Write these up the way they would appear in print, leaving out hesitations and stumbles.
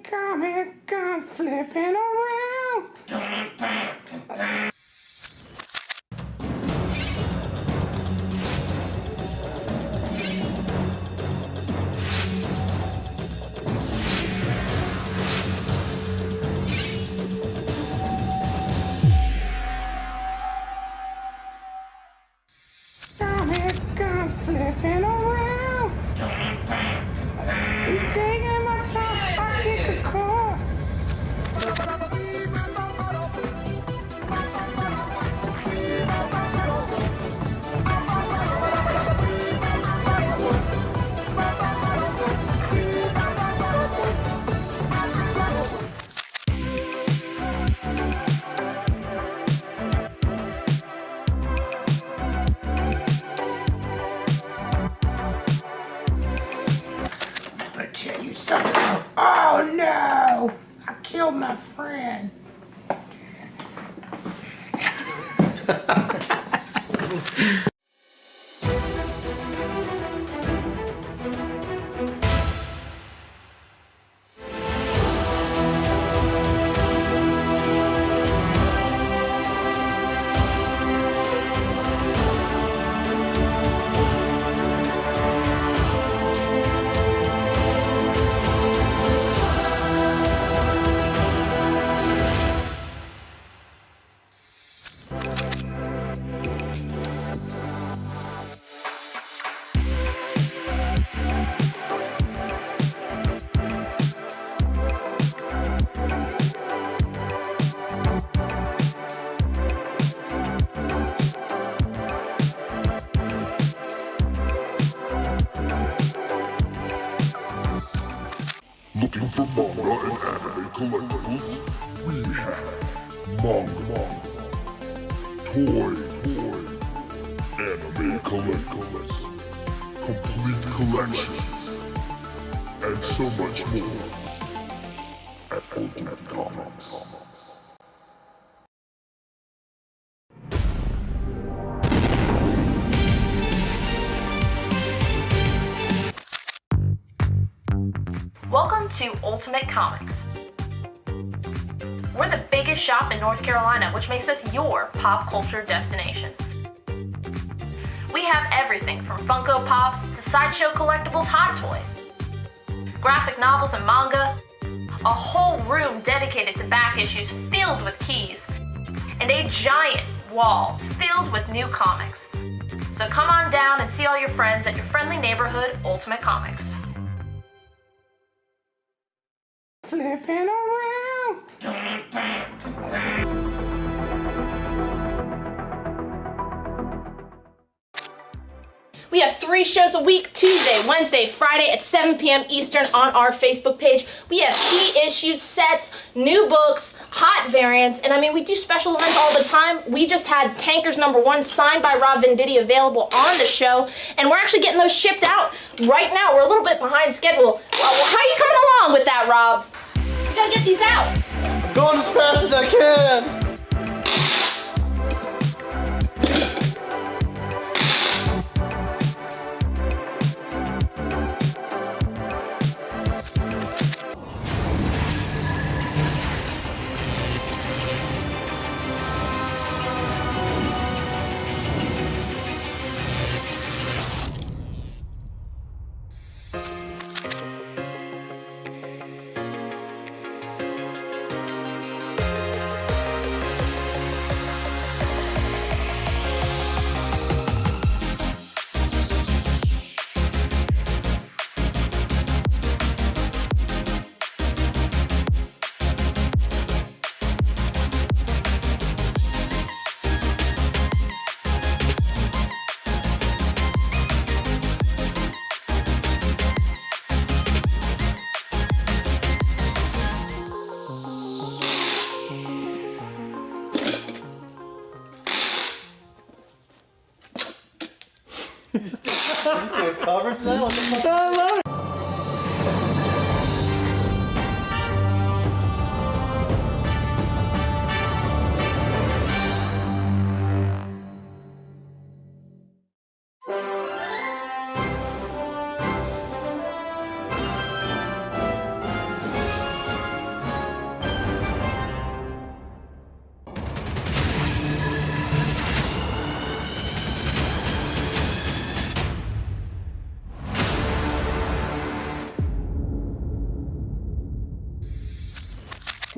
comic gun flipping around. Comic gun flipping around. You taking my time, I kick a car. I'll tell you something. Oh no! I killed my friend. Looking for manga and anime collectibles? We have manga, toy, anime collectibles, complete collections, and so much more at Ultimate Comics. Welcome to Ultimate Comics. We're the biggest shop in North Carolina, which makes us your pop culture destination. We have everything from Funko Pops to sideshow collectibles, Hot Toys, graphic novels and manga, a whole room dedicated to back issues filled with keys, and a giant wall filled with new comics. So come on down and see all your friends at your friendly neighborhood Ultimate Comics. Flipping around. We have 3 shows a week, Tuesday, Wednesday, Friday at 7 p.m. Eastern on our Facebook page. We have key issues, sets, new books, hot variants, and I mean, we do special events all the time. We just had Tankers #1 signed by Rob Venditti available on the show, and we're actually getting those shipped out right now. We're a little bit behind schedule. How are you coming along with that, Rob? We gotta get these out. Going as fast as I can. Doing covers now? What the fuck? I love it.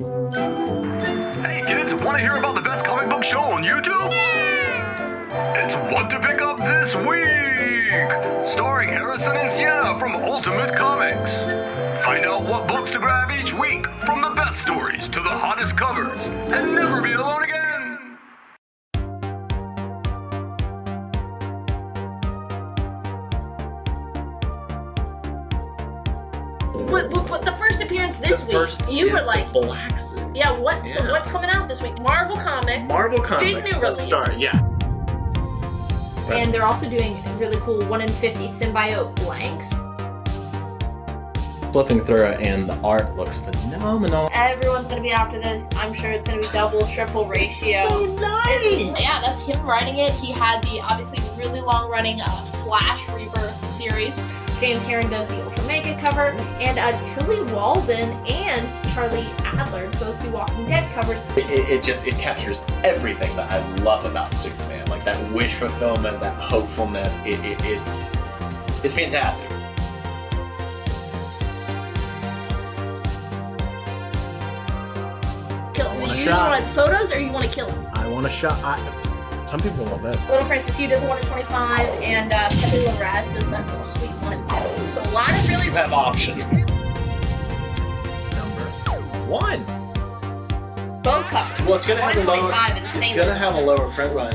Hey kids, want to hear about the best comic book show on YouTube? It's What to Pick Up This Week! Starring Harrison and Sienna from Ultimate Comics. Find out what books to grab each week, from the best stories to the hottest covers, and never be alone again! But the first appearance this week, you were like, black suit. yeah, what? So what's coming out this week? Marvel Comics. Marvel Comics. Big new Let's release. start. Yeah. And they're also doing really cool 1 in 50 symbiote blanks. Flipping through it, and the art looks phenomenal. Everyone's gonna be after this. I'm sure it's gonna be double, triple ratio. So nice. Yeah, that's him writing it. He had the obviously really long-running Flash Rebirth series. James Herring does the Ultra Mega cover, and Tilly Walden and Charlie Adler both do Walking Dead covers. It captures everything that I love about Superman, like that wish fulfillment, that hopefulness. It's fantastic. You want photos or you want to kill him? I want a shot. Some people want that. Little Francis Hugh does a 1 in 25, and Pepe Larraz does that little sweet 1 in 50. So a lot of really. You have options. Number 1. Both covers. Well, it's gonna have a lower. 1 in 25 It's insanely gonna have a lower print run.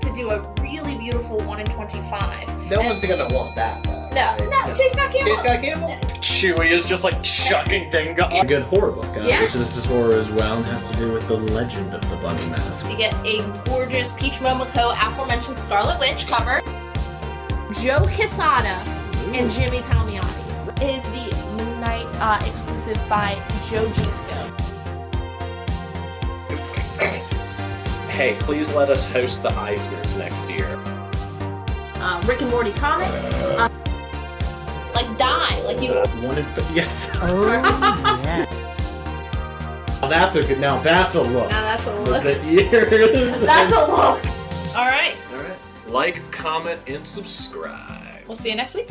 to do a really beautiful 1 in 25. No one's gonna want that though. No, no, J. Scott Campbell. J. Scott Campbell. Chewie is just like chucking Dingo. A good horror book, Yeah. which this is horror as well, and has to do with the legend of the bunny mask. To get a gorgeous Peach Momoko aforementioned Scarlet Witch cover. Joe Quesada and Jimmy Palmiotti. It is the Moon Knight exclusive by Joe Gisco. Hey, please let us host the Eisners next year. Rick and Morty comics. Like Die, like you. 1 in 50. Yes. Oh, yeah. That's a good. Now that's a look. Now that's a look. The ears. That's a look. All right. All right. Like, comment, and subscribe. We'll see you next week.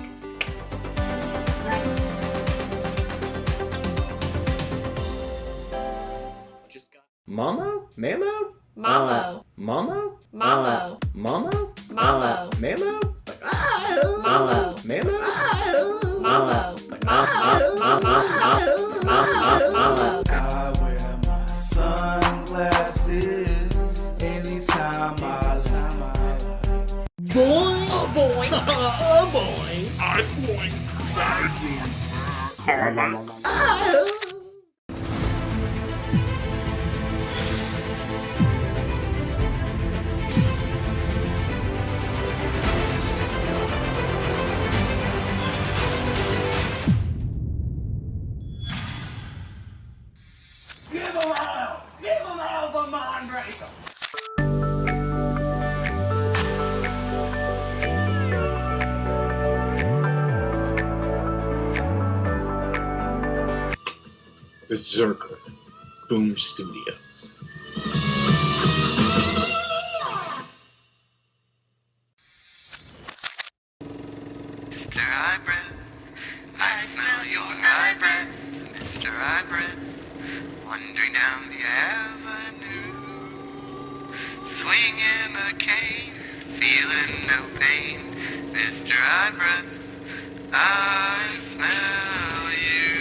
Just got Mamo? Mamo? Mamo. Mamo? Mamo. Mamo? Mamo. Mamo? Mamo. Mamo? Mamo. Mamo. I wear my sunglasses anytime I Boy. Give him out the mind breaker. Berserker. Boom Studios. Mr. Eyebrow, I smell your eyebrow. Mr. Eyebrow, wandering down the avenue, swinging a cane, feeling no pain. Mr. Eyebrow, I smell you.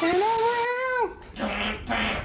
walking around. Dun, dun.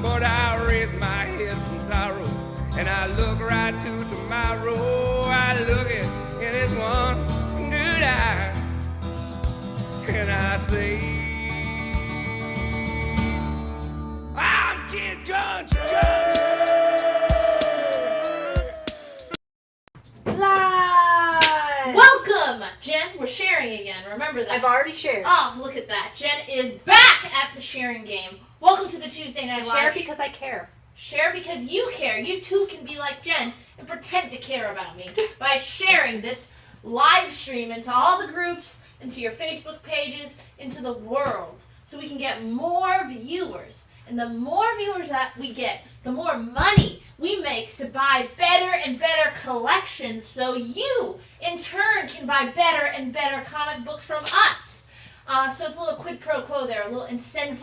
But I raise my head from sorrow, and I look right to tomorrow. I look it in its one good eye, and I say, I'm Kid Country! Live! Welcome, Jen. We're sharing again. Remember that. I've already shared. Oh, look at that. Jen is back at the sharing game. Welcome to the Tuesday Night Live. Share because I care. Share because you care. You too can be like Jen and pretend to care about me by sharing this live stream into all the groups, into your Facebook pages, into the world, so we can get more viewers. And the more viewers that we get, the more money we make to buy better and better collections, so you, in turn, can buy better and better comic books from us. So it's a little quid pro quo there, a little incentive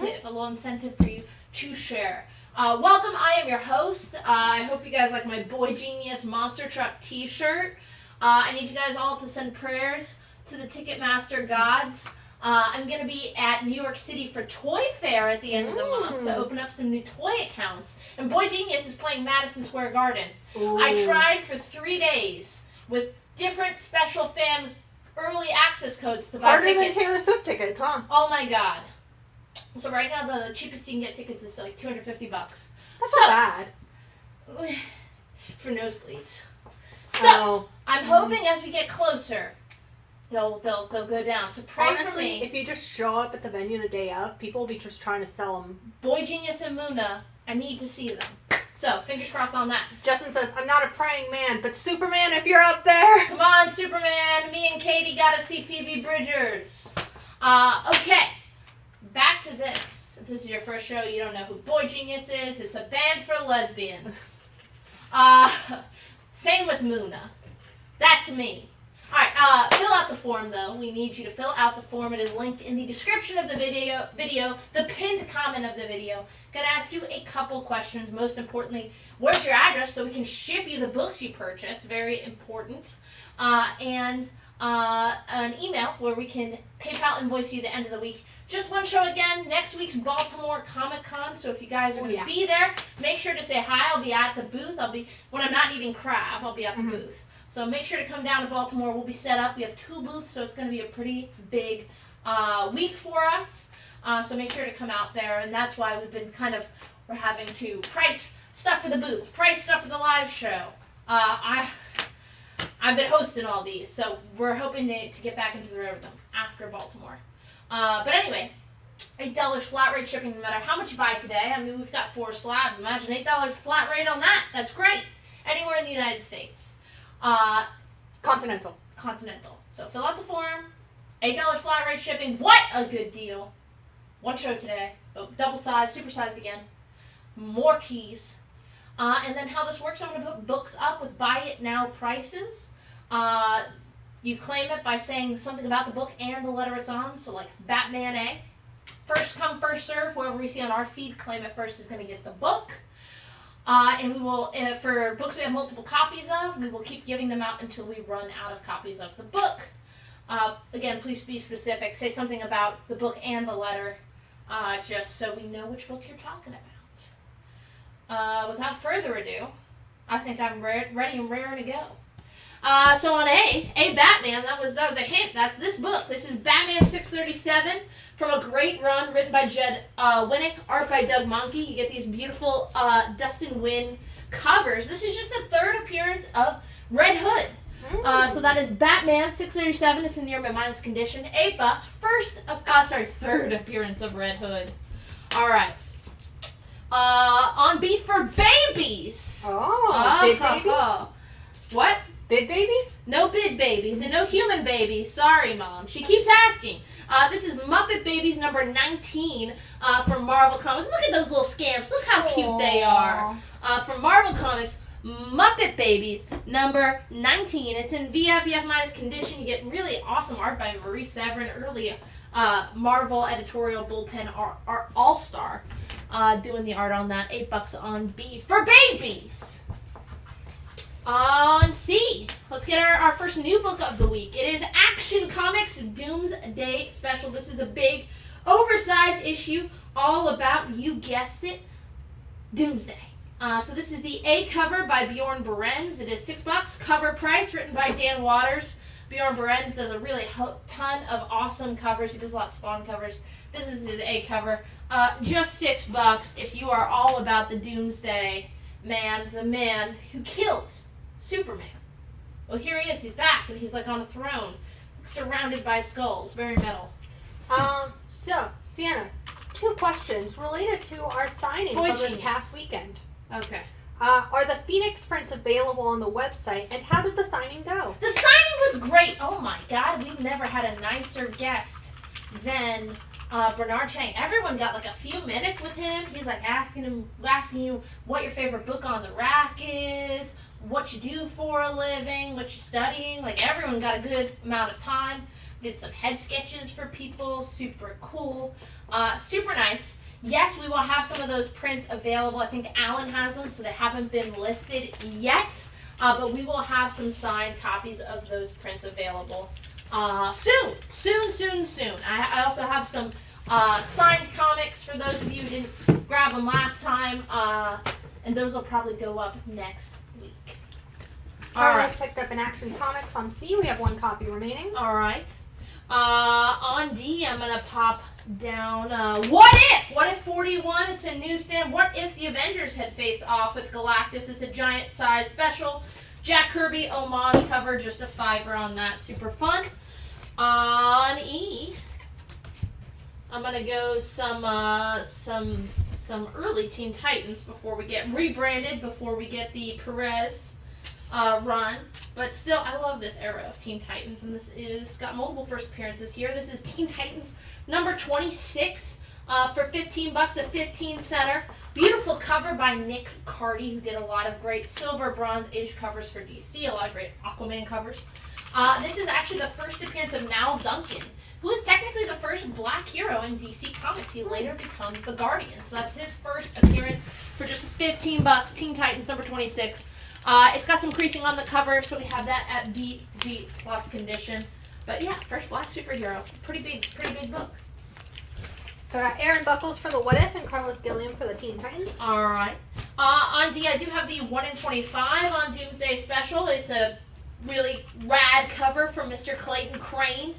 for you to share. Welcome, I am your host. I hope you guys like my Boy Genius Monster Truck t-shirt. I need you guys all to send prayers to the Ticketmaster gods. I'm going to be at New York City for Toy Fair at the end of the month to open up some new toy accounts. And Boy Genius is playing Madison Square Garden. Ooh. I tried for 3 days with different special fan early access codes to buy Harder tickets. than Taylor Swift tickets, huh? Oh my god. So right now the cheapest you can get tickets is like $250. That's so, not bad. For nosebleeds. So Oh. I'm hoping as we get closer, they'll go down. So pray for Honestly, me. if you just show up at the venue the day of, people will be just trying to sell them. Boy Genius and Muna, I need to see them. So fingers crossed on that. Justin says, I'm not a praying man, but Superman, if you're up there. Come on, Superman. Me and Katie gotta see Phoebe Bridgers. Okay. Back to this. If this is your first show, you don't know who Boy Genius is. It's a band for lesbians. Same with Muna. That's me. Alright, fill out the form though. We need you to fill out the form. It is linked in the description of the video, the pinned comment of the video. Gonna ask you a couple questions. Most importantly, where's your address so we can ship you the books you purchase. Very important. And an email where we can PayPal invoice you the end of the week. Just one show again. Next week's Baltimore Comic Con. So if you guys are going to be there, make sure to say hi. I'll be at the booth. When I'm not eating crab, I'll be at the booth. So make sure to come down to Baltimore. We'll be set up. We have 2 booths, so it's going to be a pretty big week for us. So make sure to come out there. And that's why we're having to price stuff for the booth, price stuff for the live show. I've been hosting all these, so we're hoping to get back into the rhythm after Baltimore. But anyway, $8 flat rate shipping no matter how much you buy today. I mean, we've got 4 slabs. Imagine $8 flat rate on that. That's great. Anywhere in the United States. Continental. So fill out the form. $8 flat rate shipping. What a good deal. 1 show today. Double size, super sized again. More keys. And then how this works, I'm going to put books up with buy it now prices. You claim it by saying something about the book and the letter it's on. So like Batman A. First come, first serve. Whoever we see on our feed, claim it first is going to get the book. And we will, for books we have multiple copies of, we will keep giving them out until we run out of copies of the book. Again, please be specific. Say something about the book and the letter, just so we know which book you're talking about. Without further ado, I think I'm ready and raring to go. So on A Batman, that was a hint. That's this book. This is Batman 637 from a great run written by Jed Winnick, art by Doug Monkey. You get these beautiful Dustin Wynn covers. This is just the third appearance of Red Hood. So that is Batman 637. It's in near minus condition. $8. Third appearance of Red Hood. All right. On B for babies. Bid baby? What? Bid baby? No bid babies and no human babies. Sorry, Mom. She keeps asking. This is Muppet Babies number 19 from Marvel Comics. Look at those little scamps. Look how cute they are. From Marvel Comics, Muppet Babies number 19. It's in VF minus condition. You get really awesome art by Marie Severin, early Marvel editorial bullpen art all-star, doing the art on that. $8 on B for babies. On C, let's get our first new book of the week. It is Action Comics Doomsday Special. This is a big, oversized issue all about, you guessed it, Doomsday. So this is the A cover by Bjorn Berens. It is $6. Cover price, written by Dan Waters. Bjorn Berens does a really ton of awesome covers. He does a lot of Spawn covers. This is his A cover. Just $6 if you are all about the Doomsday man, the man who killed Superman. Well, here he is. He's back, and he's like on a throne, surrounded by skulls. Very metal. So, Sienna, 2 questions related to our signing Boy for this genius. past weekend. Okay. Are the Phoenix prints available on the website, and how did the signing go? The signing was great. Oh my God, we've never had a nicer guest than Bernard Chang. Everyone got like a few minutes with him. He's like asking you what your favorite book on the rack is, what you do for a living, what you're studying. Like, everyone got a good amount of time. Did some head sketches for people. Super cool. Super nice. Yes, we will have some of those prints available. I think Alan has them, so they haven't been listed yet. But we will have some signed copies of those prints available soon. I also have some signed comics for those of you who didn't grab them last time. And those will probably go up next week. Carlos picked up an Action Comics on C. We have 1 copy remaining. All right. On D, I'm going to pop down What If 41. It's a newsstand. What if the Avengers had faced off with Galactus? It's a giant size special Jack Kirby homage cover. Just a $5 on that. Super fun. On E, I'm going to go some early Teen Titans before we get rebranded, before we get the Perez run. But still, I love this era of Teen Titans, and this is got multiple first appearances here. This is Teen Titans number 26 for $15, a 15 center. Beautiful cover by Nick Cardy, who did a lot of great silver, bronze age covers for DC, a lot of great Aquaman covers. This is actually the first appearance of Mal Duncan, who is technically the first black hero in DC Comics. He later becomes the Guardian, so that's his first appearance for just $15. Teen Titans number 26. It's got some creasing on the cover, so we have that at BG plus condition. But yeah, first black superhero. Pretty big book. So I got Aaron Buckles for the What If and Carlos Gilliam for the Teen Titans. All right. On D, I do have the 1 in 25 on Doomsday Special. It's a really rad cover from Mr. Clayton Crane.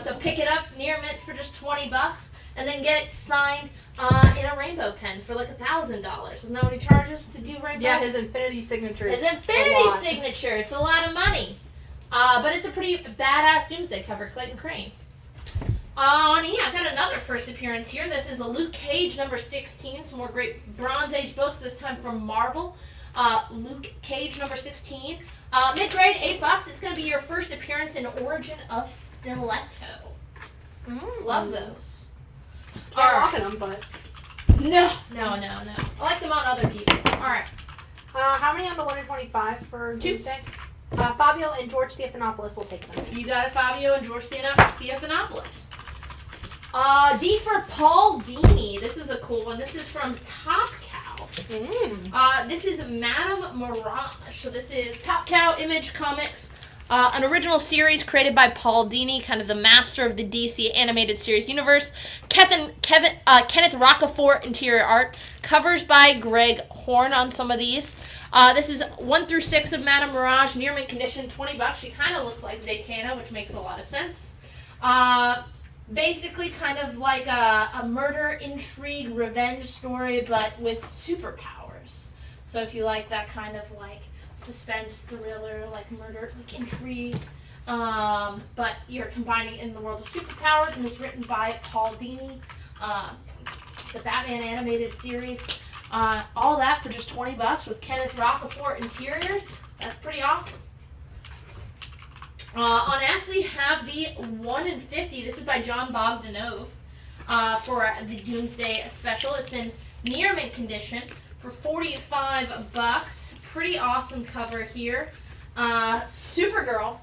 So pick it up near mint for just $20, and then get it signed in a rainbow pen for like $1,000. Isn't that what he charges to do rainbow? Yeah, his Infinity signature. His Infinity signature. It's a lot of money. But it's a pretty badass Doomsday cover, Clayton Crane. On E, I've got another first appearance here. This is a Luke Cage number 16. Some more great Bronze Age books, this time from Marvel. Luke Cage number 16. Mid-grade, $8. It's going to be your first appearance in Origin of Stiletto. Love those. Can't walk in them, but... No. I like them on other people. All right. How many on the 1 in 25 for Doomsday? Fabio and George Stephanopoulos will take them. You got it, Fabio and George Stephanopoulos. D for Paul Dini. This is a cool one. This is from Top Cow. This is Madame Mirage. So this is Top Cow Image Comics. An original series created by Paul Dini, kind of the master of the DC animated series universe. Kenneth Rocafort interior art. Covers by Greg Horn on some of these. This is 1 through 6 of Madame Mirage, near mint condition, $20. She kind of looks like Zatanna, which makes a lot of sense. Basically kind of like a murder, intrigue, revenge story, but with superpowers. So if you like that kind of like suspense thriller, like murder, like intrigue, but you're combining it in the world of superpowers, and it's written by Paul Dini, the Batman animated series. All that for just $20 with Kenneth Rocafort interiors. That's pretty awesome. On F, we have the 1 in 50. This is by John Bogdanove for the Doomsday Special. It's in near mint condition for $45. Pretty awesome cover here. Supergirl.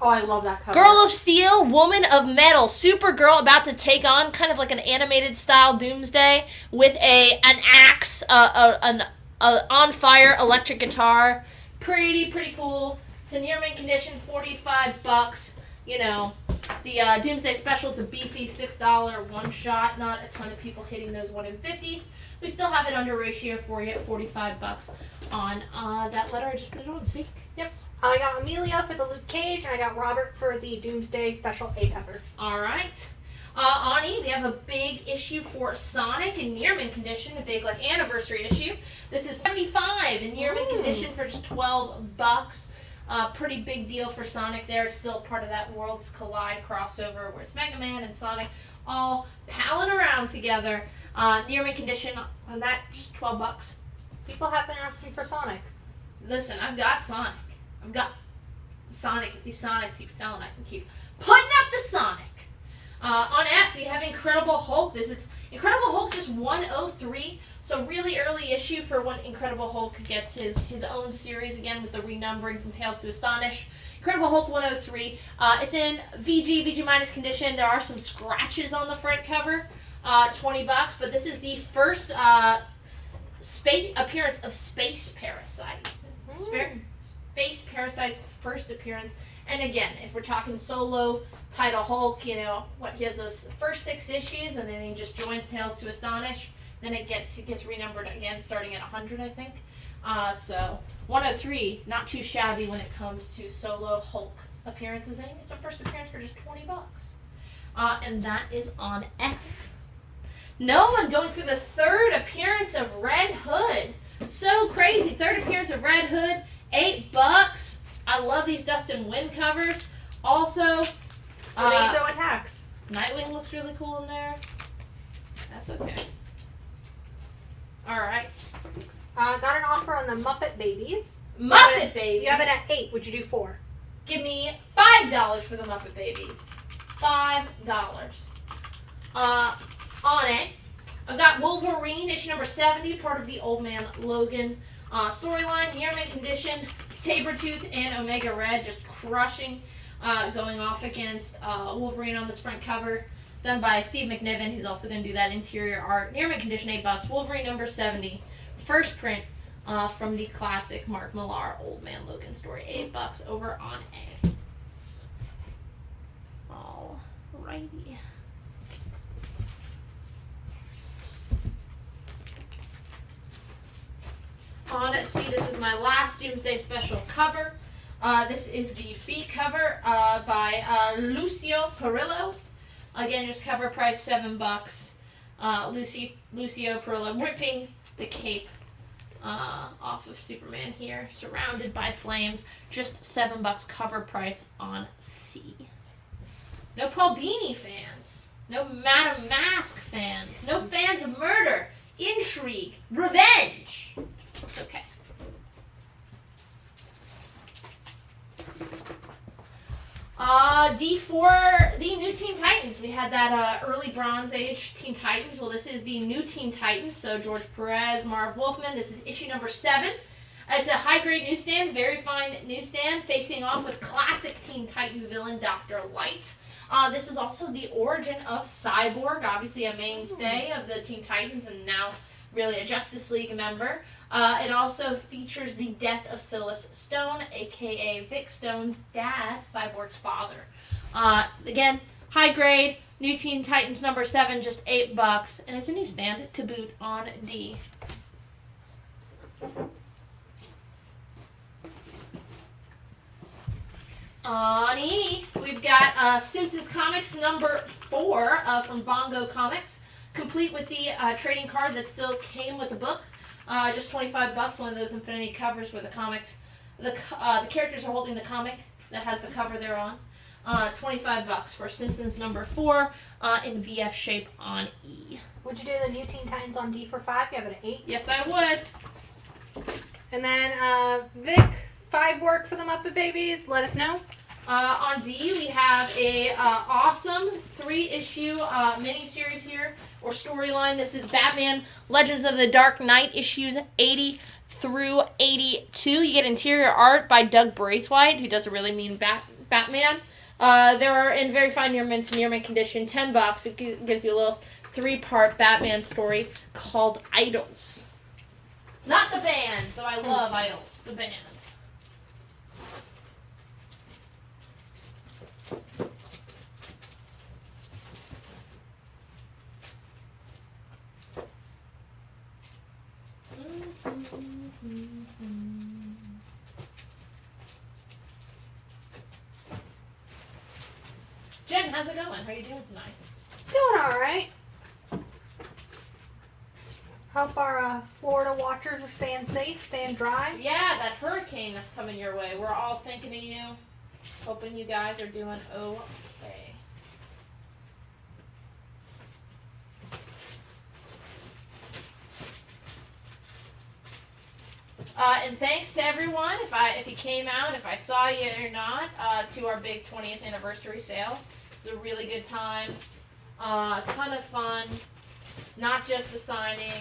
Oh, I love that cover. Girl of Steel, Woman of Metal. Supergirl about to take on kind of like an animated style Doomsday with an axe, an on fire electric guitar. Pretty cool. It's in near mint condition, $45. You know, the Doomsday Special is a beefy $6 one shot. Not a ton of people hitting those 1 in 50s. We still have it under ratio for you at $45 on that letter. I just put it on. See? Yep. I got Amelia for the Luke Cage, and I got Robert for the Doomsday Special A cover. All right. On E, we have a big issue for Sonic in near mint condition, a big like anniversary issue. This is $75 in near mint condition for just $12. Pretty big deal for Sonic there. It's still part of that Worlds Collide crossover where it's Mega Man and Sonic all palling around together. Near mint condition on that, just $12. People have been asking for Sonic. Listen, I've got Sonic. I've got Sonic. If these Sonics keep selling, I can keep putting up the Sonic. On F, we have Incredible Hulk. This is Incredible Hulk, just 103. So really early issue for when Incredible Hulk gets his own series again with the renumbering from Tales to Astonish. Incredible Hulk 103. It's in VG minus condition. There are some scratches on the front cover. $20, but this is the first space appearance of Space Parasite. Space Parasite's first appearance. And again, if we're talking solo title Hulk, you know, he has those first 6 issues, and then he just joins Tales to Astonish. Then it gets renumbered again, starting at 100, I think. So 103, not too shabby when it comes to solo Hulk appearances. And it's a first appearance for just $20. And that is on F. Nolan going for the 3rd appearance of Red Hood. So crazy. 3rd appearance of Red Hood, $8. I love these Dustin Wynn covers. Also, Lazo attacks. Nightwing looks really cool in there. That's okay. Alright. Got an offer on the Muppet Babies. Muppet Babies? You have it at 8. Would you do 4? Give me $5 for the Muppet Babies. $5. On it, I've got Wolverine, issue number 70, part of the Old Man Logan storyline. Near mint condition, Sabretooth and Omega Red just crushing, going off against Wolverine on this front cover. Done by Steve McNiven, who's also going to do that interior art. Near mint condition, $8. Wolverine number 70, first print from the classic Mark Millar Old Man Logan story. $8 over on A. Alrighty. On C, this is my last Doomsday Special cover. This is the fee cover by Lucio Perillo. Again, just cover price $7. Lucio Perillo ripping the cape off of Superman here, surrounded by flames. Just $7 cover price on C. No Paul Dini fans. No Madame Mask fans. No fans of murder, intrigue, revenge. It's okay. D for the new Teen Titans. We had that early Bronze Age Teen Titans. Well, this is the new Teen Titans. So George Perez, Marv Wolfman. This is issue number 7. It's a high-grade newsstand, very fine newsstand, facing off with classic Teen Titans villain Dr. Light. This is also the origin of Cyborg, obviously a mainstay of the Teen Titans and now really a Justice League member. It also features the death of Silas Stone, a.k.a. Vic Stone's dad, Cyborg's father. Again, high grade, new Teen Titans number 7, just $8, and it's a newsstand to boot on D. On E, we've got Simpsons Comics number 4 from Bongo Comics, complete with the trading card that still came with the book. Just $25, one of those infinity covers where the comics, the characters are holding the comic that has the cover they're on. $25 for Simpsons number 4 in VF shape on E. Would you do the New Teen Titans on D for 5? You have it at 8. Yes, I would. And then Vic, 5 work for the Muppet Babies. Let us know. On D, we have a awesome 3-issue mini-series here, or storyline. This is Batman Legends of the Dark Knight, issues 80 through 82. You get interior art by Doug Braithwaite, who does a really mean Batman. They're in very fine near mint condition, $10. It gives you a little 3-part Batman story called Idols. Not the band, though I love Idols, the band. Jen, how's it going? How are you doing tonight? Doing all right. Hope our Florida watchers are staying safe, staying dry. Yeah, that hurricane coming your way. We're all thinking of you. Hoping you guys are doing okay. And thanks to everyone, if you came out, if I saw you or not, to our big 20th anniversary sale. It was a really good time. A ton of fun. Not just the signing.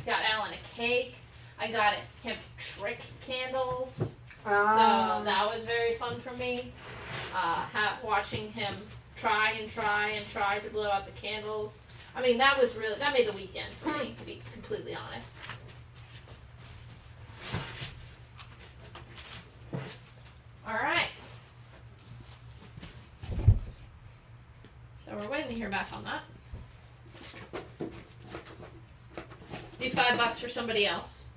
Got Alan a cake. I got him trick candles. So that was very fun for me. Watching him try to blow out the candles. I mean, that made the weekend for me, to be completely honest. All right. So we're waiting to hear back on that. Do $5 for somebody else.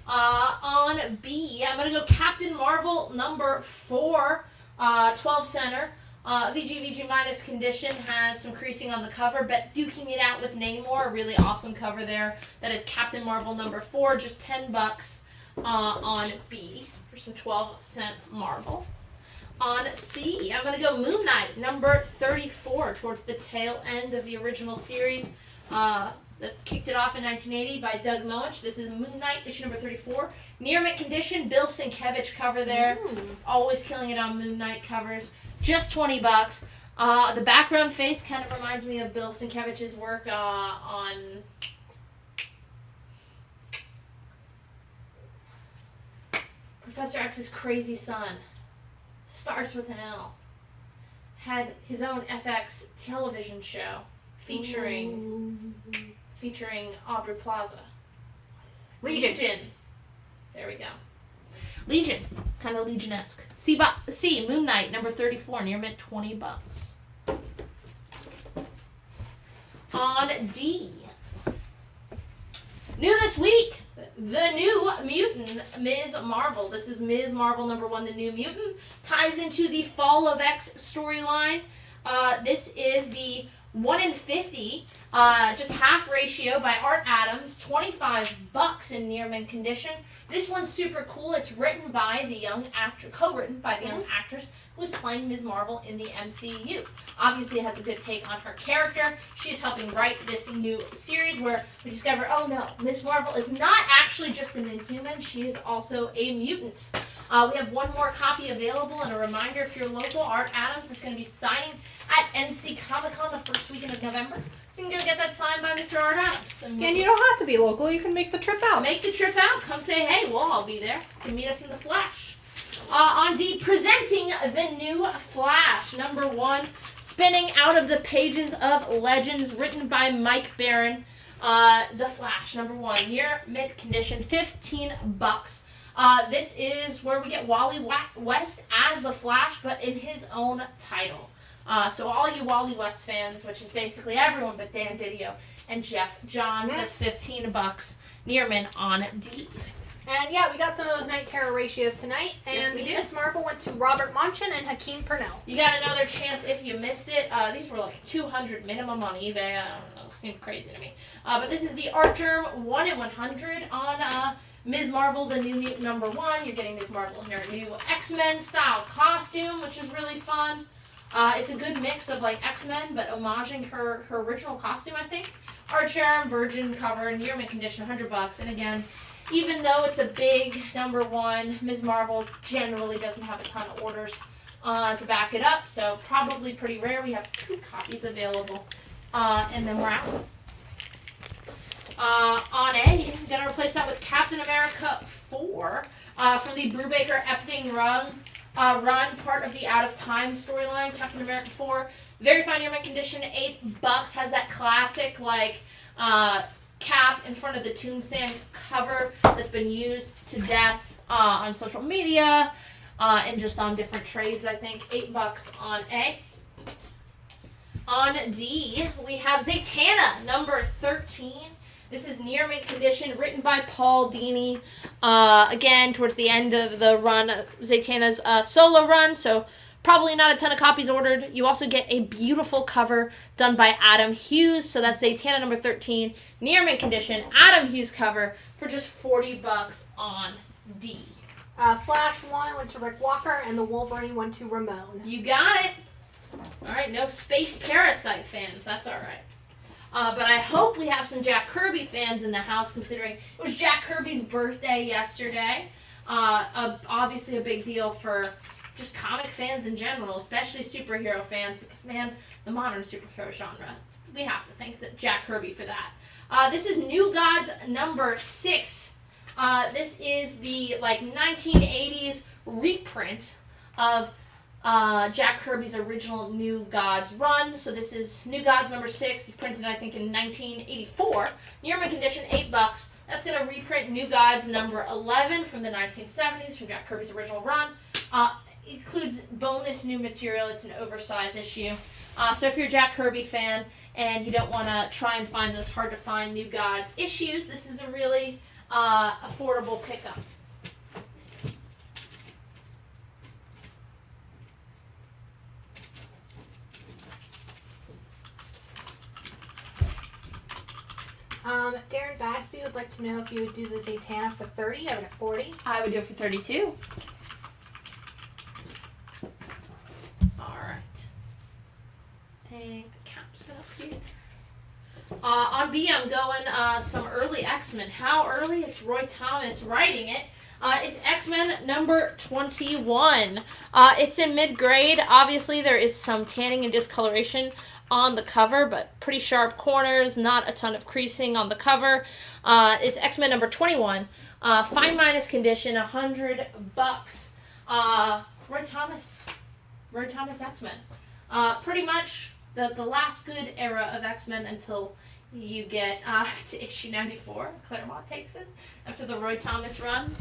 On B, I'm going to go Captain Marvel number 4, 12 center. VG minus condition, has some creasing on the cover, but duking it out with Namor, a really awesome cover there. That is Captain Marvel number 4, just $10 on B for some 12-cent Marvel. On C, I'm going to go Moon Knight number 34, towards the tail end of the original series. That kicked it off in 1980 by Doug Moench. This is Moon Knight, issue number 34. Near mint condition, Bill Sienkiewicz cover there. Always killing it on Moon Knight covers. Just $20. The background face kind of reminds me of Bill Sienkiewicz's work on Professor X's Crazy Son. Starts with an L. Had his own FX television show featuring Aubrey Plaza. What is that? Legion. There we go. Legion. Kind of Legion-esque. C, Moon Knight, number 34, near mint $20. On D. New this week, the New Mutant, Ms. Marvel. This is Ms. Marvel number 1, the New Mutant. Ties into the Fall of X storyline. This is the 1 in 50, just half ratio by Art Adams, $25 in near mint condition. This one's super cool. It's written by the young actor, co-written by the young actress who is playing Ms. Marvel in the MCU. Obviously, it has a good take on her character. She is helping write this new series where we discover, oh no, Ms. Marvel is not actually just an Inhuman. She is also a mutant. We have one more copy available, and a reminder, if you're local, Art Adams is going to be signing at NC Comic Con the first weekend of November. So you can go get that signed by Mr. Art Adams. And you don't have to be local. You can make the trip out. Make the trip out. Come say, hey, we'll all be there. You can meet us in the Flash. On D, presenting the new Flash, number 1, spinning out of the pages of Legends, written by Mike Barron. The Flash, number 1, near mint condition, $15. This is where we get Wally West as the Flash, but in his own title. So all you Wally West fans, which is basically everyone but Dan Didio and Jeff Johns, that's $15 near mint on D. And yeah, we got some of those Night Terror ratios tonight. Yes, And we the do. Miss Marvel went to Robert Munchin and Hakeem Purnell. You got another chance if you missed it. These were like 200 minimum on eBay. I don't know, it seemed crazy to me. But this is the Art Germ 1 in 100 on Ms. Marvel, the new number 1. You're getting Ms. Marvel in her new X-Men style costume, which is really fun. It's a good mix of like X-Men, but homaging her original costume, I think. Art Germ, virgin cover, near mint condition, $100. And again, even though it's a big number 1, Ms. Marvel generally doesn't have a ton of orders to back it up, so probably pretty rare. We have 2 copies available, and then we're out. On A, we're going to replace that with Captain America 4 from the Brubaker Epting run, part of the Out of Time storyline. Captain America 4, very fine near mint condition, $8. Has that classic, like, cap in front of the tombstone cover that's been used to death on social media and just on different trades, I think. $8 on A. On D, we have Zatanna, number 13. This is near mint condition, written by Paul Dini. Again, towards the end of the run, Zatanna's solo run, so probably not a ton of copies ordered. You also get a beautiful cover done by Adam Hughes. So that's Zatanna number 13, near mint condition, Adam Hughes cover for just $40 on D. Flash 1 went to Rick Walker, and the Wolverine went to Ramon. You got it. All right, no Space Parasite fans. That's all right. But I hope we have some Jack Kirby fans in the house, considering it was Jack Kirby's birthday yesterday. Obviously a big deal for just comic fans in general, especially superhero fans, because, man, the modern superhero genre, we have to thank Jack Kirby for that. This is New Gods number 6. This is the, 1980s reprint of Jack Kirby's original New Gods run. So this is New Gods number 6. He printed, I think, in 1984. Near mint condition, $8. That's going to reprint New Gods number 11 from the 1970s from Jack Kirby's original run. Includes bonus new material. It's an oversized issue. So if you're a Jack Kirby fan and you don't want to try and find those hard to find New Gods issues, this is a really affordable pickup. Darren Bagsby would like to know if you would do the Zatanna for 30 out of 40. I would do it for 32. Alright. I think the cap's been up here. On B, I'm going some early X-Men. How early? It's Roy Thomas writing it. It's X-Men number 21. It's in mid-grade. Obviously, there is some tanning and discoloration on the cover, but pretty sharp corners, not a ton of creasing on the cover. It's X-Men number 21. Fine minus condition, $100. Roy Thomas X-Men. Pretty much the last good era of X-Men until you get to issue 94. Claremont takes it after the Roy Thomas run.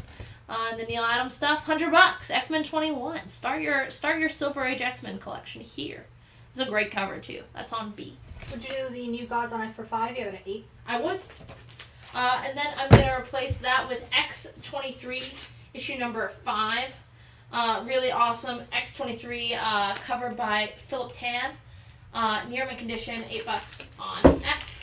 And the Neil Adams stuff, $100. X-Men 21. Start your Silver Age X-Men collection here. It's a great cover too. That's on B. Would you do the New Gods on it for 5 out of 8? I would. And then I'm going to replace that with X23, issue number 5. Really awesome X23 cover by Philip Tan. Near mint condition, $8 on F.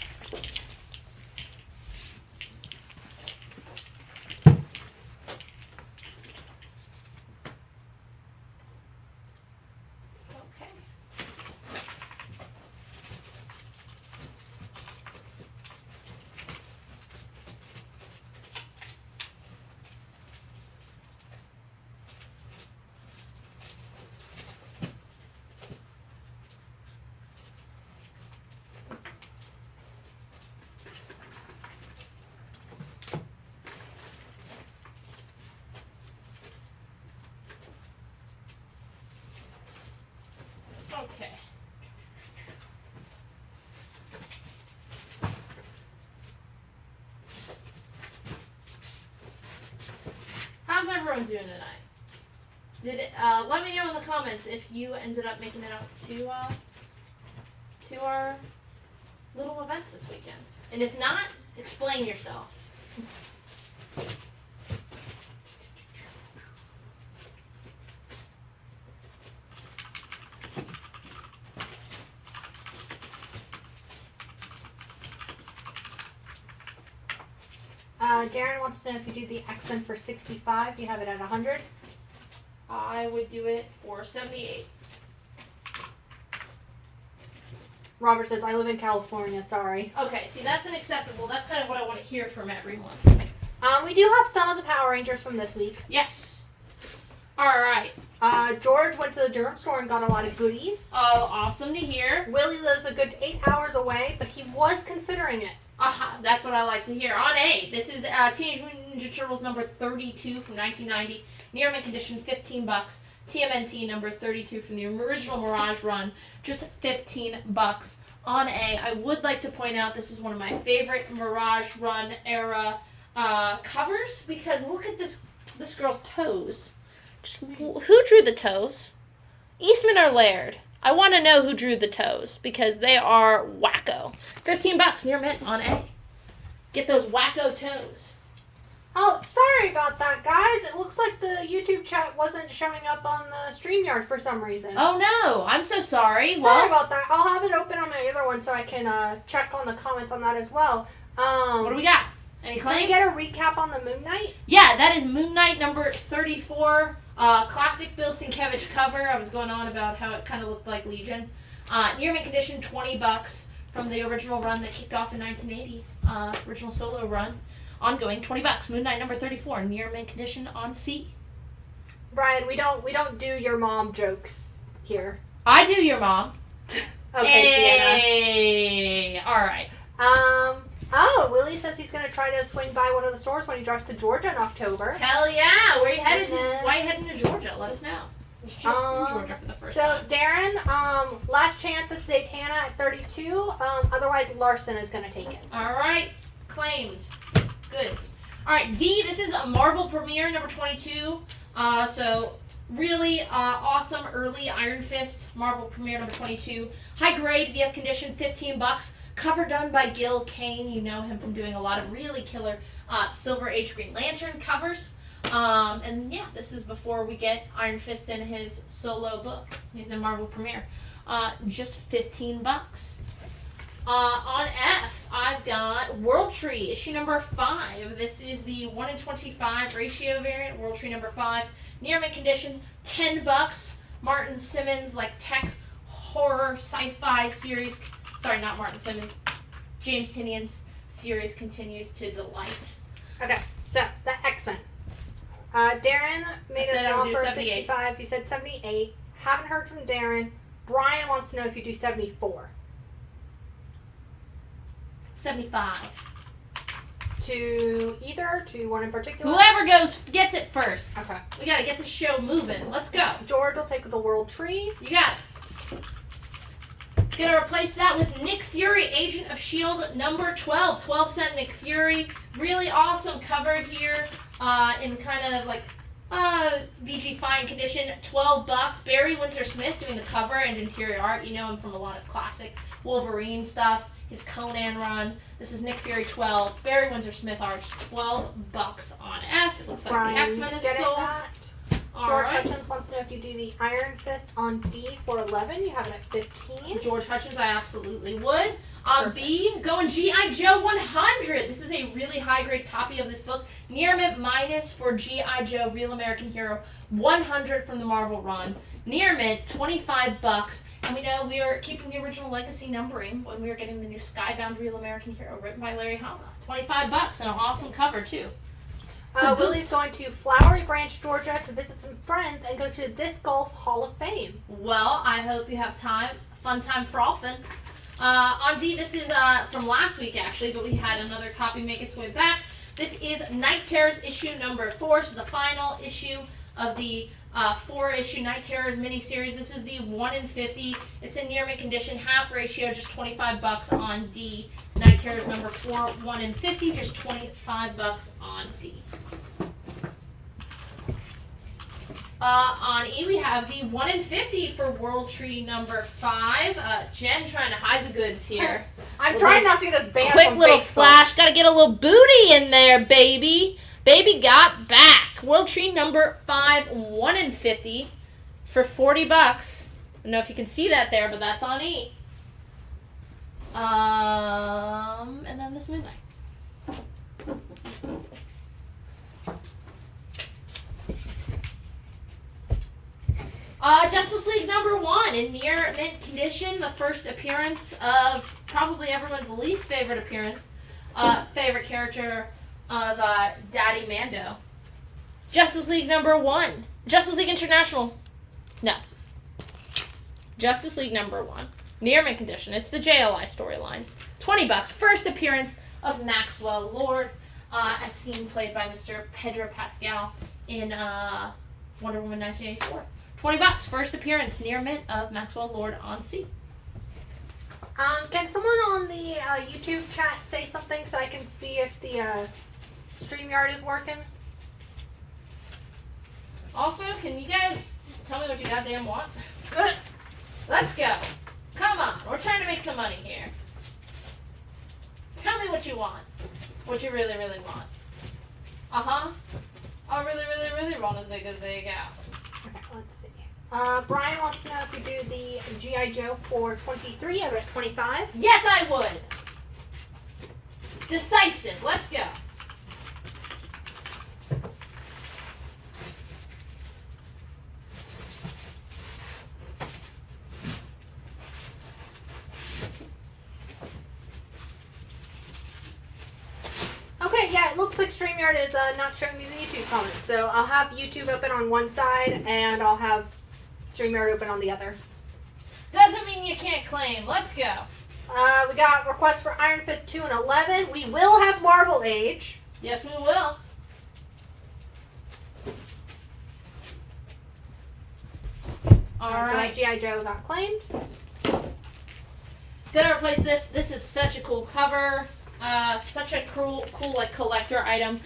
Okay. How's everyone doing tonight? Did it, let me know in the comments if you ended up making it out to our little events this weekend. And if not, explain yourself. Darren wants to know if you do the X-Men for 65. You have it at 100. I would do it for 78. Robert says, I live in California, sorry. Okay, see, that's unacceptable. That's kind of what I want to hear from everyone. We do have some of the Power Rangers from this week. Yes. Alright. George went to the Durham store and got a lot of goodies. Oh, awesome to hear. Willie lives a good 8 hours away, but he was considering it. That's what I like to hear. On A, this is Teenage Mutant Ninja Turtles number 32 from 1990. Near mint condition, $15. TMNT number 32 from the original Mirage run, just $15. On A, I would like to point out this is one of my favorite Mirage run era covers, because look at this girl's toes. Who drew the toes? Eastman or Laird? I want to know who drew the toes, because they are wacko. $15 near mint on A. Get those wacko toes. Oh, sorry about that, guys. It looks like the YouTube chat wasn't showing up on the StreamYard for some reason. Oh no, I'm so sorry. Sorry about that. I'll have it open on my other one so I can check on the comments on that as well. What do we got? Any claims? Can we get a recap on the Moon Knight? Yeah, that is Moon Knight number 34. Classic Bill Sienkiewicz cover. I was going on about how it kind of looked like Legion. Near mint condition, $20 from the original run that kicked off in 1980. Original solo run. Ongoing, $20. Moon Knight number 34. Near mint condition on C. Brian, we don't do your mom jokes here. I do your mom. Okay, Sienna. Alright. Oh, Willie says he's gonna try to swing by one of the stores when he drives to Georgia in October. Hell yeah! Where are you headed? Why are you heading to Georgia? Let us know. It's just in Georgia for the first time. So, Darren, last chance at Zatanna at 32. Otherwise, Larson is gonna take it. Alright. Claimed. Good. Alright, D, this is a Marvel premiere, number 22. So, really awesome early Iron Fist Marvel premiere, number 22. High grade, VF condition, $15. Cover done by Gil Kane. You know him from doing a lot of really killer Silver Age Green Lantern covers. And yeah, this is before we get Iron Fist in his solo book. He's in Marvel premiere. Just $15. On F, I've got World Tree, issue number 5. This is the 1 in 25 ratio variant, World Tree number 5. Near mint condition, $10. Martin Simmons, like tech horror sci-fi series. Sorry, not Martin Simmons. James Tynion's series continues to delight. Okay, so the X-Men. Darren made us an offer of 65. You said 78. Haven't heard from Darren. Brian wants to know if you do 74. 75. To either? To one in particular? Whoever gets it first. Okay. We gotta get the show moving. Let's go. George will take the World Tree. You got it. Gonna replace that with Nick Fury, Agent of S.H.I.E.L.D. number 12. 12-cent Nick Fury. Really awesome cover here in kind of like VG fine condition. $12. Barry Windsor-Smith doing the cover and interior art. You know him from a lot of classic Wolverine stuff. His Conan run. This is Nick Fury 12. Barry Windsor-Smith art. $12 on F. It looks like Brian, the X-Men is sold. That. George Hutchins wants to know if you do the Iron Fist on D for 11. You have it at 15. George Hutchins, I absolutely would. On B, going G.I. Joe 100. This is a really high-grade copy of this book. Near mint minus for G.I. Joe Real American Hero 100 from the Marvel run. Near mint, $25. And we know we are keeping the original legacy numbering when we are getting the new Skybound Real American Hero written by Larry Hama. $25 and an awesome cover, too. Willie's going to Flowery Branch, Georgia to visit some friends and go to the Disc Golf Hall of Fame. Well, I hope you have fun time frothing. On D, this is from last week actually, but we had another copy make its way back. This is Night Terrors issue number 4, so the final issue of the 4-issue Night Terrors miniseries. This is the 1 in 50. It's in near mint condition, half ratio, just $25 on D. Night Terrors number 4, 1 in 50, just $25 on D. On E, we have the 1 in 50 for World Tree number 5. Jen trying to hide the goods here. I'm trying not to get us banned Quick from little Facebook. flash. Gotta get a little booty in there, baby. Baby got back. World Tree number 5, 1 in 50 for $40. I don't know if you can see that there, but that's on E. And then this Moon Knight. Justice League #1 in near mint condition. The first appearance of probably everyone's least favorite favorite character of Daddy Mando. Justice League #1. Justice League International. No. Justice League #1. Near mint condition. It's the JLI storyline. $20. First appearance of Maxwell Lord, as seen played by Mr. Pedro Pascal in Wonder Woman 1984. $20. First appearance near mint of Maxwell Lord on sea. Can someone on the YouTube chat say something so I can see if the StreamYard is working? Also, can you guys tell me what you goddamn want? Let's go. Come on, we're trying to make some money here. Tell me what you want. What you really, really want. Uh-huh. I really, really, really want to zig a zig out. Okay, let's see. Brian wants to know if you do the G.I. Joe for 23 out of 25. Yes, I would. Decisive. Let's go. Okay, yeah, it looks like StreamYard is not showing me the YouTube comments. So I'll have YouTube open on one side and I'll have StreamYard open on the other. Doesn't mean you can't claim. Let's go. We got requests for Iron Fist 2 and 11. We will have Marvel Age. Yes, we will. Alright. So G.I. Joe got claimed. Gonna replace this. This is such a cool cover. Such a cool like collector item.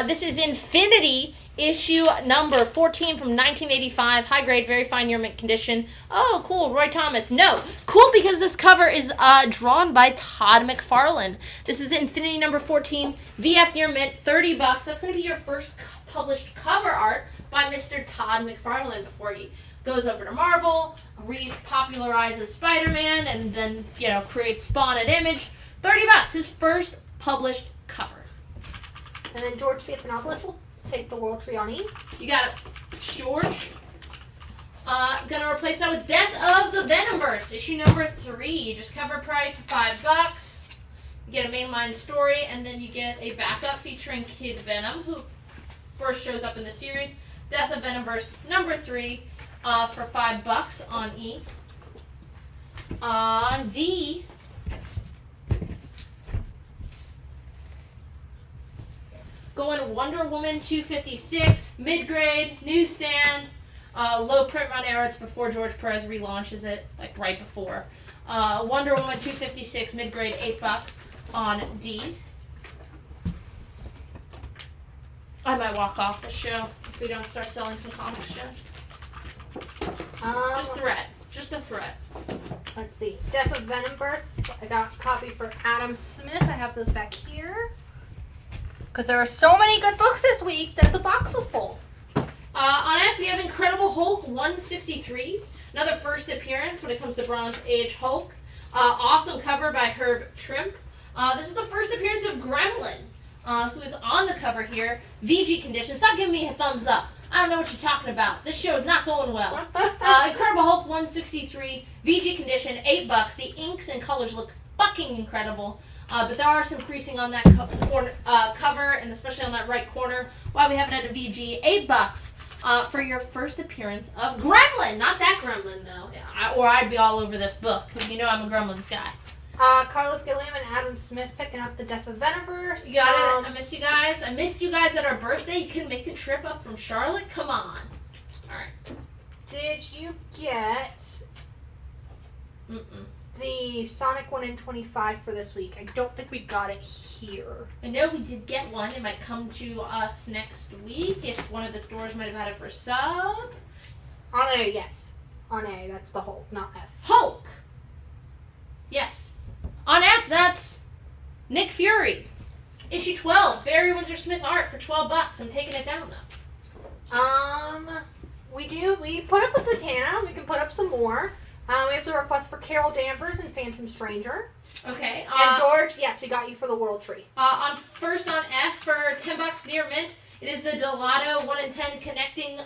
This is Infinity issue number 14 from 1985. High grade, very fine near mint condition. Oh, cool. Roy Thomas. No. Cool because this cover is drawn by Todd McFarlane. This is the Infinity number 14. VF near mint, $30. That's going to be your first published cover art by Mr. Todd McFarlane before he goes over to Marvel, repopularizes Spider-Man, and then, creates Spawn and Image. $30. His first published cover. And then George Stephanopoulos will take the World Tree on E. You got it, George. Gonna replace that with Death of the Venomverse, issue number 3. Just cover price $5. You get a mainline story, and then you get a backup featuring Kid Venom, who first shows up in the series. Death of Venomverse number 3 for $5 on E. On D, going Wonder Woman 256, mid-grade, newsstand, low print run error. It's before George Perez relaunches it, like right before. Wonder Woman 256, mid-grade, $8 on D. I might walk off the show if we don't start selling some comics, Jen. Just threat. Just a threat. Let's see. Death of Venomverse. I got a copy for Adam Smith. I have those back here. Because there are so many good books this week that the box was full. On F, we have Incredible Hulk 163. Another first appearance when it comes to Bronze Age Hulk. Awesome cover by Herb Trimp. This is the first appearance of Gremlin, who is on the cover here. VG condition. Stop giving me a thumbs up. I don't know what you're talking about. This show is not going well. Incredible Hulk 163. VG condition, $8. The inks and colors look fucking incredible. But there are some creasing on that cover, and especially on that right corner. Why we haven't had a VG, $8 for your first appearance of Gremlin. Not that Gremlin, though. Or I'd be all over this book, because you know I'm a Gremlins guy. Carlos Gilliam and Adam Smith picking up the Death of Venomverse. You got it. I miss you guys. I missed you guys at our birthday. You couldn't make the trip up from Charlotte? Come on. Alright. Did you get the Sonic 1 in 25 for this week? I don't think we got it here. I know we did get one. It might come to us next week if one of the stores might have had it for sub. On A, yes. On A, that's the Hulk, not F. Hulk! Yes. On F, that's Nick Fury. Issue 12, Barry Windsor Smith art for $12. I'm taking it down, though. We put up a Zatanna. We can put up some more. We have a request for Carol Danvers and Phantom Stranger. Okay. And George, yes, we got you for the World Tree. On F for $10 near mint It is the Delato 1 in 10 connecting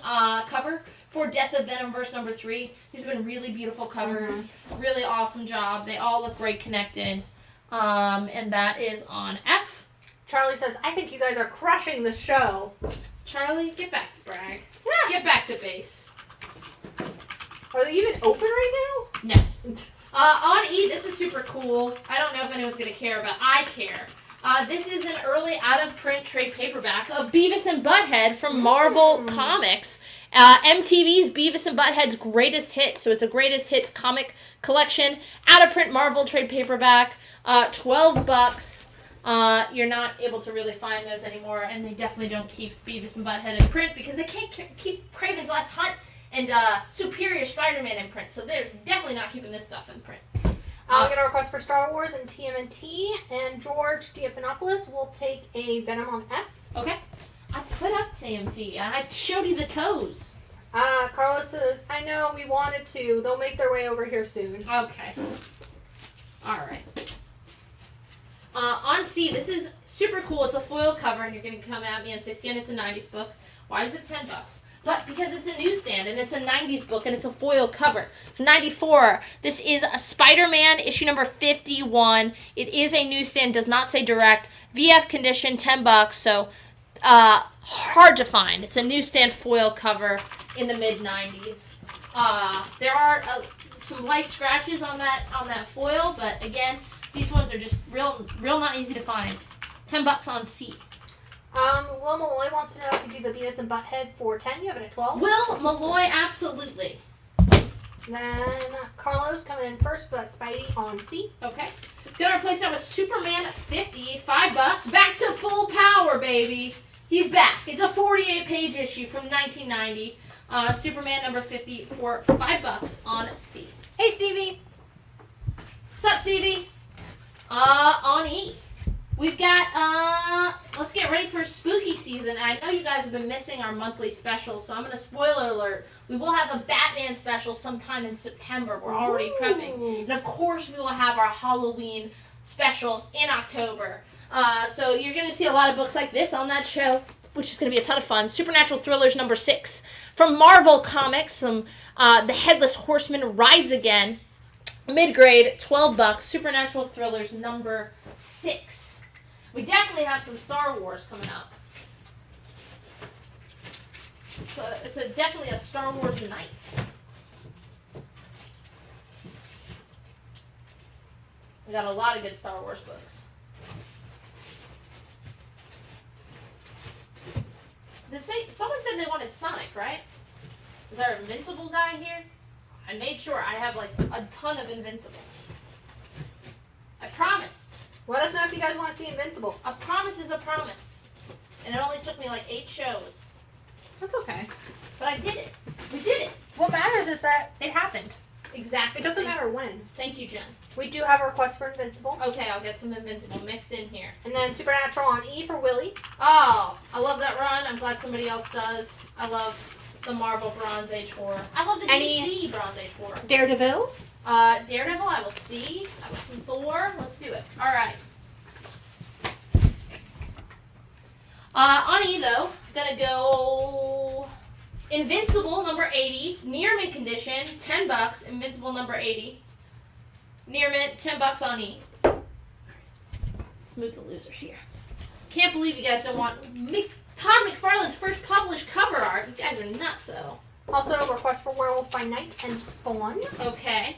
cover for Death of Venomverse number 3. These have been really beautiful covers. Really awesome job. They all look great connected. And that is on F. Charlie says, I think you guys are crushing the show. Charlie, get back to brag. Get back to base. Are they even open right now? No. On E, this is super cool. I don't know if anyone's going to care, but I care. This is an early out-of-print trade paperback of Beavis and Butthead from Marvel Comics. MTV's Beavis and Butthead's Greatest Hits. So it's a Greatest Hits comic collection. Out-of-print Marvel trade paperback. $12. You're not able to really find those anymore, and they definitely don't keep Beavis and Butthead in print because they can't keep Kraven's Last Hunt and Superior Spider-Man in print. So they're definitely not keeping this stuff in print. I'll get a request for Star Wars and TMNT, and George Diaphanopoulos will take a Venom on F. Okay. I put up TMT. I showed you the toes. Carlos says, I know, we wanted to. They'll make their way over here soon. Okay. Alright. On C, this is super cool. It's a foil cover, and you're going to come at me and say, Sienna, it's a 90s book. Why is it $10? But because it's a newsstand, and it's a 90s book, and it's a foil cover. 94. This is a Spider-Man, issue number 51. It is a newsstand, does not say direct. VF condition, $10. So, hard to find. It's a newsstand foil cover in the mid-90s. There are some light scratches on that foil, but again, these ones are just real not easy to find. $10 on C. Will Malloy wants to know if you do the Beavis and Butthead for 10. You have it at 12. Will Malloy, absolutely. Then Carlos coming in first for that Spidey on C. Okay. Gonna replace that with Superman 50, $5. Back to full power, baby. He's back. It's a 48-page issue from 1990. Superman number 50 for $5 on C. Hey, Stevie. Sup, Stevie? On E. We've got, let's get ready for spooky season. I know you guys have been missing our monthly specials, so I'm going to spoiler alert. We will have a Batman special sometime in September. We're already prepping. And of course, we will have our Halloween special in October. So you're going to see a lot of books like this on that show, which is going to be a ton of fun. Supernatural Thrillers number 6. From Marvel Comics, The Headless Horseman Rides Again. Mid-grade, $12. Supernatural Thrillers number 6. We definitely have some Star Wars coming up. So it's definitely a Star Wars night. We got a lot of good Star Wars books. Someone said they wanted Sonic, right? Is our Invincible guy here? I made sure I have like a ton of Invincible. I promised. Let us know if you guys want to see Invincible. A promise is a promise. And it only took me like 8 shows. That's okay. But I did it. We did it. What matters is that it happened. Exactly. It doesn't matter when. Thank you, Jen. We do have a request for Invincible. Okay, I'll get some Invincible mixed in here. And then Supernatural on E for Willie. Oh, I love that run. I'm glad somebody else does. I love the Marvel Bronze Age horror. I love the DC Bronze Age horror. Daredevil? Daredevil, I will see. I will see Thor. Let's do it. All right. On E, though, gonna go Invincible number 80, near mint condition, $10. Invincible number 80, near mint, $10 on E. All right. Let's move the losers here. Can't believe you guys don't want Todd McFarlane's first published cover art. You guys are nuts, so. Also, a request for Werewolf by Night and Spawn. Okay.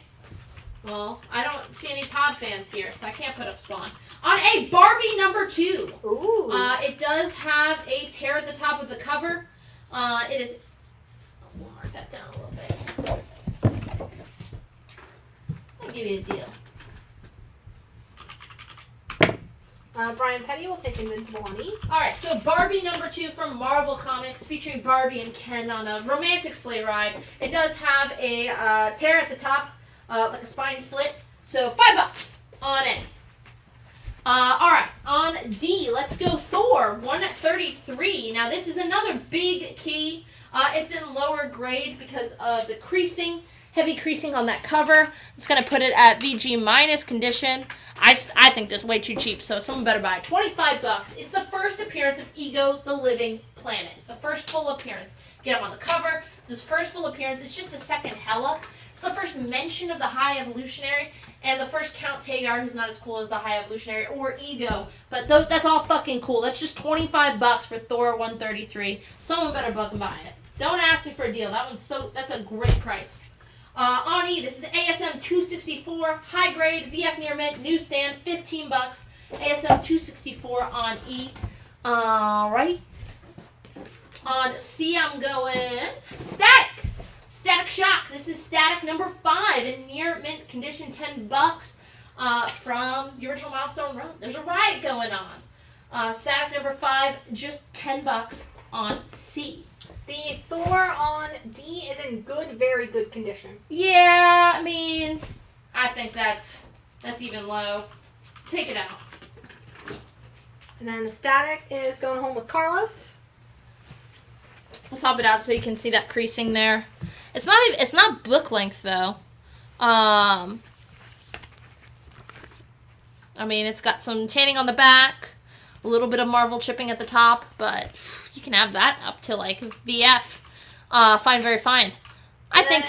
Well, I don't see any Todd fans here, so I can't put up Spawn. On A, Barbie number 2. Ooh. It does have a tear at the top of the cover. It is. We'll mark that down a little bit. I'll give you a deal. Brian Petty will take Invincible on E. Alright, so Barbie number 2 from Marvel Comics, featuring Barbie and Ken on a romantic sleigh ride. It does have a tear at the top, like a spine split. So $5 on A. Alright, on D, let's go Thor, 133. Now this is another big key. It's in lower grade because of the creasing, heavy creasing on that cover. It's going to put it at VG minus condition. I think this is way too cheap, so someone better buy it. $25. It's the first appearance of Ego the Living Planet. The first full appearance. Get him on the cover. It's his first full appearance. It's just the second Hela. It's the first mention of the High Evolutionary, and the first Count Tagar, who's not as cool as the High Evolutionary, or Ego. But that's all fucking cool. That's just $25 for Thor 133. Someone better fucking buy it. Don't ask me for a deal. That's a great price. On E, this is ASM 264, high grade, VF near mint, newsstand, $15. ASM 264 on E. Alright. On C, I'm going Static. Static Shock. This is Static number 5 in near mint condition, $10 from the original Milestone Run. There's a riot going on. Static number 5, just $10 on C. The Thor on D is in good, very good condition. Yeah, I mean, I think that's even low. Take it out. And then the Static is going home with Carlos. I'll pop it out so you can see that creasing there. It's not book length though. I mean, it's got some tanning on the back, a little bit of Marvel chipping at the top, but you can have that up to like VF. Fine, very fine. I think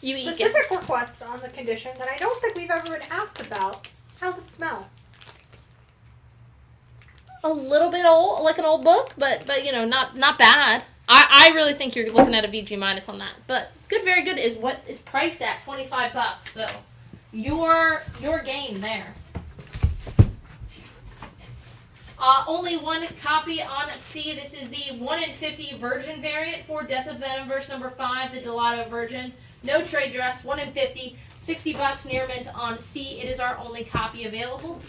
you eat it. Specific requests on the condition that I don't think we've ever been asked about. How's it smell? A little bit old, like an old book, but you know, not bad. I really think you're looking at a VG minus on that. But good, very good is what it's priced at, $25. So your gain there. Only one copy on C. This is the 1 in 50 Virgin variant for Death of Venomverse number 5, the Delato Virgins. No trade dress, 1 in 50, $60 near mint on C. It is our only copy available.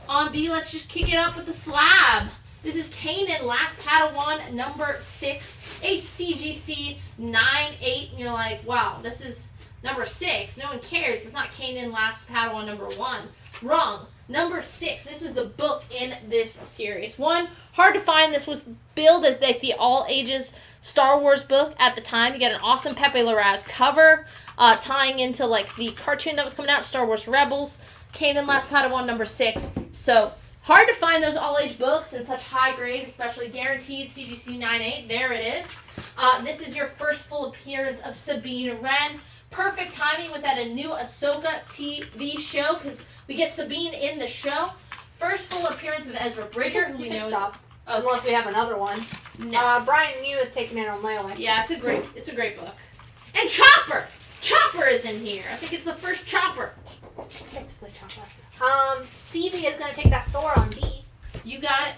On B, let's just kick it up with the slab. This is Kanan Last Padawan number 6, a CGC 9/8. And you're like, wow, this is number 6. No one cares. It's not Kanan Last Padawan number 1. Wrong. Number 6. This is the book in this series. One, hard to find. This was billed as like the all ages Star Wars book at the time. You get an awesome Pepe Larraz cover, tying into like the cartoon that was coming out, Star Wars Rebels. Kanan Last Padawan number 6. So hard to find those all-age books in such high grade, especially guaranteed CGC 9/8. There it is. This is your first full appearance of Sabine Wren. Perfect timing with that a new Ahsoka TV show because we get Sabine in the show. First full appearance of Ezra Bridger, who we know is unless we have another one. No. Brian New is taking it on layaway. Yeah, it's a great book. And Chopper. Chopper is in here. I think it's the first Chopper. Basically Chopper. Stevie is going to take that Thor on D. You got it.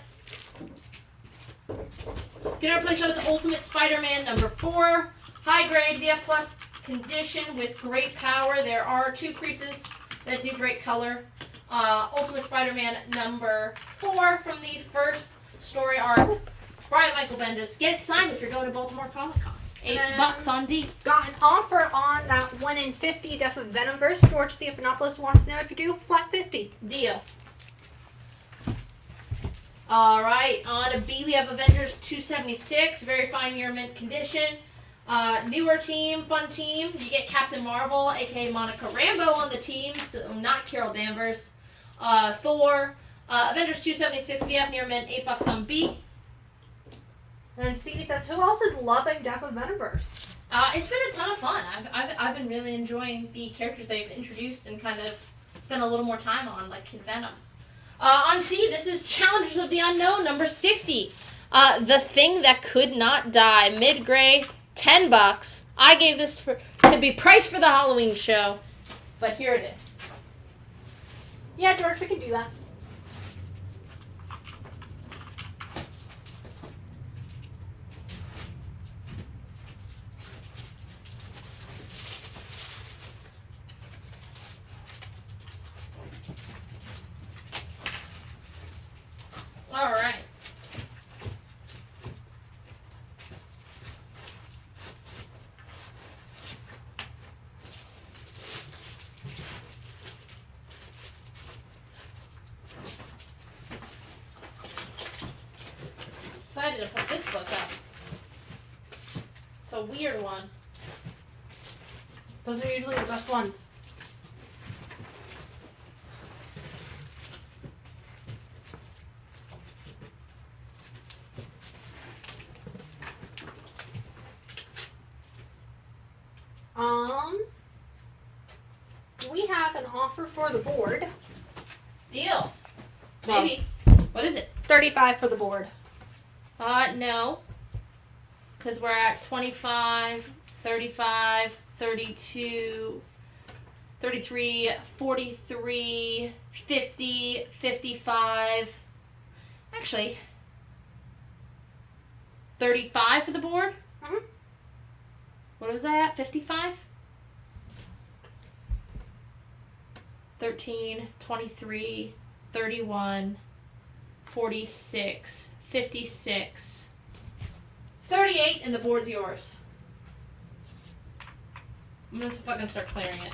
Gonna replace it with Ultimate Spider-Man number 4. High grade VF Plus condition with great power. There are 2 creases that do great color. Ultimate Spider-Man number 4 from the first story arc. Brian Michael Bendis. Get it signed if you're going to Baltimore Comic Con. $8 on D. Got an offer on that 1 in 50 Death of Venomverse. George Theophanopoulos wants to know if you do flat 50. Deal. Alright, on a B we have Avengers 276. Very fine year mint condition. Newer team, fun team. You get Captain Marvel, aka Monica Rambeau on the team, so not Carol Danvers. Thor. Avengers 276 VF near mint, $8 on B. And Stevie says, who else is loving Death of Venomverse? It's been a ton of fun. I've been really enjoying the characters they've introduced and kind of spent a little more time on, like Kid Venom. On C, this is Challengers of the Unknown, number 60. The Thing That Could Not Die, mid-gray, $10. I gave this to be priced for the Halloween show, but here it is. Yeah, George, we can do that. All right. Excited to put this book up. It's a weird one. Those are usually the best ones. We have an offer for the board. Deal. Well, Maybe. What is it? 35 for the board. No. Because we're at 25, 35, 32, 33, 43, 50, 55. Actually, 35 for the board? Mm-hmm. What was I at? 55? 13, 23, 31, 46, 56, 38, and the board's yours. I'm gonna fucking start clearing it.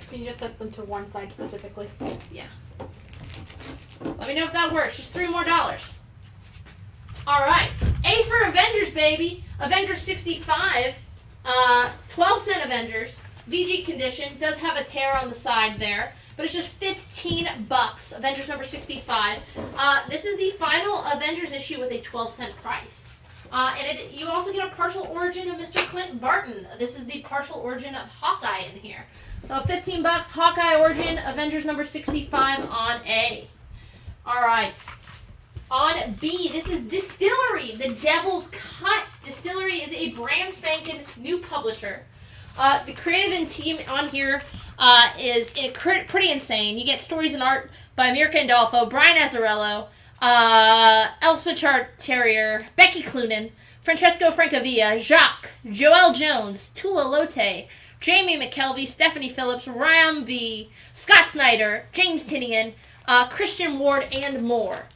Can you just set them to one side specifically? Yeah. Let me know if that works. Just $3 more. Alright. A for Avengers, baby. Avengers 65. 12-cent Avengers. VG condition. Does have a tear on the side there. But it's just $15. Avengers number 65. This is the final Avengers issue with a 12-cent price. And you also get a partial origin of Mr. Clint Barton. This is the partial origin of Hawkeye in here. So $15, Hawkeye origin, Avengers number 65 on A. Alright. On B, this is Distillery, the Devil's Cut. Distillery is a brand spanking new publisher. The creative team on here is pretty insane. You get stories and art by Mirka Andolfo, Brian Azzarello, Elsa Chartier, Becky Cloonan, Francesco Francavilla, Jacques, Joel Jones, Tula Lotte, Jamie McKelvey, Stephanie Phillips, Ryan V, Scott Snyder, James Tinian, Christian Ward, and more.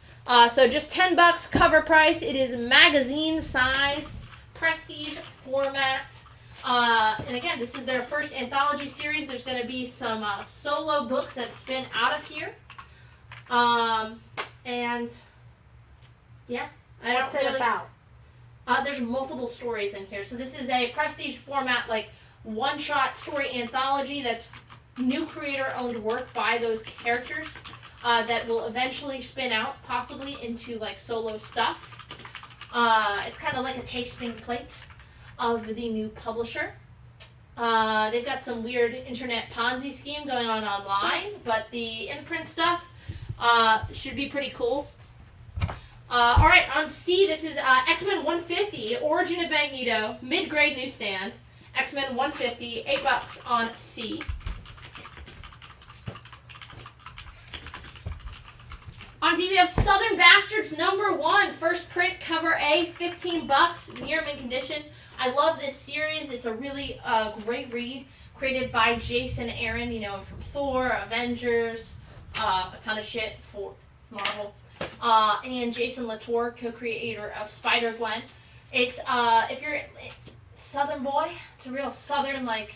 So just $10 cover price. It is magazine size, prestige format. And again, this is their first anthology series. There's going to be some solo books that spin out of here. And yeah, What's it about? There's multiple stories in here. So this is a prestige format, like one-shot story anthology that's new creator-owned work by those characters that will eventually spin out, possibly into like solo stuff. It's kind of like a tasting plate of the new publisher. They've got some weird internet Ponzi scheme going on online, but the imprint stuff should be pretty cool. Alright, on C, this is X-Men 150, Origin of Magneto, mid-grade newsstand. X-Men 150, $8 on C. On D, we have Southern Bastards #1, first print, cover A, $15, near mint condition. I love this series. It's a really great read, created by Jason Aaron, you know him from Thor, Avengers, a ton of shit for Marvel. And Jason Latour, co-creator of Spider-Gwen. It's, if you're a Southern boy, it's a real Southern, like,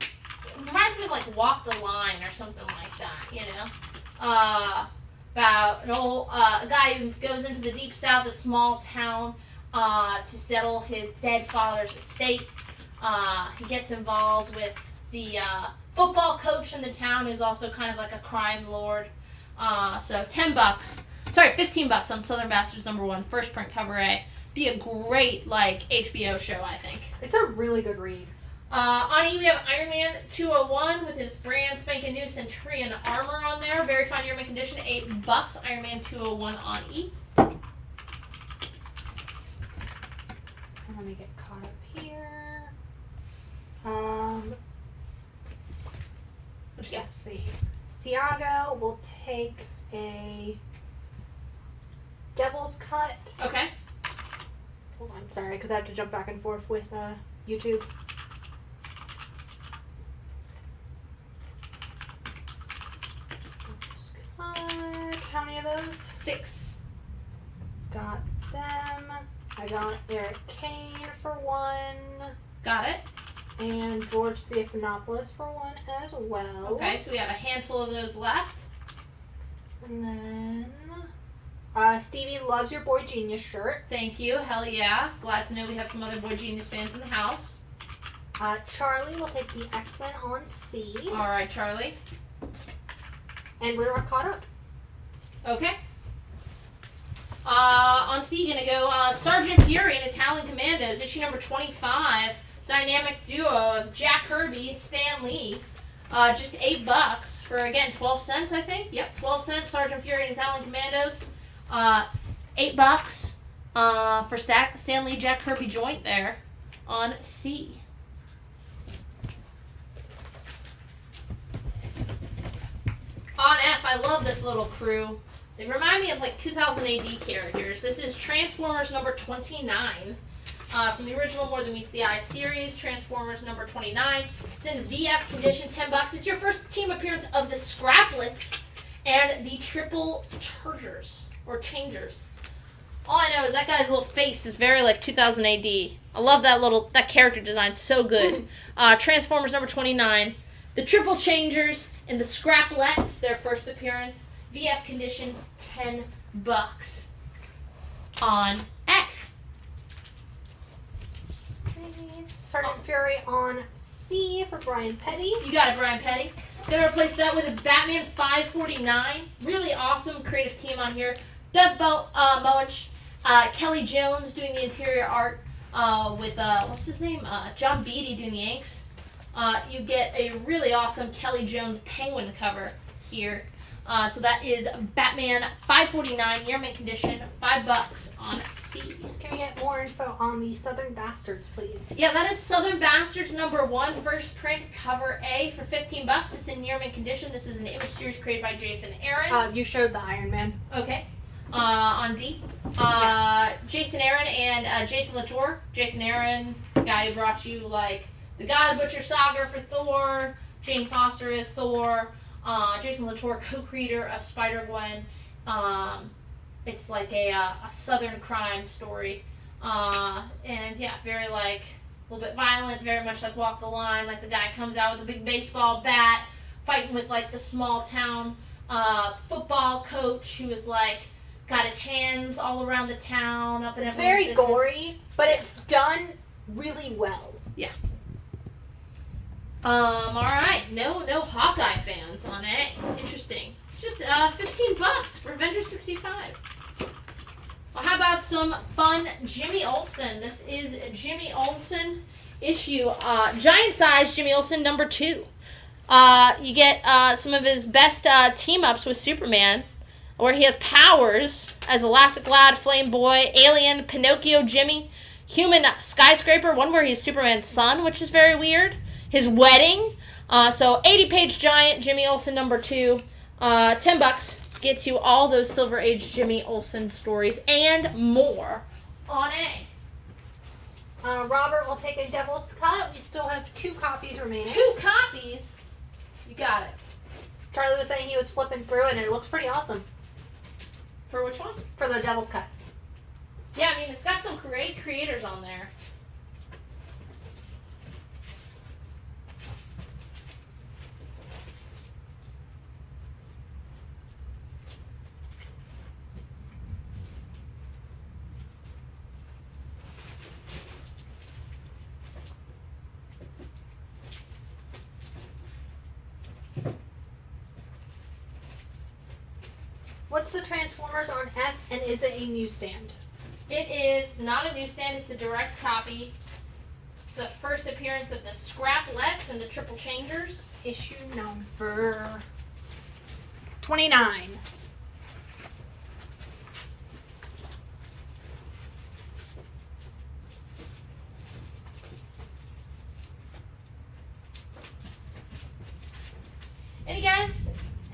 it reminds me of, like, Walk the Line or something like that, you know? About an old, a guy who goes into the deep south, a small town, to settle his dead father's estate. He gets involved with the, football coach in the town, who's also kind of like a crime lord. So $15 on Southern Bastards #1, first print, cover A. Be a great, like, HBO show, I think. It's a really good read. On E, we have Iron Man 201 with his brand spanking new Centurion armor on there. Very fine year mint condition, $8. Iron Man 201 on E. Let me get caught up here. What you got? Let's see. Thiago will take a Devil's Cut. Okay. Hold on, sorry, because I have to jump back and forth with YouTube. How many of those? 6. Got them. I got Eric Kane for 1. Got it. And George Stephanopoulos for 1 as well. Okay, so we have a handful of those left. And then Stevie loves your Boy Genius shirt. Thank you. Hell yeah. Glad to know we have some other Boy Genius fans in the house. Charlie will take the X-Men on C. All right, Charlie. And we're caught up. Okay. On C, gonna go Sergeant Fury and his Howling Commandos, issue number 25. dynamic duo of Jack Kirby, Stan Lee. Just $8 for, again, 12 cents, I think. Yep, 12 cents. Sergeant Fury and his Howling Commandos. $8 for Stan Lee, Jack Kirby joint there on C. On F, I love this little crew. They remind me of like 2000 AD characters. This is Transformers number 29. From the original More Than Meets the Eye series, Transformers number 29. It's in VF condition, $10. It's your first team appearance of the Scraplets and the Triple Chargers, or Changers. All I know is that guy's little face is very like 2000 AD. I love that character design, so good. Transformers number 29. The Triple Changers and the Scraplets, their first appearance. VF condition, $10 on F. Sergeant Fury on C for Brian Petty. You got it, Brian Petty. Gonna replace that with a Batman 549. Really awesome creative team on here. Doug Moench, Kelly Jones doing the interior art with, what's his name? John Beatty doing the inks. You get a really awesome Kelly Jones Penguin cover here. So that is Batman 549, year mint condition, $5 on C. Can we get more info on the Southern Bastards, please? Yeah, that is Southern Bastards number 1, first print, cover A for $15. It's in year mint condition. This is an image series created by Jason Aaron. You showed the Iron Man. Okay. On D. Jason Aaron and Jason Latour. Jason Aaron, guy who brought you like the God Butcher saga for Thor. Jane Foster is Thor. Jason Latour, co-creator of Spider-Gwen. It's like a southern crime story. And yeah, very like a little bit violent, very much like Walk the Line. Like the guy comes out with a big baseball bat, fighting with like the small town football coach who is like got his hands all around the town, up in everyone's very business. gory, but it's done really well. Yeah. Alright, no Hawkeye fans on A. Interesting. It's just $15 for Avengers 65. Well, how about some fun Jimmy Olsen? This is Jimmy Olsen issue, giant size Jimmy Olsen number 2. You get some of his best team-ups with Superman, where he has powers as Elastic Lad, Flame Boy, Alien, Pinocchio Jimmy, Human Skyscraper, one where he's Superman's son, which is very weird. His wedding. So 80-page giant Jimmy Olsen number 2. $10 gets you all those Silver Age Jimmy Olsen stories and more on A. Robert will take a Devil's Cut. We still have 2 copies remaining. 2 copies? You got it. Charlie was saying he was flipping through it and it looks pretty awesome. For which one? For the Devil's Cut. Yeah, I mean, it's got some great creators on there. What's the Transformers on F, and is it a newsstand? It is not a newsstand, it's a direct copy. It's a first appearance of the Scraplets and the Triple Changers. Issue number 29.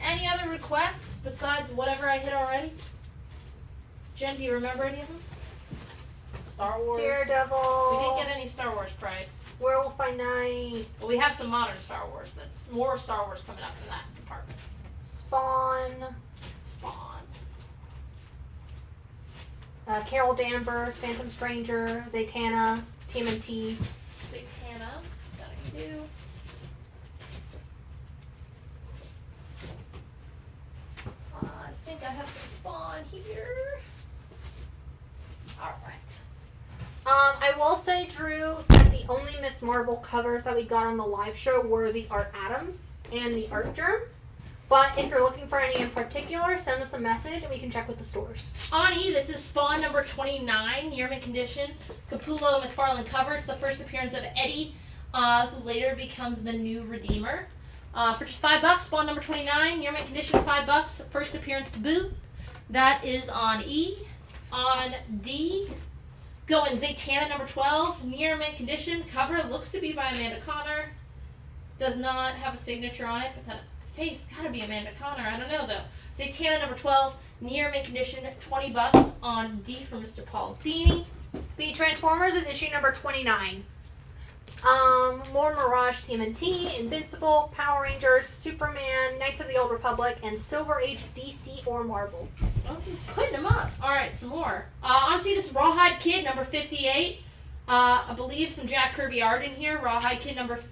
Any other requests besides whatever I hit already? Jen, do you remember any of them? Star Wars. Daredevil. We didn't get any Star Wars priced. Werewolf by Night. Well, we have some modern Star Wars. That's more Star Wars coming up in that department. Spawn. Carol Danvers, Phantom Stranger, Zatanna, TMNT. Zatanna, got a Q. I think I have some Spawn here. Alright. I will say, Drew, that the only Miss Marvel covers that we got on the live show were the Art Adams and the Art Germ. But if you're looking for any in particular, send us a message and we can check with the stores. On E, this is Spawn number 29, year mint condition. Capullo McFarlane cover. It's the first appearance of Eddie, who later becomes the new Redeemer. For just $5, Spawn number 29, year mint condition, $5. First appearance to boot. That is on E. On D, going Zatanna number 12, near mint condition. Cover looks to be by Amanda Connor. Does not have a signature on it, but that face gotta be Amanda Connor. I don't know though. Zatanna number 12, near mint condition, $20 on D for Mr. Paul Dini. The Transformers is issue number 29. More Mirage TMNT, Invincible, Power Rangers, Superman, Knights of the Old Republic, and Silver Age DC or Marvel. Oh, putting them up. All right, some more. On C, this is Rawhide Kid number 58. I believe some Jack Kirby art in here. Rawhide Kid number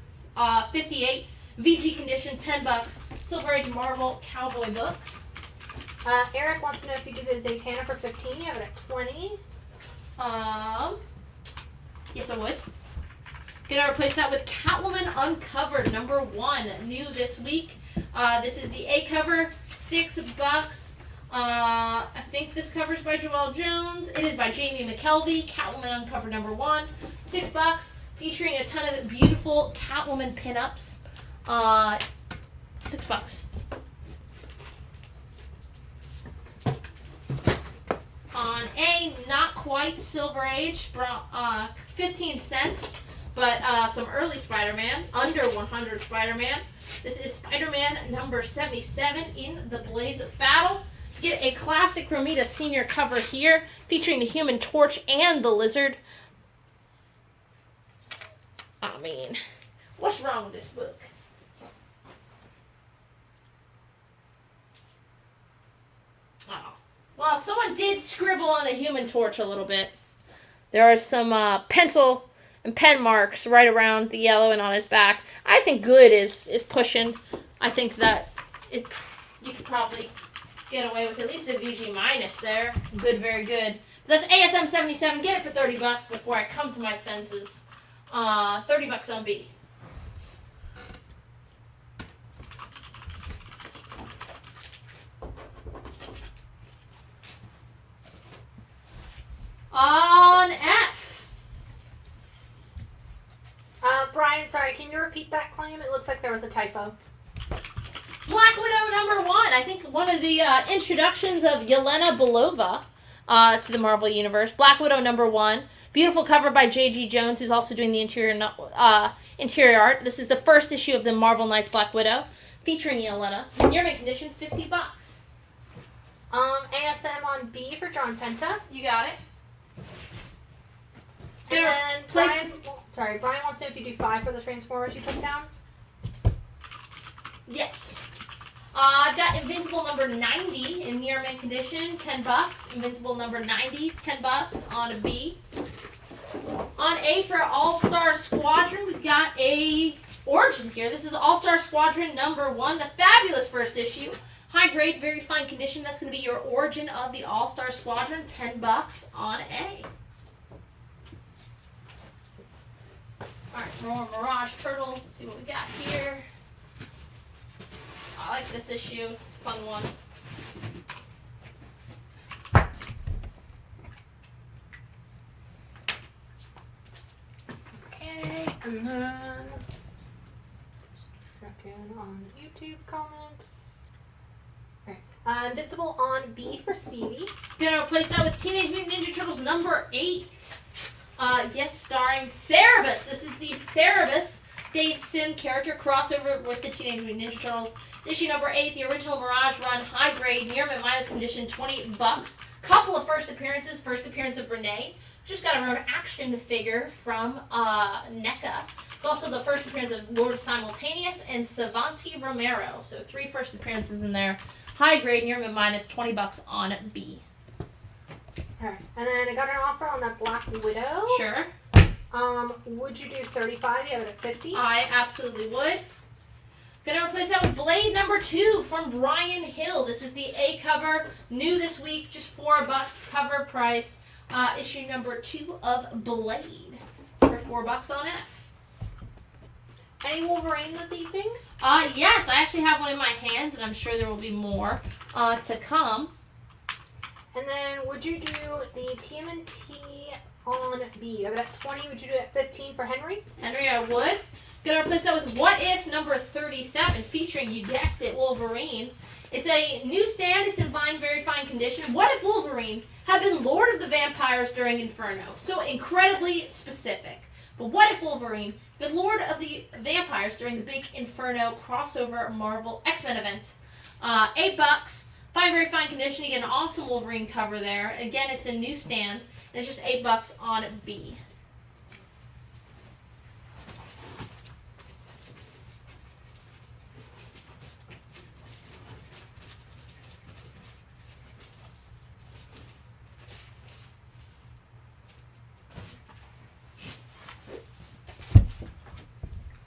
58. VG condition, $10. Silver Age Marvel Cowboy books. Eric wants to know if you do the Zatanna for 15. You have it at 20. Yes, I would. Gonna replace that with Catwoman Uncovered number 1, new this week. This is the A cover, $6. I think this cover's by Joelle Jones. It is by Jamie McKelvey. Catwoman Uncovered number 1, $6. Featuring a ton of beautiful Catwoman pinups. $6. On A, not quite Silver Age, 15 cents. But some early Spider-Man, under 100 Spider-Man. This is Spider-Man number 77 in the Blaze of Battle. Get a classic Romita Sr. cover here, featuring the Human Torch and the Lizard. I mean, what's wrong with this book? Oh. Well, someone did scribble on the Human Torch a little bit. There are some pencil and pen marks right around the yellow and on his back. I think good is pushing. I think that you could probably get away with at least a VG minus there. Good, very good. But that's ASM 77. Get it for $30 before I come to my senses. $30 on B. On F. Brian, sorry, can you repeat that claim? It looks like there was a typo. Black Widow number 1. I think one of the introductions of Yelena Belova to the Marvel Universe. Black Widow number 1. Beautiful cover by J.G. Jones, who's also doing the interior art. This is the first issue of the Marvel Knights Black Widow, featuring Yelena. Year mint condition, $50. ASM on B for John Penta. You got it. And then Brian wants to know if you do 5 for the Transformers you put down. Yes. I've got Invincible number 90 in near mint condition, $10. Invincible number 90, $10 on a B. On A for All-Star Squadron, we've got a origin here. This is All-Star Squadron number 1, the fabulous first issue. High grade, very fine condition. That's going to be your origin of the All-Star Squadron, $10 on A. Alright, more Mirage Turtles. Let's see what we got here. I like this issue. It's a fun one. Okay, and then check in on YouTube comments. Alright, Invincible on B for Stevie. Gonna replace that with Teenage Mutant Ninja Turtles number 8. Yes, starring Cerebus. This is the Cerebus Dave Sim character crossover with the Teenage Mutant Ninja Turtles. It's issue number 8, the original Mirage Run, high grade, near mint minus condition, $20. Couple of first appearances. First appearance of Renee. Just got her own action figure from NECA. It's also the first appearance of Lord Simultaneous and Savanti Romero. So 3 first appearances in there. High grade, near mint minus, $20 on B. Alright, and then I got an offer on that Black Widow. Sure. Would you do 35? You have it at 50? I absolutely would. Gonna replace that with Blade number 2 from Brian Hill. This is the A cover, new this week, just $4 cover price. Issue number 2 of Blade for $4 on F. Any Wolverine this evening? Yes, I actually have one in my hand, and I'm sure there will be more to come. And then, would you do the TMNT on B? I got 20. Would you do it at 15 for Henry? Henry, I would. Gonna replace that with What If number 37, featuring, you guessed it, Wolverine. It's a new stand. It's in very fine condition. What if Wolverine had been Lord of the Vampires during Inferno? So incredibly specific. But what if Wolverine been Lord of the Vampires during the big Inferno crossover Marvel X-Men event? $8. Very fine condition. You get an awesome Wolverine cover there. Again, it's a new stand. And it's just $8 on B.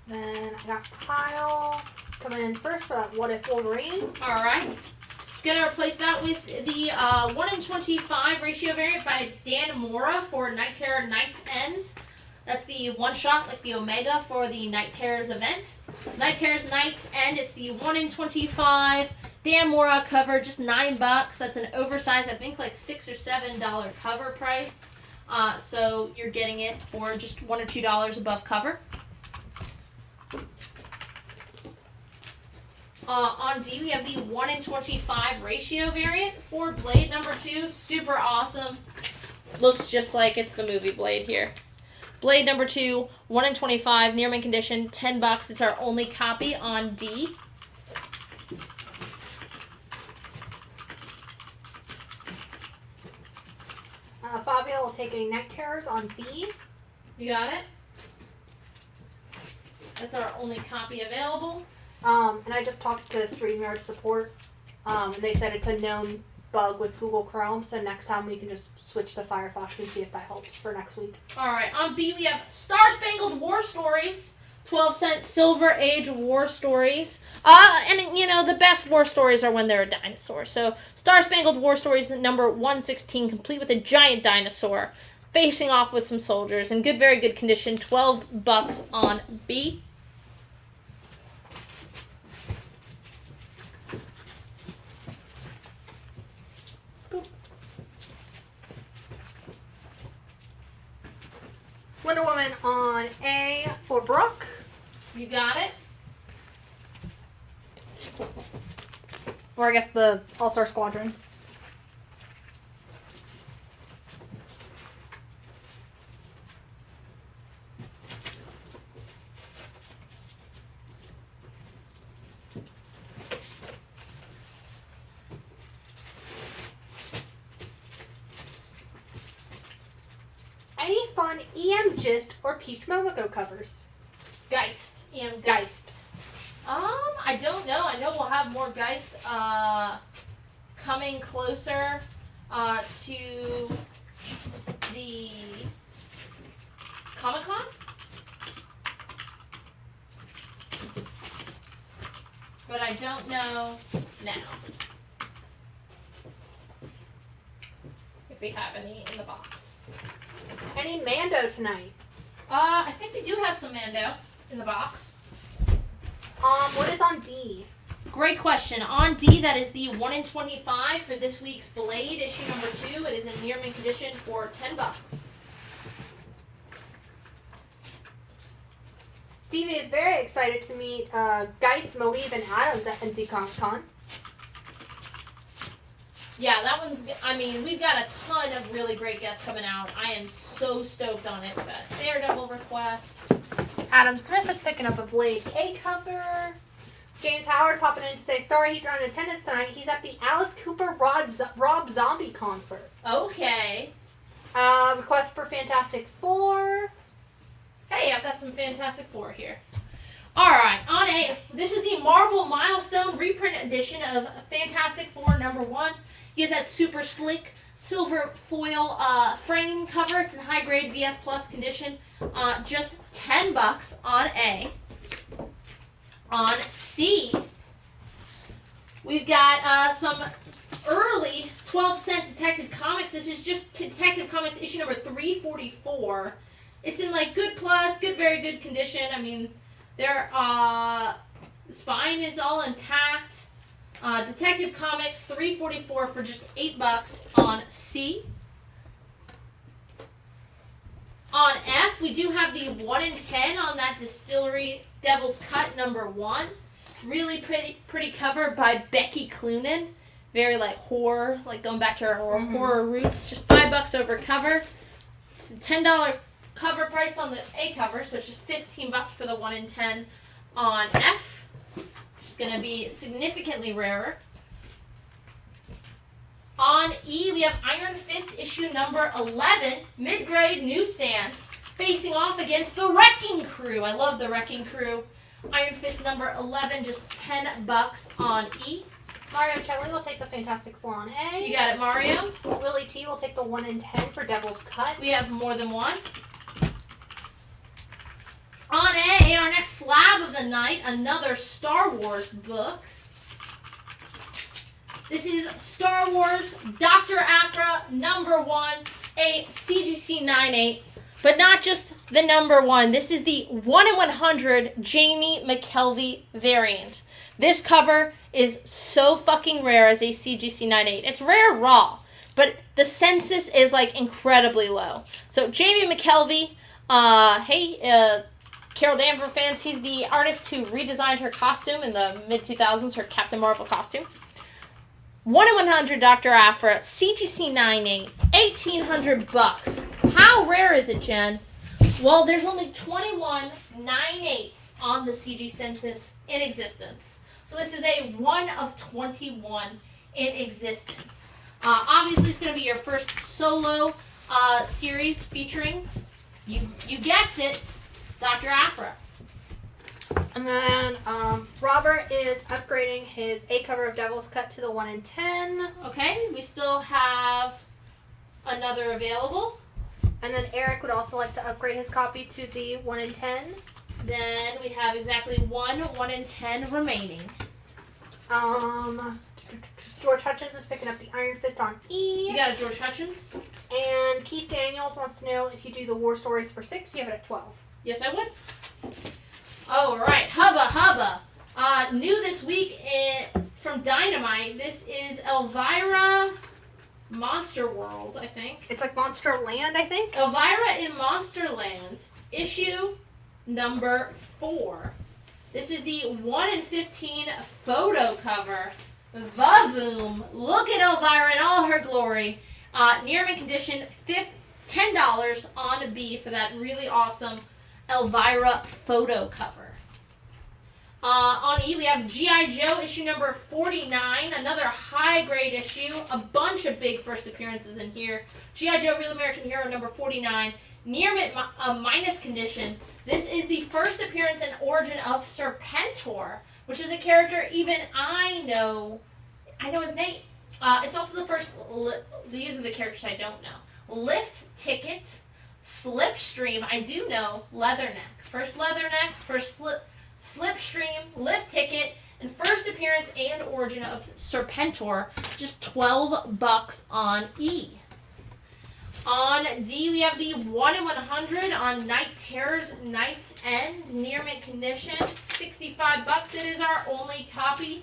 Then I got Kyle coming in first for that What If Wolverine. Alright. Gonna replace that with the 1 in 25 ratio variant by Dan Mora for Night Terror Night's End. That's the one shot, like the Omega for the Night Terror's event. Night Terror's Night's End, it's the 1 in 25 Dan Mora cover, just $9. That's an oversized, I think like $6 or $7 cover price. So you're getting it for just $1 or $2 above cover. On D, we have the 1 in 25 ratio variant for Blade number 2. Super awesome. Looks just like it's the movie Blade here. Blade number 2, 1 in 25, near mint condition, $10. It's our only copy on D. Fabio will take a Night Terrors on B. You got it? That's our only copy available. And I just talked to StreamYard support. And they said it's a known bug with Google Chrome, so next time we can just switch to Firefox and see if that helps for next week. Alright, on B we have Star Spangled War Stories. 12-cent Silver Age War Stories. And you know, the best war stories are when they're a dinosaur. So, Star Spangled War Stories number 116, complete with a giant dinosaur, facing off with some soldiers, in very good condition, $12 on B. Wonder Woman on A for Brooke. You got it? Or I guess the All-Star Squadron. Any fun EM Gist or Peach Momoko covers? Geist. EM Geist. I don't know. I know we'll have more Geist coming closer to the Comic-Con. But I don't know now if we have any in the box. Any Mando tonight? I think we do have some Mando in the box. What is on D? Great question. On D, that is the 1 in 25 for this week's Blade, issue number 2. It is in near mint condition for $10. Stevie is very excited to meet Geist, Malieve, and Adams at NC Comic Con. Yeah, that one's, I mean, we've got a ton of really great guests coming out. I am so stoked on it with that Daredevil request. Adam Smith is picking up a Blade K cover. James Howard popping in to say, sorry he's not in attendance tonight. He's at the Alice Cooper Rob Zombie concert. Okay. Request for Fantastic Four. Hey, I've got some Fantastic Four here. Alright, on A, this is the Marvel Milestone reprint edition of Fantastic Four number 1. You get that super slick silver foil frame cover. It's in high grade VF Plus condition. Just $10 on A. On C, we've got some early 12-cent Detective Comics. This is just Detective Comics issue number 344. It's in like good plus, very good condition. I mean, Their spine is all intact. Detective Comics $3.44 for just $8 on C. On F, we do have the 1 in 10 on that Distillery Devil's Cut #1. Really pretty cover by Becky Cloonan. Very like horror, like going back to her horror roots. Just $5 over cover. It's a $10 cover price on the A cover, so it's just $15 for the 1 in 10 on F. It's going to be significantly rarer. On E, we have Iron Fist issue #11, mid-grade newsstand, facing off against the Wrecking Crew. I love the Wrecking Crew. Iron Fist #11, just $10 on E. Mario Celli will take the Fantastic Four on A. You got it, Mario. Willie T will take the 1 in 10 for Devil's Cut. We have more than one. On A, our next slab of the night, another Star Wars book. This is Star Wars Dr. Aphra #1, a CGC 9/8, but not just the #1. This is the 1 in 100 Jamie McKelvey variant. This cover is so fucking rare as a CGC 9/8. It's rare raw, but the census is like incredibly low. So Jamie McKelvey, Carol Danvers fans, he's the artist who redesigned her costume in the mid-2000s, her Captain Marvel costume. 1 in 100 Dr. Aphra, CGC 9/8, $1,800. How rare is it, Jen? Well, there's only 21 9/8s on the CG census in existence. So this is a 1 of 21 in existence. Obviously, it's going to be your first solo series featuring, you guessed it, Dr. Aphra. And then Robert is upgrading his A cover of Devil's Cut to the 1 in 10. Okay, we still have another available. And then Eric would also like to upgrade his copy to the 1 in 10. Then we have exactly 1 in 10 remaining. George Hutchins is picking up the Iron Fist on E. You got a George Hutchins? And Keith Daniels wants to know if you do the War Stories for 6, you have it at 12. Yes, I would. All right, Hubba. New this week from Dynamite, this is Elvira Monster World, I think. It's like Monster Land, I think. Elvira in Monster Land, issue #4. This is the 1 in 15 photo cover. Vavoom. Look at Elvira in all her glory. Near mint condition, $10 on B for that really awesome Elvira photo cover. On E, we have G.I. Joe issue #49, another high-grade issue. A bunch of big first appearances in here. G.I. Joe Real American Hero #49, near mint minus condition. This is the first appearance and origin of Serpentor, which is a character even I know his name. It's also the first, these are the characters I don't know. Lift Ticket, Slipstream, I do know, Leatherneck. First Leatherneck, first Slipstream, Lift Ticket, and first appearance and origin of Serpentor, just $12 on E. On D, we have the 1 in 100 on Night Terrors Night's End, near mint condition, $65. It is our only copy.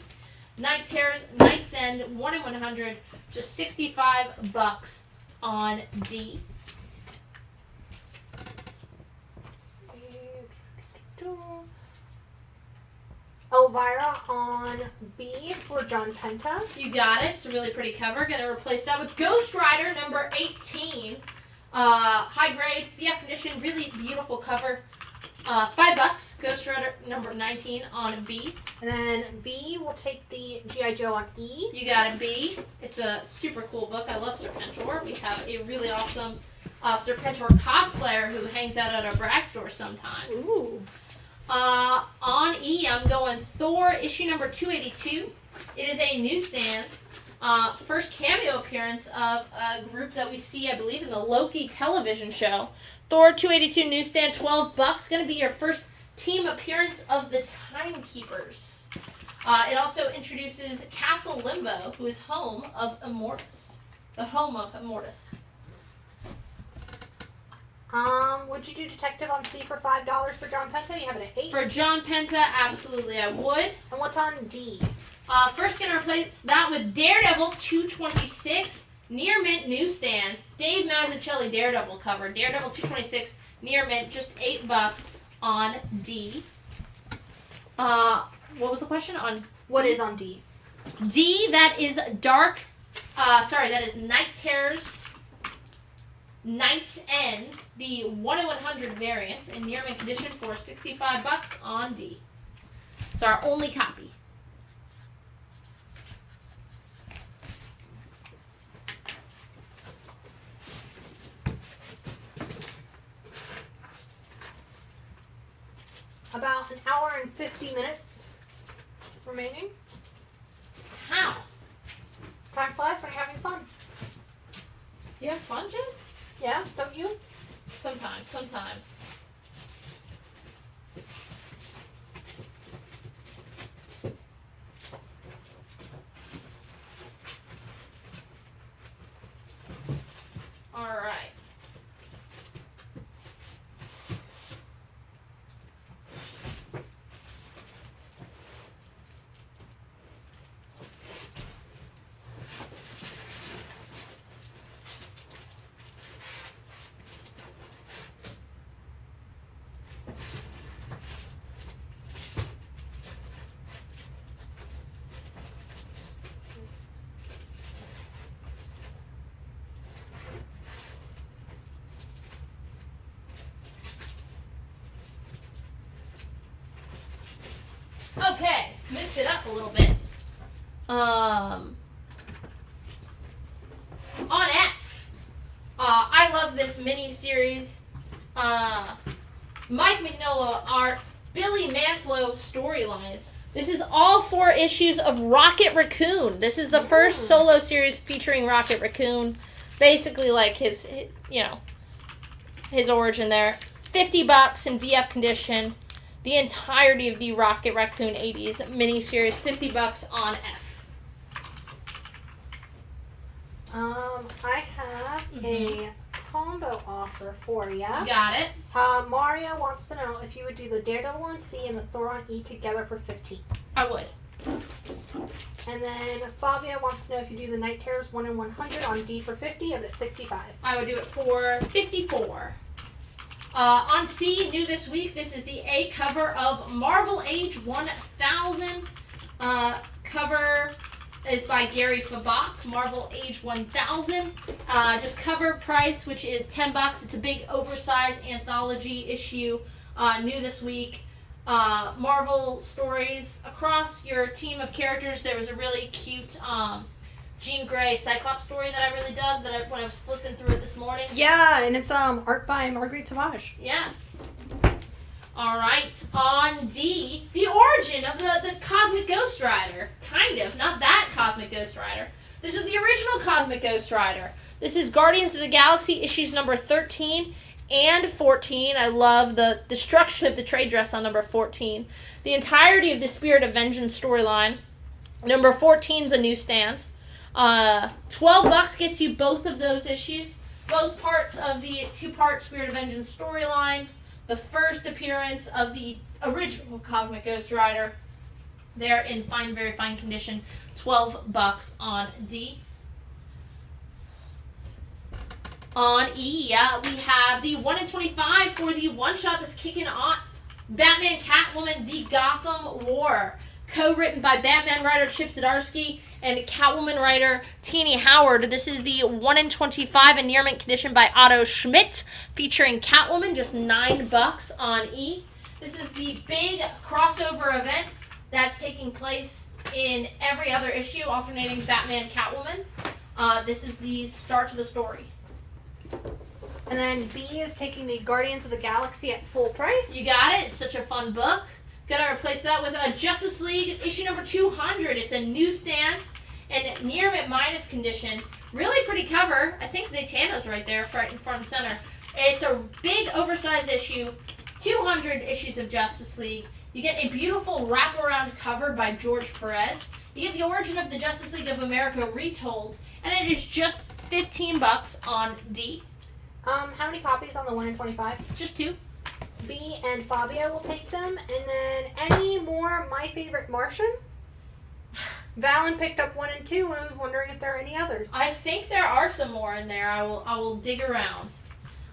Night Terrors Night's End, 1 in 100, just $65 on D. Elvira on B for John Penta. You got it. It's a really pretty cover. Going to replace that with Ghost Rider #18. High grade, VF condition, really beautiful cover. $5. Ghost Rider #19 on B. And then B will take the G.I. Joe on E. You got it, B. It's a super cool book. I love Serpentor. We have a really awesome Serpentor cosplayer who hangs out at our brag store sometimes. Ooh. On E, I'm going Thor issue #282. It is a newsstand. First cameo appearance of a group that we see, I believe, in the Loki television show. Thor 282 newsstand, $12. Going to be your first team appearance of the Timekeepers. It also introduces Castle Limbo, who is home of Immortus. The home of Immortus. Would you do Detective on C for $5 for John Penta? You have it at 8. For John Penta, absolutely I would. And what's on D? First gonna replace that with Daredevil 226, Near Mint Newsstand, Dave Mazzucchelli Daredevil cover, Daredevil 226, Near Mint, just $8 on D. What was the question on? What is on D? D, that is that is Night Terrors, Night's End, the 1 in 100 variant in near mint condition for $65 on D. It's our only copy. About an hour and 50 minutes remaining. How? Time flies when you're having fun. You have fun, Jen? Yeah, don't you? Sometimes. All right. Okay, mix it up a little bit. On F, I love this mini-series. Mike Mignola art, Billy Mantlo storyline. This is all 4 issues of Rocket Raccoon. This is the first solo series featuring Rocket Raccoon. Basically, like his origin there. $50 in VF condition. The entirety of the Rocket Raccoon 80s miniseries, $50 on F. I have a combo offer for you. Got it. Mario wants to know if you would do the Daredevil on C and the Thor on E together for $15. I would. And then Fabio wants to know if you do the Night Terrors 1 in 100 on D for $50, of it at $65. I would do it for $54. On C, new this week, this is the A cover of Marvel Age 1000. Cover is by Gary Fabak, Marvel Age 1000. Just cover price, which is $10. It's a big oversized anthology issue, new this week. Marvel stories across your team of characters. There was a really cute Jean Grey Cyclops story that I really dug when I was flipping through it this morning. Yeah, and it's art by Marguerite Sauvage. Yeah. All right. On D, the origin of the Cosmic Ghost Rider. Kind of. Not that Cosmic Ghost Rider. This is the original Cosmic Ghost Rider. This is Guardians of the Galaxy issues number 13 and 14. I love the destruction of the trade dress on number 14. The entirety of the Spirit of Vengeance storyline. Number 14 is a newsstand. $12 gets you both of those issues. Both parts of the 2-part Spirit of Vengeance storyline. The first appearance of the original Cosmic Ghost Rider. They're in fine, very fine condition. $12 on D. On E, we have the 1 in 25 for the one-shot that's kicking off Batman Catwoman, The Gotham War. Co-written by Batman writer Chip Zdarsky and Catwoman writer Tini Howard. This is the 1 in 25 in near mint condition by Otto Schmidt, featuring Catwoman, just $9 on E. This is the big crossover event that's taking place in every other issue, alternating Batman Catwoman. This is the start to the story. And then B is taking the Guardians of the Galaxy at full price. You got it. It's such a fun book. Gonna replace that with a Justice League issue number 200. It's a newsstand and near mint minus condition. Really pretty cover. I think Zatanna's right there, right in front and center. It's a big oversized issue. 200 issues of Justice League. You get a beautiful wraparound cover by George Perez. You get the origin of the Justice League of America retold, and it is just $15 on D. How many copies on the 1 in 25? Just 2. B and Fabio will take them. And then any more My Favorite Martian? Valen picked up 1 and 2 and I was wondering if there are any others. I think there are some more in there. I will dig around.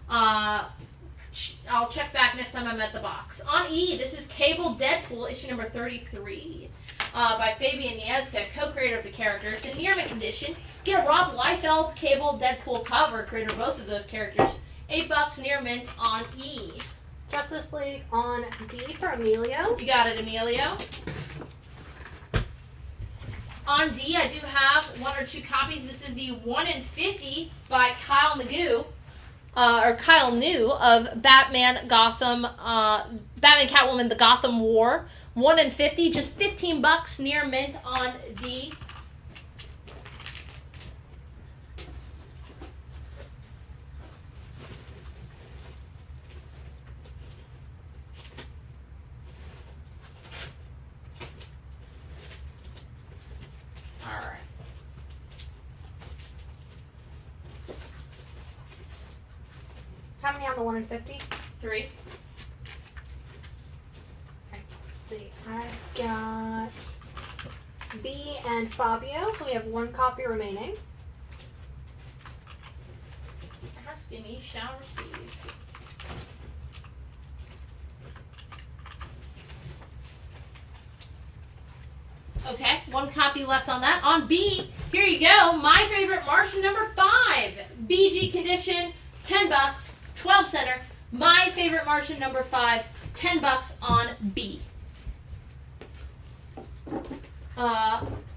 I'll check back next time I'm at the box. On E, this is Cable Deadpool, issue number 33, by Fabian Niezka, co-creator of the character. It's a near mint edition. Get a Rob Liefeld Cable Deadpool cover, creator of both of those characters. $8 near mint on E. Justice League on D for Emilio. You got it, Emilio. On D, I do have 1 or 2 copies. This is the 1 in 50 by Kyle New of Batman Gotham, Batman Catwoman, The Gotham War. 1 in 50, just $15 near mint on D. Alright. How many on the 1 in 50? 3. Okay, let's see. I've got B and Fabio, so we have 1 copy remaining. Ask and ye shall receive. Okay, 1 copy left on that. On B, here you go. My Favorite Martian number 5. BG condition, $10. 12 center. My Favorite Martian number 5. $10 on B.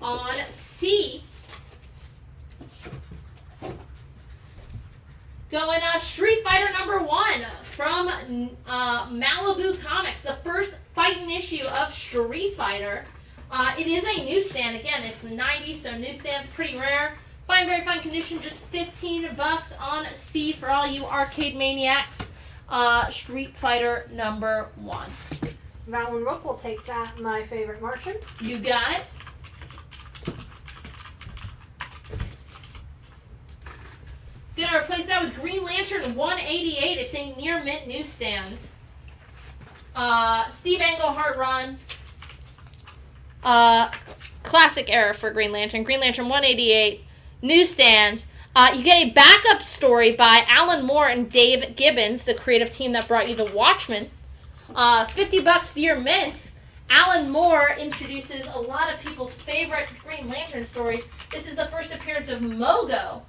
On C, going Street Fighter number 1 from Malibu Comics, the first fighting issue of Street Fighter. It is a newsstand. Again, it's the 90s, so newsstand's pretty rare. Fine, very fine condition, just $15 on C for all you arcade maniacs. Street Fighter number 1. Valen Rook will take that, My Favorite Martian. You got it. Gonna replace that with Green Lantern 188. It's a near mint newsstand. Steve Englehart run. Classic era for Green Lantern. Green Lantern 188 newsstand. You get a backup story by Alan Moore and Dave Gibbons, the creative team that brought you The Watchmen. $50 near mint. Alan Moore introduces a lot of people's favorite Green Lantern stories. This is the first appearance of Mogo,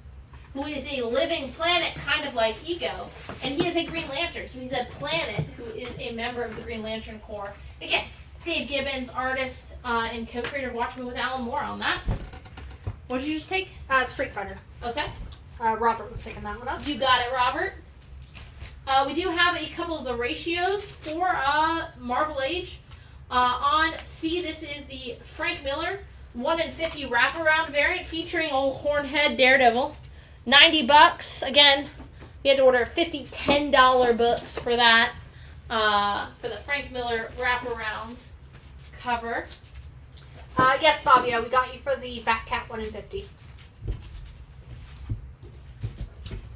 who is a living planet, kind of like Ego, and he is a Green Lantern, so he's a planet who is a member of the Green Lantern Corps. Again, Dave Gibbons, artist and co-creator of Watchmen with Alan Moore on that. What did you just take? Street Fighter. Okay. Robert was picking that one up. You got it, Robert. We do have a couple of the ratios for Marvel Age. On C, this is the Frank Miller 1 in 50 wraparound variant featuring old Hornhead Daredevil. $90. Again, you had to order $10 books for that. For the Frank Miller wraparound cover. Yes, Fabio, we got you for the Batcat 1 in 50.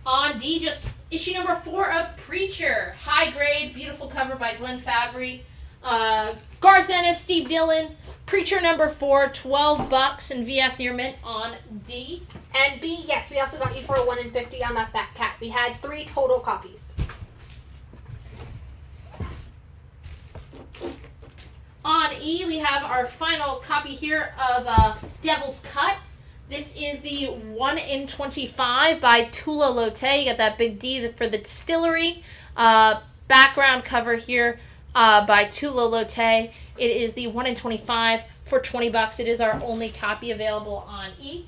On D, just issue number 4 of Preacher. High grade, beautiful cover by Glenn Fabry. Garth Ennis, Steve Dillon. Preacher number 4, $12 in VF near mint on D. And B, yes, we also got you for a 1 in 50 on that Batcat. We had 3 total copies. On E, we have our final copy here of Devil's Cut. This is the 1 in 25 by Tula Lotte. You got that big D for the distillery. Background cover here by Tula Lotte. It is the 1 in 25 for $20. It is our only copy available on E.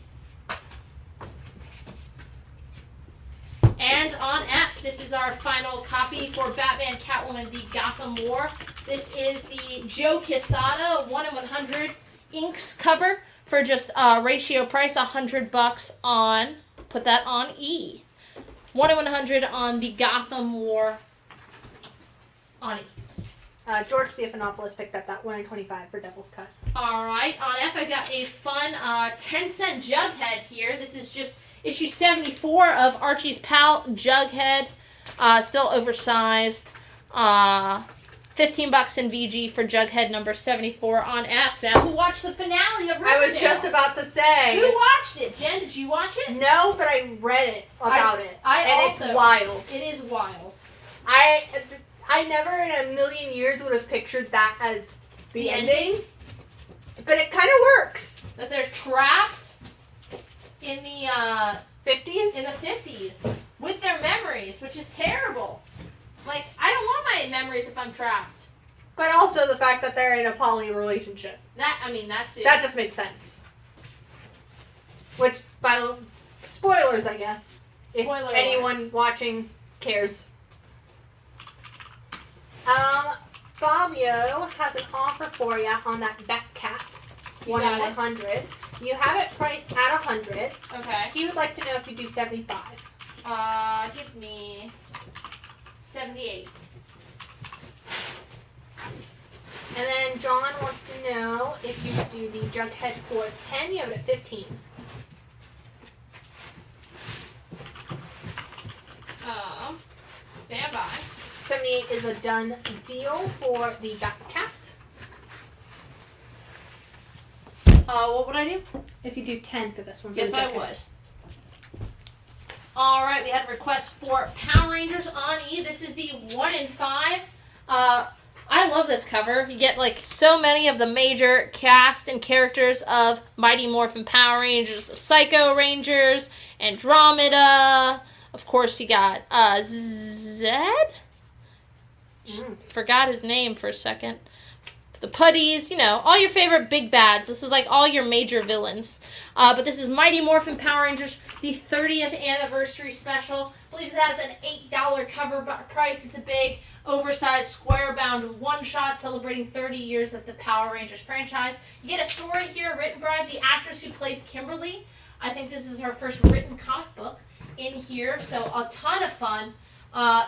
And on F, this is our final copy for Batman Catwoman, the Gotham War. This is the Joe Quesada 1 in 100 inks cover for just ratio price, $100 on, put that on E. 1 in 100 on the Gotham War on E. George Stephanopoulos picked up that 1 in 25 for Devil's Cut. All right, on F, I got a fun 10-cent Jughead here. This is just issue 74 of Archie's pal, Jughead. Still oversized. $15 in VG for Jughead number 74 on F. Now, who watched the finale of Riverdale? I was just about to say. Who watched it? Jen, did you watch it? No, but I read it about it. It's wild. It is wild. I never in a million years would have pictured that as the ending. But it kind of works. That they're trapped in the 50s? In the 50s with their memories, which is terrible. Like, I don't want my memories if I'm trapped. But also the fact that they're in a poly relationship. That too. That just makes sense. Which, by the spoilers, I guess. Spoiler if anyone watching cares. Fabio has an offer for you on that Batcat. 1 in 100. You have it priced at 100. Okay. He would like to know if you do 75. Give me 78. And then John wants to know if you do the Jughead for 10, you have it at 15. Stand by. 78 is a done deal for the Batcat. What would I do? If you do 10 for this one. Yes, I would. Alright, we had a request for Power Rangers on E. This is the 1 in 5. I love this cover. You get like so many of the major cast and characters of Mighty Morphin Power Rangers, the Psycho Rangers, Andromeda. Of course, you got Zed. Just forgot his name for a second. The Putties, you know, all your favorite big bads. This is like all your major villains. But this is Mighty Morphin Power Rangers, the 30th anniversary special. I believe it has an $8 cover price. It's a big, oversized, square-bound one-shot celebrating 30 years of the Power Rangers franchise. You get a story here written by the actress who plays Kimberly. I think this is her first written comic book in here, so a ton of fun.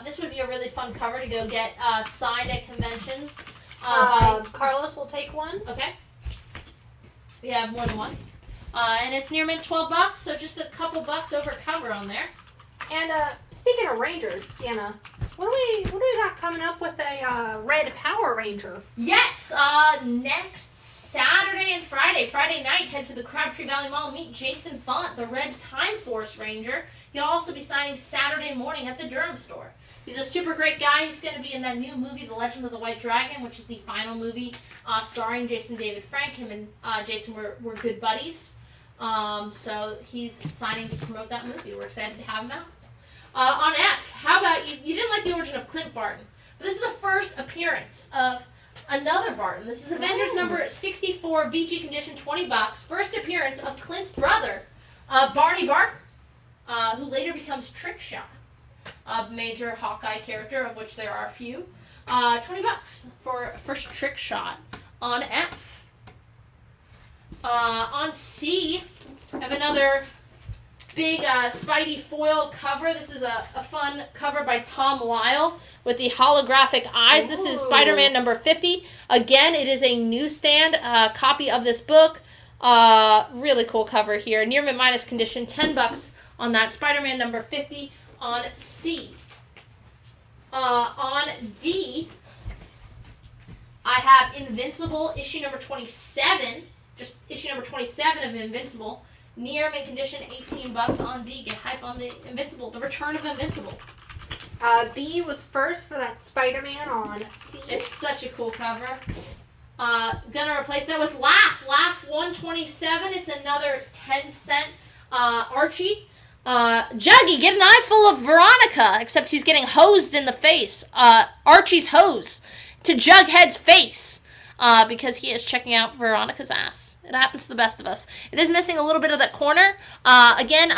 This would be a really fun cover to go get signed at conventions. Carlos will take one. Okay. We have more than one. And it's near mint $12, so just a couple bucks over cover on there. And speaking of Rangers, Sienna, what do we got coming up with a Red Power Ranger? Yes, next Saturday and Friday. Friday night, head to the Crabtree Valley Mall, meet Jason Font, the Red Time Force Ranger. He'll also be signing Saturday morning at the Durham store. He's a super great guy. He's going to be in that new movie, The Legend of the White Dragon, which is the final movie starring Jason David Frank. Him and Jason were good buddies. So he's signing to promote that movie. We're excited to have him out. On F, how about you didn't like the origin of Clint Barton, but this is the first appearance of another Barton. This is Avengers number 64, VG condition, $20. First appearance of Clint's brother, Barney Barton, who later becomes Trickshot. A major Hawkeye character, of which there are a few. $20 for first Trick Shot on F. On C, I have another big Spidey foil cover. This is a fun cover by Tom Lyle with the holographic eyes. This is Spider-Man number 50. Again, it is a newsstand copy of this book. Really cool cover here. Near mint minus condition, $10 on that. Spider-Man number 50. On C. On D, I have Invincible, issue number 27. Just issue number 27 of Invincible. Near mint condition, $18 on D. Get hype on the Invincible, the return of Invincible. B was first for that Spider-Man on C. It's such a cool cover. Gonna replace that with Laugh. Laugh 127. It's another 10-cent Archie. Juggy, get an eye full of Veronica, except he's getting hosed in the face. Archie's hose to Jughead's face, because he is checking out Veronica's ass. It happens to the best of us. It is missing a little bit of that corner. Again,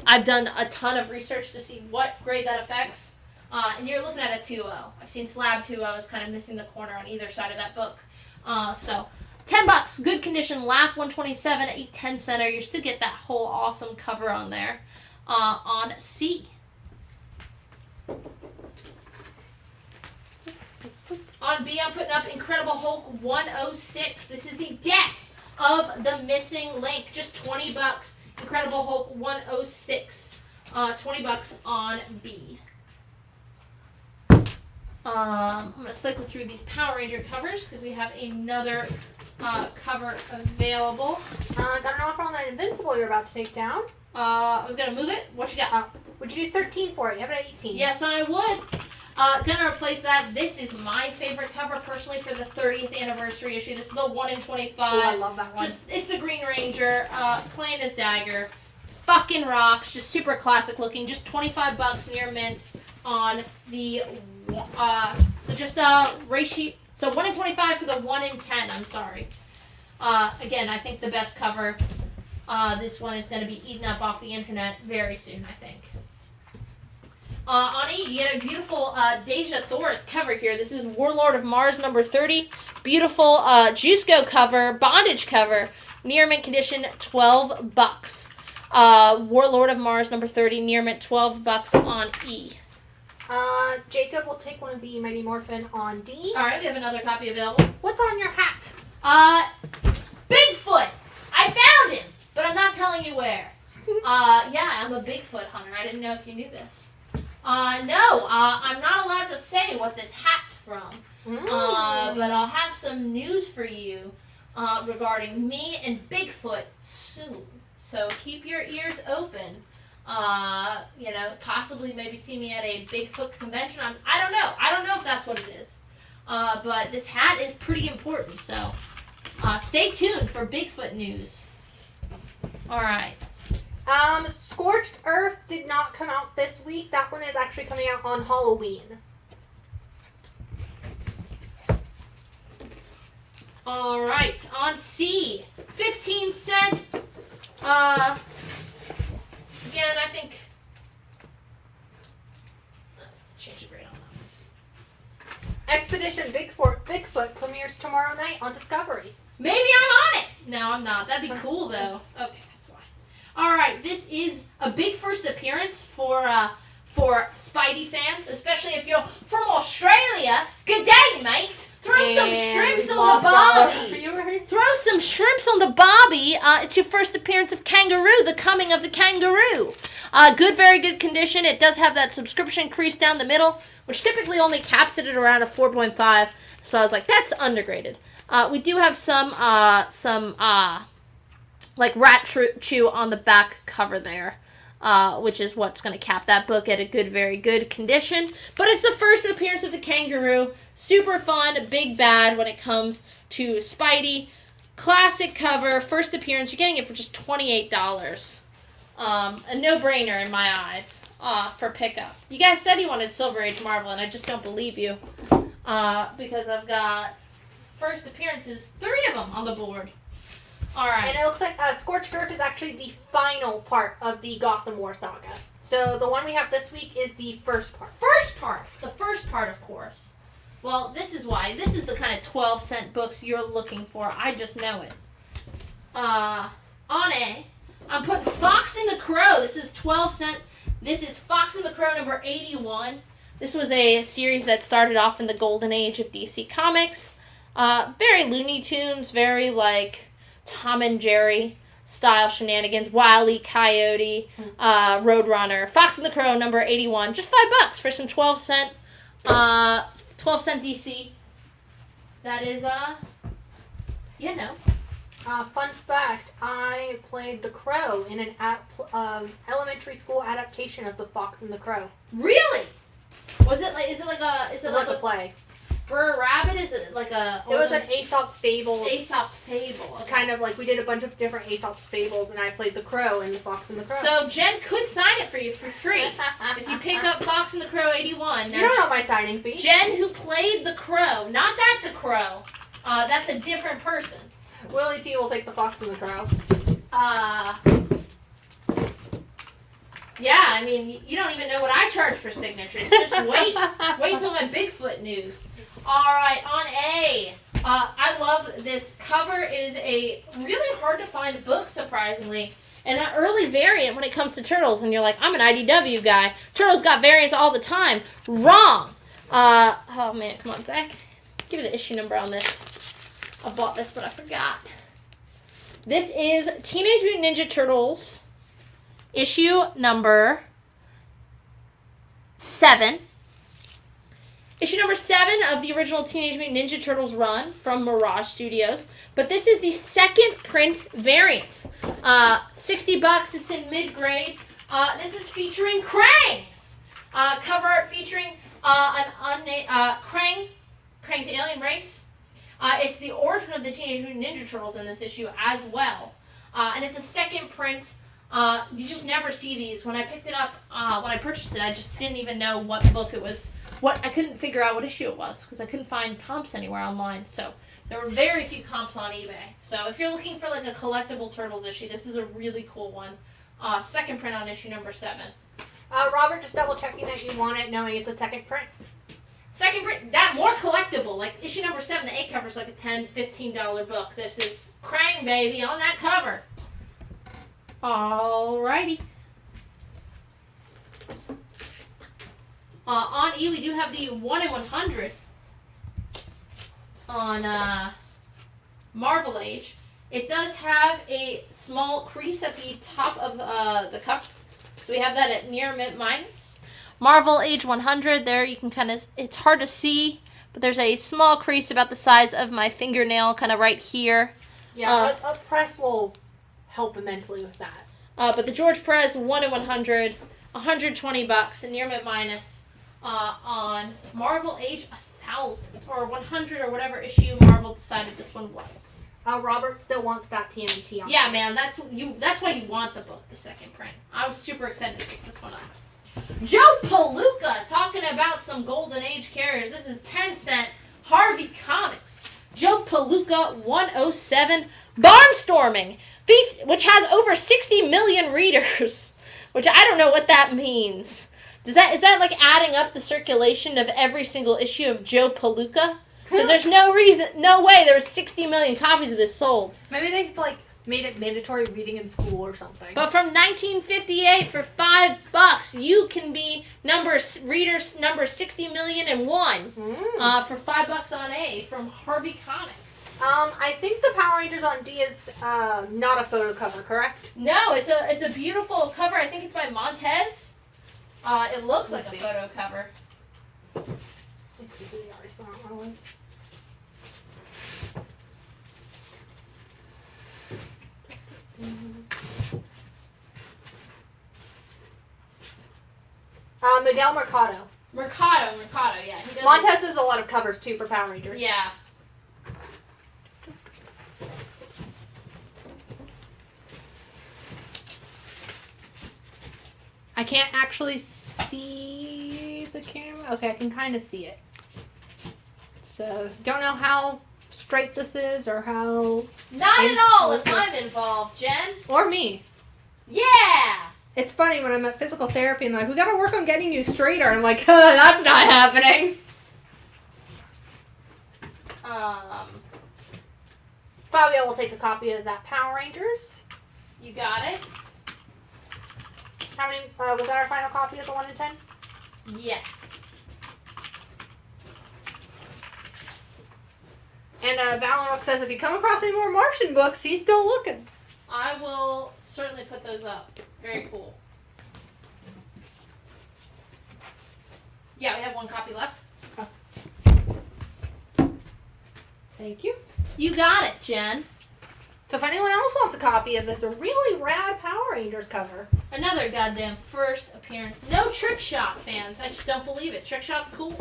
I've done a ton of research to see what grade that affects. And you're looking at a 2.0. I've seen Slab 2.0 is kind of missing the corner on either side of that book. So $10, good condition, Laugh 127, 8/10 center. You still get that whole awesome cover on there. On C. On B, I'm putting up Incredible Hulk 106. This is the death of the missing link. Just $20. Incredible Hulk 106. $20 on B. I'm going to cycle through these Power Ranger covers because we have another cover available. Got an offer on that Invincible you're about to take down. I was going to move it. What you got? Would you do 13 for it? You have it at 18. Yes, I would. Gonna replace that. This is my favorite cover personally for the 30th anniversary issue. This is the 1 in 25. Oh, I love that one. It's the Green Ranger, playing as Dagger. Fucking rocks. Just super classic looking. Just $25 near mint on the, so just ratio. So 1 in 25 for the 1 in 10. I'm sorry. Again, I think the best cover. This one is going to be eaten up off the internet very soon, I think. On E, you get a beautiful Deja Thoris cover here. This is Warlord of Mars number 30. Beautiful Jusco cover, bondage cover. Near mint condition, $12. Warlord of Mars number 30, near mint, $12 on E. Jacob will take one of the Mighty Morphin on D. Alright, we have another copy available. What's on your hat? Bigfoot! I found him! But I'm not telling you where. Yeah, I'm a Bigfoot hunter. I didn't know if you knew this. No, I'm not allowed to say what this hat's from. But I'll have some news for you regarding me and Bigfoot soon. So keep your ears open. Possibly maybe see me at a Bigfoot convention. I don't know. I don't know if that's what it is. But this hat is pretty important. So stay tuned for Bigfoot news. All right. Scorched Earth did not come out this week. That one is actually coming out on Halloween. All right, on C, 15 cent. Again, I think. Change the grade on that. Expedition Bigfoot premieres tomorrow night on Discovery. Maybe I'm on it. No, I'm not. That'd be cool though. Okay, that's why. All right, this is a big first appearance for Spidey fans, especially if you're from Australia. Good day, mate. Throw some shrimps on the barbie. Throw some shrimps on the barbie. It's your first appearance of Kangaroo, the coming of the kangaroo. Good, very good condition. It does have that subscription crease down the middle, which typically only caps it at around a 4.5. So I was like, that's undergraded. We do have some like rat chew on the back cover there. Which is what's going to cap that book at a good, very good condition. But it's the first appearance of the kangaroo. Super fun, big bad when it comes to Spidey. Classic cover, first appearance. You're getting it for just $28. A no-brainer in my eyes for pickup. You guys said you wanted Silver Age Marvel, and I just don't believe you. Because I've got first appearances, 3 of them on the board. Alright. And it looks like Scorched Earth is actually the final part of the Gotham War saga. So the one we have this week is the first part. The first part, of course. Well, this is why. This is the kind of 12-cent books you're looking for. I just know it. On A, I'm putting Fox and the Crow. This is 12 cent. This is Fox and the Crow number 81. This was a series that started off in the golden age of DC Comics. Very Looney Tunes, very like Tom and Jerry style shenanigans. Wile E. Coyote, Roadrunner. Fox and the Crow number 81. Just $5 for some 12 cent DC. That is, Fun fact, I played the Crow in an elementary school adaptation of the Fox and the Crow. Really? Was it like, is it like a play? Burr Rabbit? Is it like a... It was an Aesop's Fable. Aesop's Fable. Okay. Kind of like, we did a bunch of different Aesop's Fables, and I played the Crow and the Fox and the Crow. So Jen could sign it for you for free if you pick up Fox and the Crow 81. You don't know my signing fee. Jen, who played the Crow. Not that the Crow. That's a different person. Willie T will take the Fox and the Crow. Yeah, I mean, you don't even know what I charge for signatures. Just wait. Wait till my Bigfoot news. Alright, on A. I love this cover. It is a really hard to find book, surprisingly. And an early variant when it comes to Turtles. And you're like, I'm an IDW guy. Turtles got variants all the time. Wrong. Oh man, come on, Zach. Give me the issue number on this. I bought this, but I forgot. This is Teenage Mutant Ninja Turtles issue number 7. Issue number 7 of the original Teenage Mutant Ninja Turtles run from Mirage Studios. But this is the second print variant. $60. It's in mid-grade. This is featuring Krang. Cover art featuring Krang's alien race. It's the origin of the Teenage Mutant Ninja Turtles in this issue as well. And it's a second print. You just never see these. When I picked it up, when I purchased it, I just didn't even know what book it was. I couldn't figure out what issue it was because I couldn't find comps anywhere online. So there were very few comps on eBay. So if you're looking for like a collectible Turtles issue, this is a really cool one. Second print on issue number 7. Robert, just double checking that you want it, knowing it's a second print. Second print, that more collectible. Like issue number 7, the 8 cover's like a $10, $15 book. This is Krang, baby, on that cover. Alrighty. On E, we do have the 1 in 100 on Marvel Age. It does have a small crease at the top of the cup. So we have that at near mint minus. Marvel Age 100, there you can kind of, it's hard to see, but there's a small crease about the size of my fingernail, kind of right here. Yeah, a press will help immensely with that. But the George Perez 1 in 100, $120, and near mint minus. On Marvel Age 1000 or 100 or whatever issue Marvel decided this one was. Robert still wants that TMNT on. Yeah, man, that's why you want the book, the second print. I was super excited to pick this one up. Joe Palooka talking about some Golden Age carriers. This is 10-cent Harvey Comics. Joe Palooka 107 Barnstorming, which has over 60 million readers, which I don't know what that means. Is that like adding up the circulation of every single issue of Joe Palooka? Because there's no way there's 60 million copies of this sold. Maybe they've like made it mandatory reading in school or something. But from 1958 for $5, you can be readers number 60,000,001 for $5 on A from Harvey Comics. I think the Power Rangers on D is not a photo cover, correct? No, it's a beautiful cover. I think it's by Montez. It looks like a photo cover. Let's see who the artist on that one was. Miguel Mercado. Mercado, yeah. He does Montez does a lot of covers too for Power Rangers. Yeah. I can't actually see the camera. Okay, I can kind of see it. So, don't know how straight this is or how... Not at all if I'm involved, Jen. Or me. Yeah! It's funny when I'm at physical therapy and like, we gotta work on getting you straighter. I'm like, that's not happening. Fabio will take a copy of that Power Rangers. You got it. How many, was that our final copy of the 1 in 10? Yes. And Valenrock says if you come across any more Martian books, he's still looking. I will certainly put those up. Very cool. Yeah, we have 1 copy left. Oh. Thank you. You got it, Jen. So if anyone else wants a copy of this, a really rad Power Rangers cover. Another goddamn first appearance. No Trick Shot fans. I just don't believe it. Trick Shot's cool.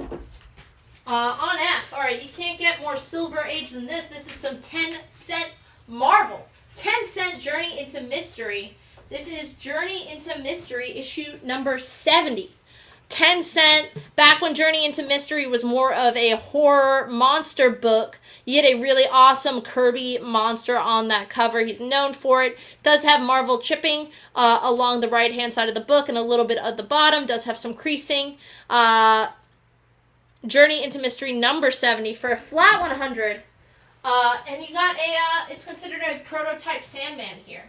On F. Alright, you can't get more Silver Age than this. This is some 10-cent Marvel. 10-cent Journey into Mystery. This is Journey into Mystery issue number 70. 10-cent. Back when Journey into Mystery was more of a horror monster book, you get a really awesome Kirby monster on that cover. He's known for it. Does have Marvel chipping along the right-hand side of the book and a little bit at the bottom. Does have some creasing. Journey into Mystery number 70 for a flat 100. And you got it's considered a prototype Sandman here.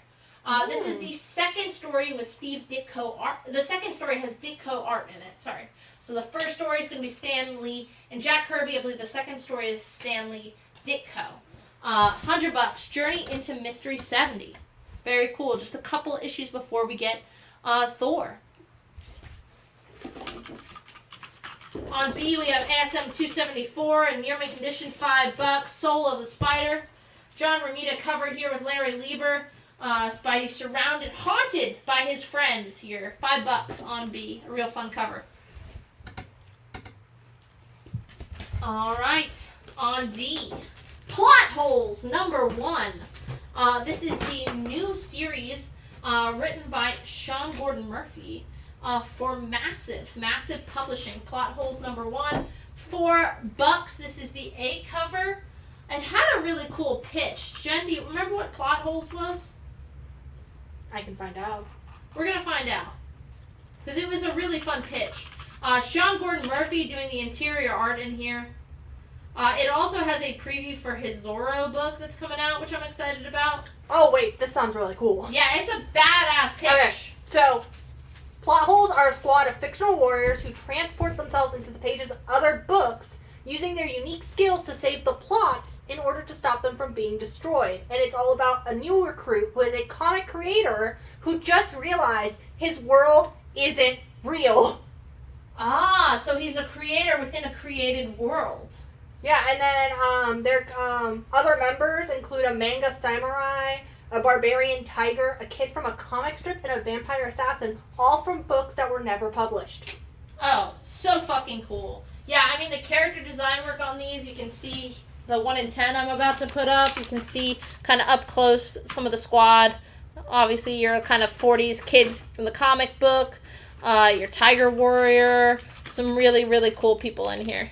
This is the second story with Steve Ditko art. The second story has Ditko art in it, sorry. So the first story is going to be Stan Lee and Jack Kirby. I believe the second story is Stanley Ditko. $100. Journey into Mystery 70. Very cool. Just a couple issues before we get Thor. On B, we have ASM 274 in near mint condition, $5. Soul of the Spider. John Romita cover here with Larry Lieber. Spidey surrounded, haunted by his friends here. $5 on B. A real fun cover. Alright, on D. Plot Holes #1. This is the new series written by Sean Gordon Murphy for Massive Publishing. Plot Holes #1. $4. This is the A cover. It had a really cool pitch. Jen, do you remember what Plot Holes was? I can find out. We're going to find out. Because it was a really fun pitch. Sean Gordon Murphy doing the interior art in here. It also has a preview for his Zorro book that's coming out, which I'm excited about. Oh, wait, this sounds really cool. Yeah, it's a badass pitch. Okay, so Plot Holes are a squad of fictional warriors who transport themselves into the pages of other books using their unique skills to save the plots in order to stop them from being destroyed. And it's all about a new recruit who is a comic creator who just realized his world isn't real. Ah, so he's a creator within a created world. Yeah, and then their other members include a manga samurai, a barbarian tiger, a kid from a comic strip, and a vampire assassin, all from books that were never published. Oh, so fucking cool. Yeah, I mean, the character design work on these, you can see the 1 in 10 I'm about to put up. You can see kind of up close some of the squad. Obviously, you're a kind of 40s kid from the comic book. Your Tiger Warrior. Some really, really cool people in here.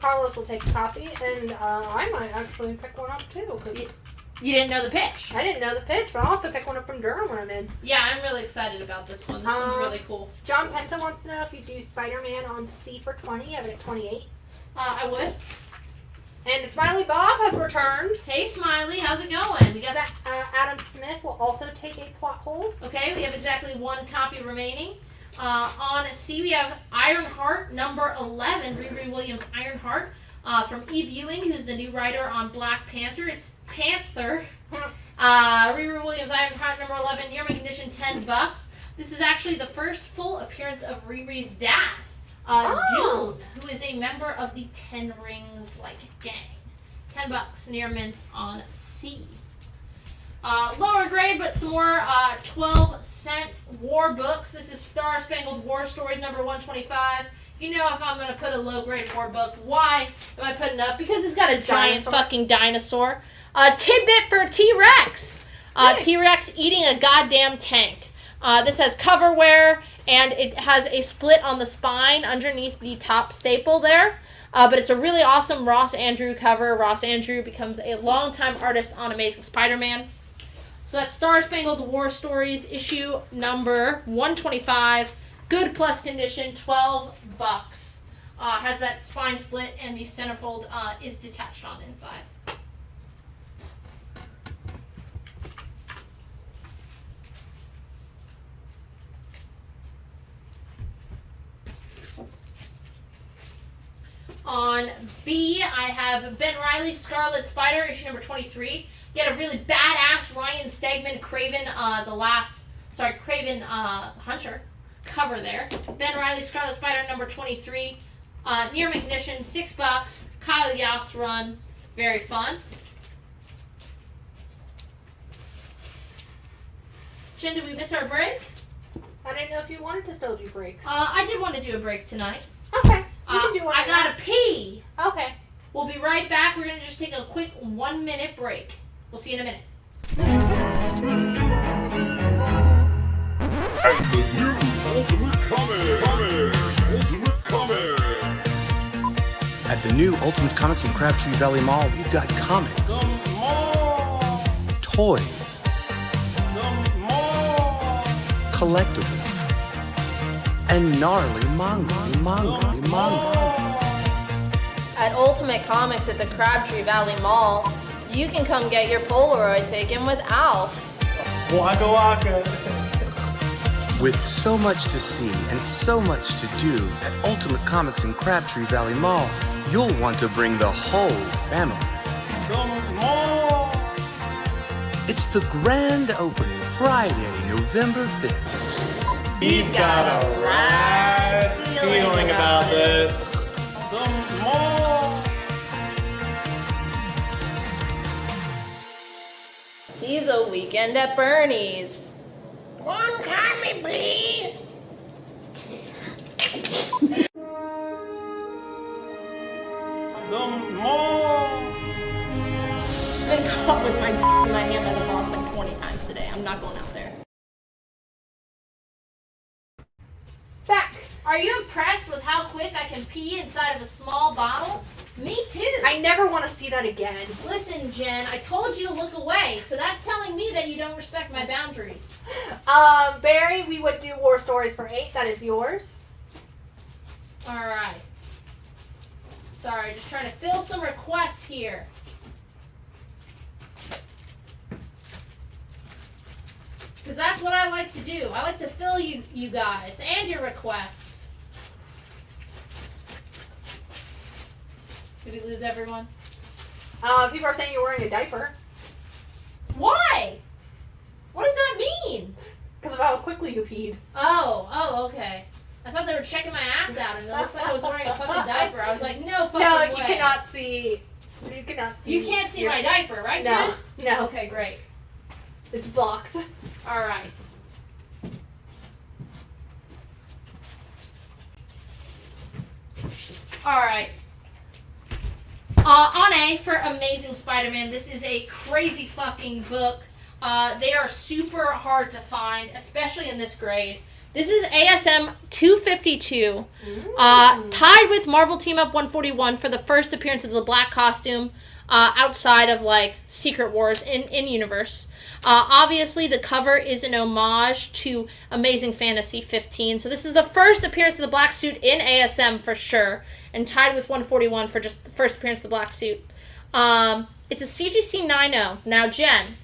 Carlos will take a copy, and I might actually pick one up too. Cause you didn't know the pitch? I didn't know the pitch, but I'll have to pick one up from Durham when I'm in. Yeah, I'm really excited about this one. This one's really cool. John Penta wants to know if you do Spider-Man on C for 20. I have it at 28. I would. And Smiley Bob has returned. Hey, Smiley, how's it going? We got Adam Smith will also take a Plot Holes. Okay, we have exactly 1 copy remaining. On C, we have Ironheart #11, Riri Williams Ironheart, from Eve Ewing, who's the new writer on Black Panther. It's Panther. Riri Williams Ironheart #11, near mint condition, $10. This is actually the first full appearance of Riri's dad, Dune, who is a member of the Ten Rings gang. $10 near mint on C. Lower grade, but some more 12-cent war books. This is Star Spangled War Stories #125. You know, if I'm going to put a low grade war book, why am I putting it up? Because it's got a giant fucking dinosaur. Tidbit for T-Rex. T-Rex eating a goddamn tank. This has cover wear, and it has a split on the spine underneath the top staple there. But it's a really awesome Ross Andrew cover. Ross Andrew becomes a longtime artist on Amazing Spider-Man. So that's Star Spangled War Stories, issue number 125. Good plus condition, $12. Has that spine split, and the centerfold is detached on the inside. On B, I have Ben Reilly's Scarlet Spider, issue number 23. You had a really badass Ryan Stegman Craven Hunter cover there. Ben Reilly's Scarlet Spider number 23. Near mint condition, $6. Kyle Yost run. Very fun. Jen, did we miss our break? I didn't know if you wanted to still do breaks. I did want to do a break tonight. Okay. You can do one. I gotta pee. Okay. We'll be right back. We're gonna just take a quick 1-minute break. We'll see you in a minute. And the new Ultimate Comics. At the new Ultimate Comics in Crabtree Valley Mall, we've got comics, toys, collectibles, and gnarly manga. At Ultimate Comics at the Crabtree Valley Mall, you can come get your Polaroid taken with Alf. Waka waka. With so much to see and so much to do at Ultimate Comics in Crabtree Valley Mall, you'll want to bring the whole family. It's the grand opening Friday, November 5th. We've got a right feeling about this. Some more. He's a weekend at Bernie's. One kindly, please. Some more. I've been caught with my in my hand by the boss like 20 times today. I'm not going out there. Back. Are you impressed with how quick I can pee inside of a small bottle? Me too. I never want to see that again. Listen, Jen, I told you to look away, so that's telling me that you don't respect my boundaries. Barry, we would do War Stories for 8. That is yours. Alright. Sorry, just trying to fill some requests here. Because that's what I like to do. I like to fill you guys and your requests. Did we lose everyone? People are saying you're wearing a diaper. Why? What does that mean? Because of how quickly you peed. Oh, okay. I thought they were checking my ass out, and it looks like I was wearing a fucking diaper. I was like, no fucking No, way. you cannot see. You cannot see. You can't see my diaper, right, No, Jen? no. Okay, great. It's blocked. All right. All right. On A for Amazing Spider-Man. This is a crazy fucking book. They are super hard to find, especially in this grade. This is ASM 252, tied with Marvel Team Up 141 for the first appearance of the black costume outside of like Secret Wars in universe. Obviously, the cover is an homage to Amazing Fantasy 15. So this is the first appearance of the black suit in ASM for sure, and tied with 141 for just the first appearance of the black suit. It's a CGC 9.0. Now, Jen,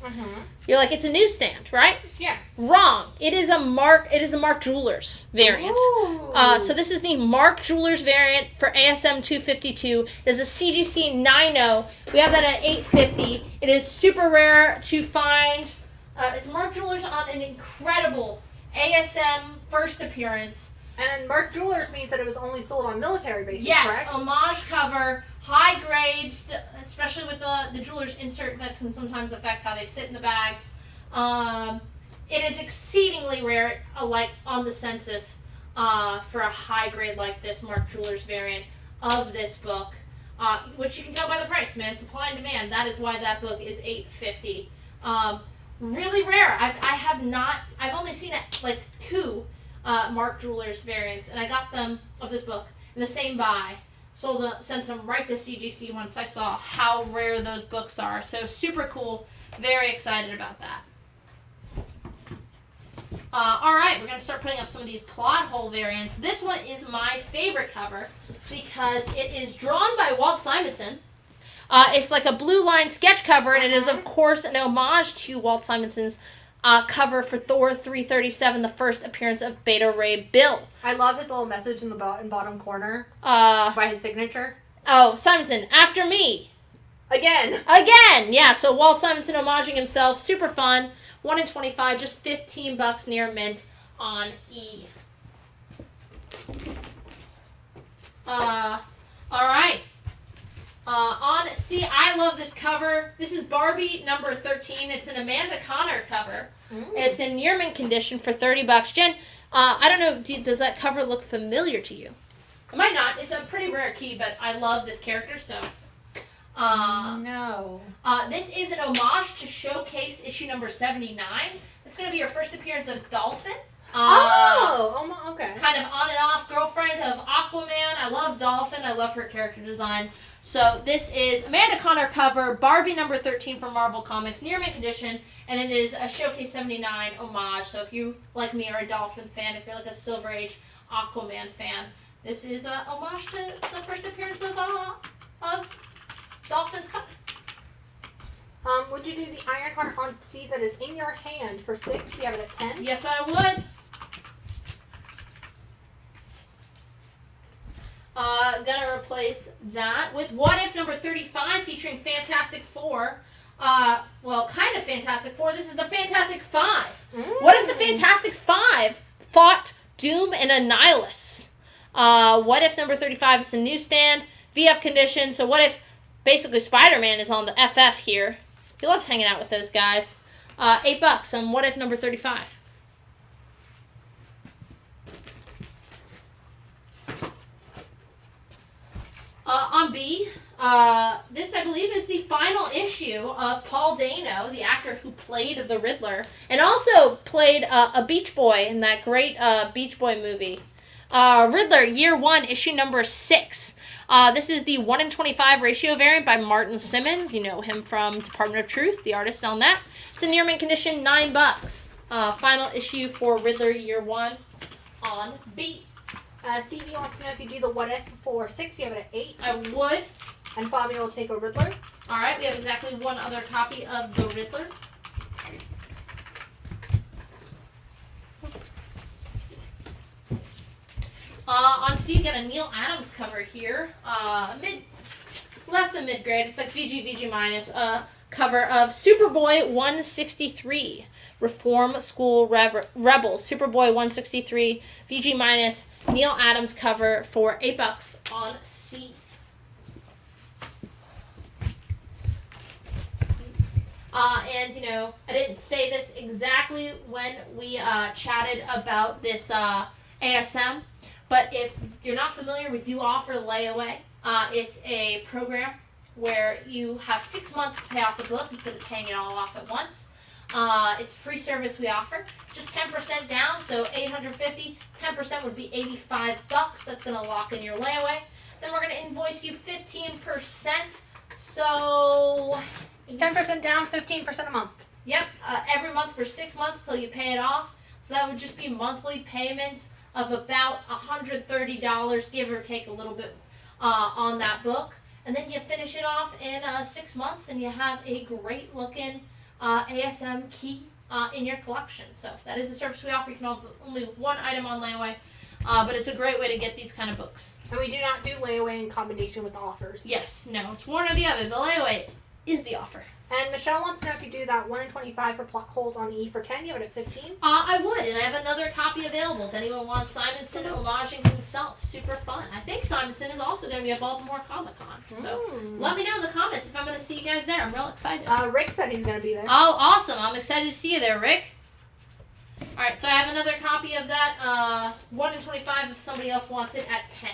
you're like, it's a newsstand, right? Yeah. Wrong. It is a Mark Jewelers variant. So this is the Mark Jewelers variant for ASM 252. It is a CGC 9.0. We have that at 850. It is super rare to find. It's Mark Jewelers on an incredible ASM first appearance. And Mark Jewelers means that it was only sold on military bases, Yes, correct? homage cover, high grades, especially with the jeweler's insert that can sometimes affect how they sit in the bags. It is exceedingly rare, like on the census, for a high grade like this Mark Jewelers variant of this book, which you can tell by the price, man. Supply and demand. That is why that book is $8.50. Really rare. I've only seen it like 2 Mark Jewelers variants, and I got them of this book in the same buy. Sent them right to CGC once I saw how rare those books are. So super cool. Very excited about that. Alright, we're going to start putting up some of these plot hole variants. This one is my favorite cover because it is drawn by Walt Simonson. It's like a blue line sketch cover, and it is, of course, an homage to Walt Simonson's cover for Thor 337, the first appearance of Beta Ray Bill. I love his little message in the bottom corner by his signature. Oh, Simonson, after me. Again, yeah. So Walt Simonson homaging himself, super fun. 1 in 25, just $15 near mint on E. All right. On C, I love this cover. This is Barbie number 13. It's an Amanda Connor cover. It's in near mint condition for $30. Jen, I don't know, does that cover look familiar to you? It might not. It's a pretty rare key, but I love this character, so. No. This is an homage to Showcase issue number 79. It's going to be your first appearance of Dolphin. Okay. Kind of on and off girlfriend of Aquaman. I love Dolphin. I love her character design. So this is Amanda Connor cover, Barbie number 13 from Marvel Comics, near mint condition, and it is a Showcase 79 homage. So if you, like me, are a Dolphin fan, if you're like a Silver Age Aquaman fan, this is a homage to the first appearance of Dolphin's cover. Would you do the Ironheart on C that is in your hand for 6? Do you have it at 10? Yes, I would. Gonna replace that with What If number 35 featuring Fantastic Four. well, kind of Fantastic Four. This is the Fantastic Five. What if the Fantastic Five fought Doom and Annihilus? What if number 35 is a newsstand, VF condition? So what if basically Spider-Man is on the FF here? He loves hanging out with those guys. $8 on what if number 35. On B, this I believe is the final issue of Paul Dano, the actor who played the Riddler, and also played a Beach Boy in that great Beach Boy movie. Riddler, Year 1, issue number 6. This is the 1 in 25 ratio variant by Martin Simmons. You know him from Department of Truth, the artist on that. It's in near mint condition, $9. Final issue for Riddler, Year 1 on B. Stevie wants to know if you do the what if for 6, you have it at 8. I would. And Bobby will take a Riddler. All right, we have exactly one other copy of the Riddler. On C, you get a Neil Adams cover here. Less than mid-grade. It's like VG minus. Cover of Superboy 163. Reform School Rebels. Superboy 163. VG minus. Neil Adams cover for $8 on C. And, you know, I didn't say this exactly when we chatted about this ASM, but if you're not familiar, we do offer layaway. It's a program where you have 6 months to pay off the book instead of paying it all off at once. It's a free service we offer. Just 10% down, so $850. 10% would be $85. That's going to lock in your layaway. Then we're going to invoice you 15%. So 10% down, 15% a month. Yep, every month for 6 months till you pay it off. So that would just be monthly payments of about $130, give or take a little bit on that book. And then you finish it off in 6 months and you have a great looking ASM key in your collection. So that is a service we offer. You can offer only one item on layaway, but it's a great way to get these kind of books. And we do not do layaway in combination with offers. Yes, no, it's one or the other. The layaway is the offer. And Michelle wants to know if you do that 1 in 25 for plot holes on E for 10. You have it at 15. I would, and I have another copy available if anyone wants Simonson homaging himself. Super fun. I think Simonson is also going to be at Baltimore Comic Con. So let me know in the comments if I'm going to see you guys there. I'm real excited. Rick said he's going to be there. Oh, awesome. I'm excited to see you there, Rick. All right, so I have another copy of that 1 in 25 if somebody else wants it at 10.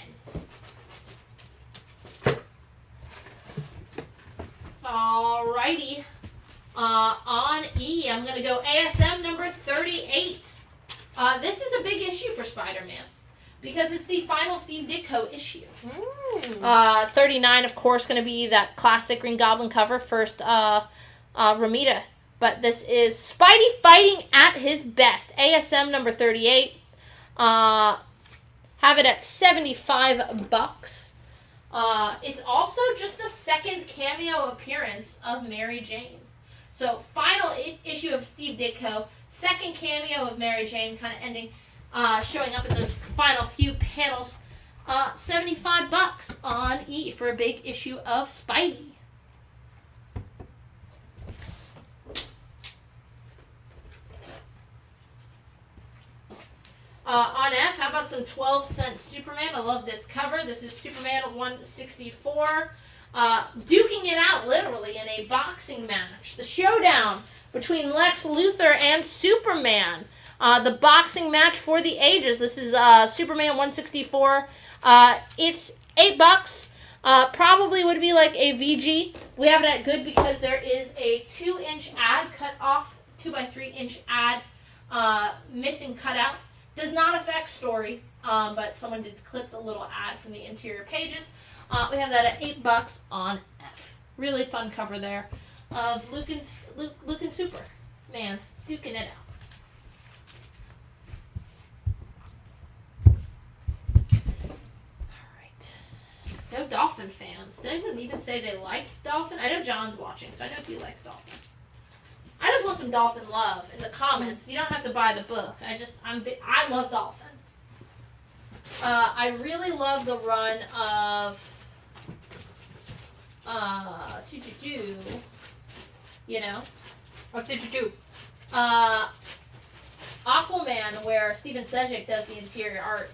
Alrighty. On E, I'm going to go ASM number 38. This is a big issue for Spider-Man because it's the final Steve Ditko issue. 39, of course, going to be that classic Green Goblin cover, first Ramita. But this is Spidey fighting at his best. ASM number 38. Have it at $75. It's also just the second cameo appearance of Mary Jane. So, final issue of Steve Ditko, second cameo of Mary Jane, kind of ending, showing up in those final few panels. $75 on E for a big issue of Spidey. On F, how about some 12-cent Superman? I love this cover. This is Superman 164. Duking it out, literally, in a boxing match. The showdown between Lex Luthor and Superman. The boxing match for the ages. This is Superman 164. It's $8. Probably would be like a VG. We have it at good because there is a 2-inch ad cut off, 2x3-inch ad missing cutout. Does not affect story, but someone did clip a little ad from the interior pages. We have that at $8 on F. Really fun cover there of Luke and Superman duking it out. Alright. No Dolphin fans. Did anyone even say they liked Dolphin? I know John's watching, so I know he likes Dolphin. I just want some Dolphin love in the comments. You don't have to buy the book. I love Dolphin. I really love the run of you know. What did you do? Aquaman, where Steven Sejic does the interior art.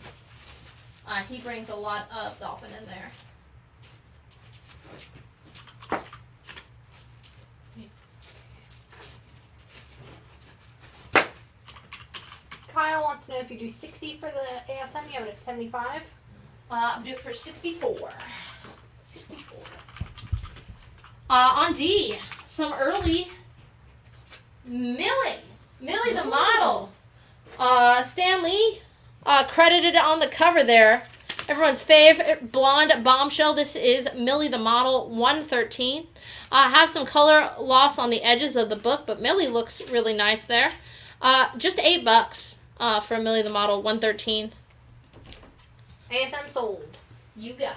He brings a lot of dolphin in there. Kyle wants to know if you do 60 for the ASM. You have it at 75. I'm doing it for 64. 64. On D, some early Millie the model. Stan Lee credited on the cover there. Everyone's favorite blonde bombshell. This is Millie the model 113. Has some color loss on the edges of the book, but Millie looks really nice there. Just $8 for Millie the model 113. ASM sold. You got it.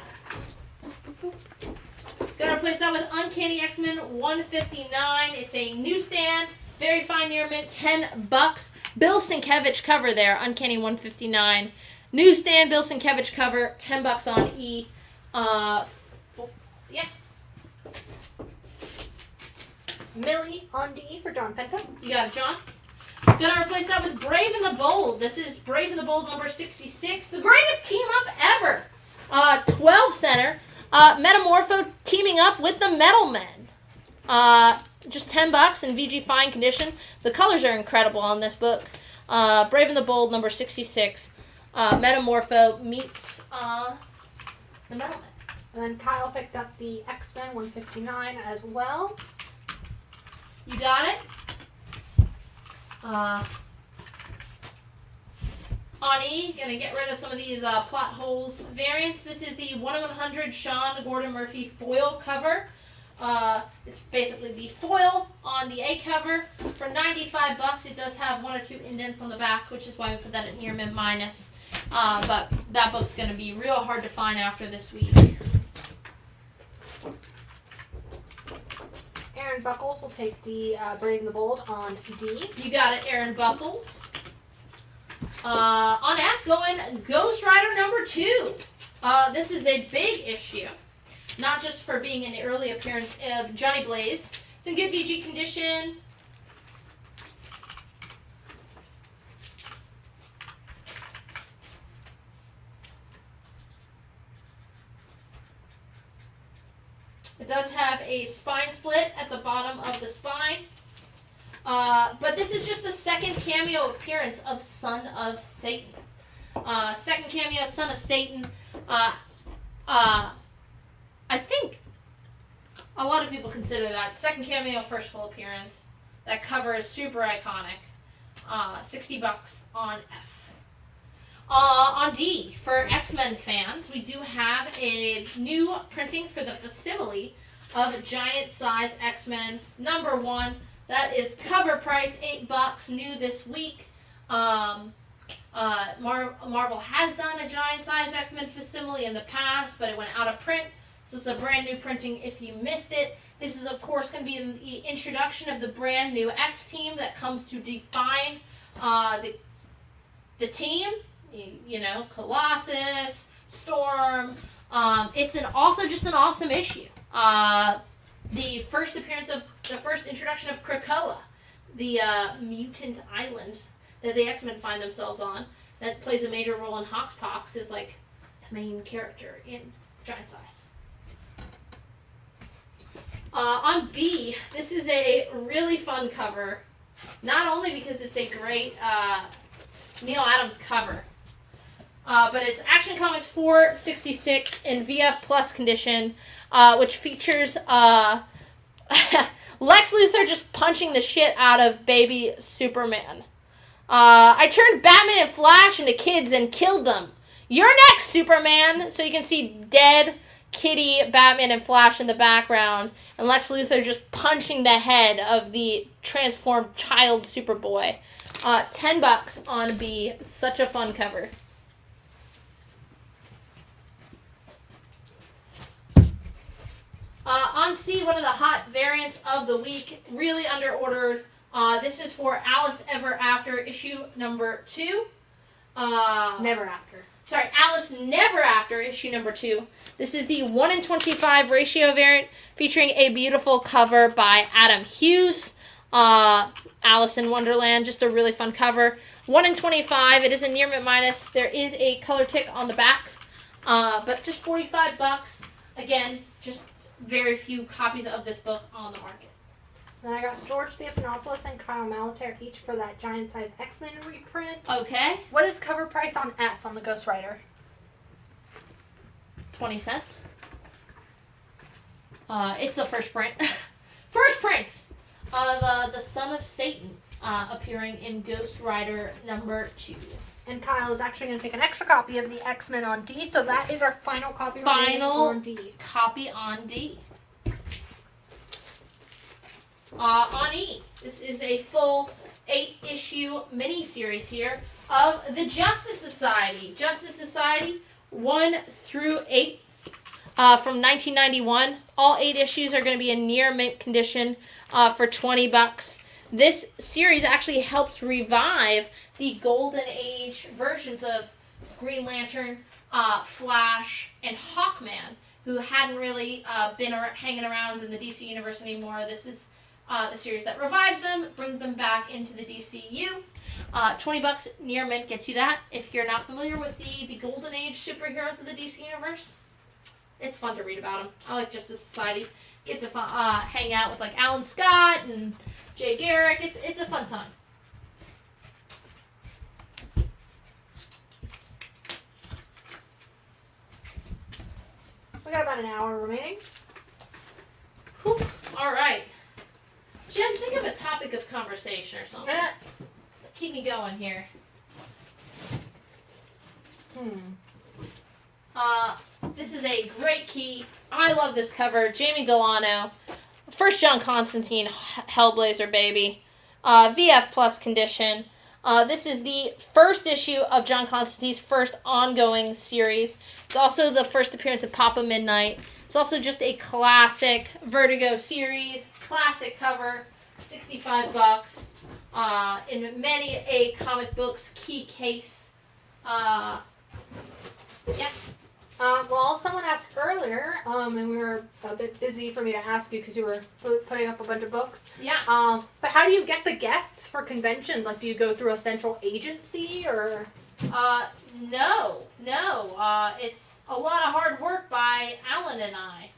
Gonna replace that with Uncanny X-Men 159. It's a newsstand, very fine near mint, $10. Bill Sienkiewicz cover there, Uncanny 159. Newsstand, Bill Sienkiewicz cover, $10 on E. Yeah. Millie on D for John Penta. You got it, John. Gonna replace that with Brave and the Bold. This is Brave and the Bold number 66. The greatest team up ever. 12 center. Metamorpho teaming up with the Metal Men. Just $10 in VG fine condition. The colors are incredible on this book. Brave and the Bold number 66. Metamorpho meets the Metal Men. And then Kyle picked up the X-Men 159 as well. You got it. On E, gonna get rid of some of these plot holes variants. This is the 1 of 100 Sean Gordon Murphy foil cover. It's basically the foil on the A cover for $95. It does have 1 or 2 indents on the back, which is why we put that at near mint minus. But that book's gonna be real hard to find after this week. Aaron Buckles will take the Brave and the Bold on D. You got it, Aaron Buckles. On F, going Ghost Rider number 2. This is a big issue. Not just for being an early appearance of Johnny Blaze. It's in good VG condition. It does have a spine split at the bottom of the spine. But this is just the second cameo appearance of Son of Satan. Second cameo, Son of Satan. I think a lot of people consider that. Second cameo, first full appearance. That cover is super iconic. $60 on F. On D, for X-Men fans, we do have a new printing for the facsimile of Giant Size X-Men number 1. That is cover price, $8, new this week. Marvel has done a Giant Size X-Men facsimile in the past, but it went out of print. So it's a brand new printing if you missed it. This is, of course, going to be the introduction of the brand new X-Team that comes to define the team. You know, Colossus, Storm. It's also just an awesome issue. The first introduction of Krakoa, the mutant island that the X-Men find themselves on, that plays a major role in Hoxpox, is like the main character in Giant Size. On B, this is a really fun cover, not only because it's a great Neil Adams cover, but it's Action Comics 466 in VF Plus condition, which features Lex Luthor just punching the shit out of baby Superman. I turned Batman and Flash into kids and killed them. You're next, Superman! So you can see dead Kitty, Batman, and Flash in the background, and Lex Luthor just punching the head of the transformed child Superboy. $10 on B. Such a fun cover. On C, one of the hot variants of the week, really under-ordered. This is for Alice Ever After, issue number 2. Never After. Alice Never After, issue number 2. This is the 1 in 25 ratio variant, featuring a beautiful cover by Adam Hughes. Alice in Wonderland, just a really fun cover. 1 in 25. It is a near mint minus. There is a color tick on the back, but just $45. Again, just very few copies of this book on the market. Then I got George Stephanopoulos and Kyle Malater each for that giant size X-Men reprint. Okay. What is cover price on F on the Ghost Rider? 20 cents. It's a first print. First print of the Son of Satan appearing in Ghost Rider number 2. And Kyle is actually going to take an extra copy of the X-Men on D, so that is our final copy on D. Copy on D. On E, this is a full 8-issue mini-series here of the Justice Society. Justice Society 1 through 8 from 1991. All 8 issues are going to be in near mint condition for $20. This series actually helps revive the Golden Age versions of Green Lantern, Flash, and Hawkman, who hadn't really been hanging around in the DC universe anymore. This is the series that revives them, brings them back into the DCU. $20 near mint gets you that. If you're not familiar with the Golden Age superheroes of the DC universe, it's fun to read about them. I like Justice Society. Get to hang out with like Alan Scott and Jay Garrick. It's a fun time. We got about an hour remaining. Whew. All right. Jen, think of a topic of conversation or something. Keep me going here. This is a great key. I love this cover. Jamie Delano. First John Constantine Hellblazer, baby. VF Plus condition. This is the first issue of John Constantine's first ongoing series. It's also the first appearance of Papa Midnight. It's also just a classic Vertigo series. Classic cover. $65. In many a comic book's key case. Yeah. Well, someone asked earlier, and we were a bit busy for me to ask you because you were putting up a bunch of books. Yeah. But how do you get the guests for conventions? Like, do you go through a central agency or? No. It's a lot of hard work by Alan and I.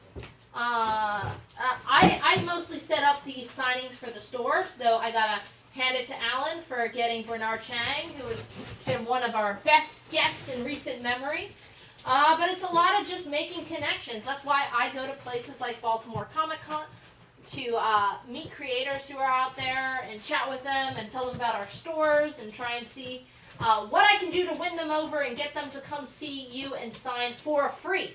I mostly set up the signings for the stores, though I gotta hand it to Alan for getting Bernard Chang, who has been one of our best guests in recent memory. But it's a lot of just making connections. That's why I go to places like Baltimore Comic Con to meet creators who are out there and chat with them and tell them about our stores and try and see what I can do to win them over and get them to come see you and sign for free.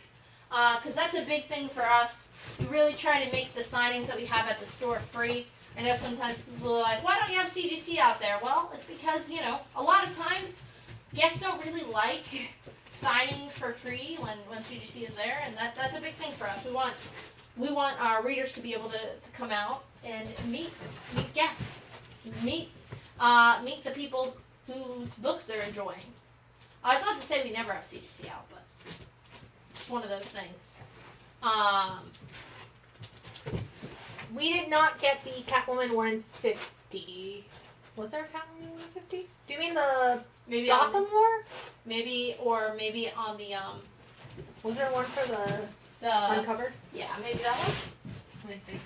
Because that's a big thing for us. We really try to make the signings that we have at the store free. I know sometimes people are like, why don't you have CGC out there? Well, it's because, a lot of times guests don't really like signing for free when CGC is there, and that's a big thing for us. We want our readers to be able to come out and meet guests, meet the people whose books they're enjoying. It's not to say we never have CGC out, but it's one of those things. We did not get the Catwoman 150. Was there a Catwoman 150? Do you mean the Gotham War? Maybe on the Was there one for the uncovered? Yeah, maybe that one. Let me see.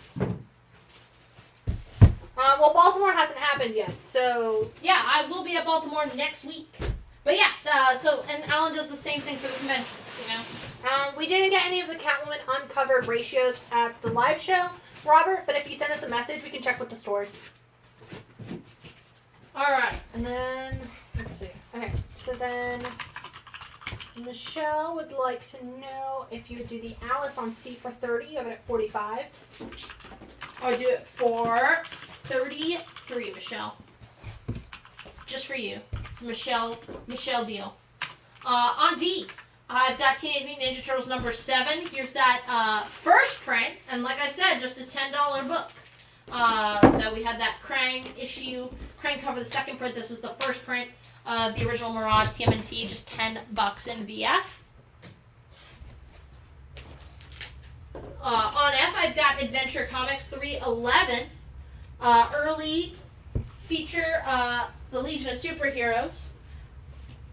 Well, Baltimore hasn't happened yet, so yeah, I will be at Baltimore next week. But yeah, and Alan does the same thing for the conventions, we didn't get any of the Catwoman uncovered ratios at the live show, Robert, but if you send us a message, we can check with the stores. Alright. And then, let's see. Okay, so then Michelle would like to know if you would do the Alice on C for 30, you have it at 45. Or do it for 33, Michelle. Just for you. It's a Michelle deal. On D, I've got Teenage Mutant Ninja Turtles number 7. Here's that first print, and like I said, just a $10 book. So we had that Krang issue, Krang cover, the second print. This is the first print. of the original Mirage TMNT, just $10 in VF. On F, I've got Adventure Comics 311. Early feature the Legion of Superheroes.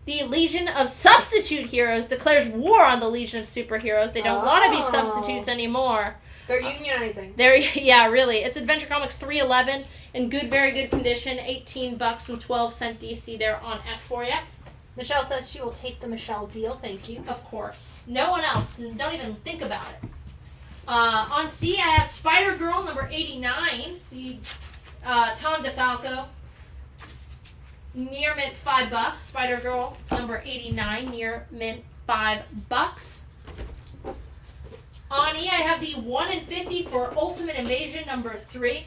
The Legion of Substitute Heroes declares war on the Legion of Superheroes. They don't want to be substitutes anymore. They're unionizing. Yeah, really. It's Adventure Comics 311 in very good condition. $18 and 12 cent DC there on F for you. Michelle says she will take the Michelle deal. Thank you. Of course. No one else. Don't even think about it. On C, I have Spider-Girl number 89. The Tom DeFalco. Near mint $5. Spider-Girl number 89. Near mint $5. On E, I have the 1 in 50 for Ultimate Invasion number 3.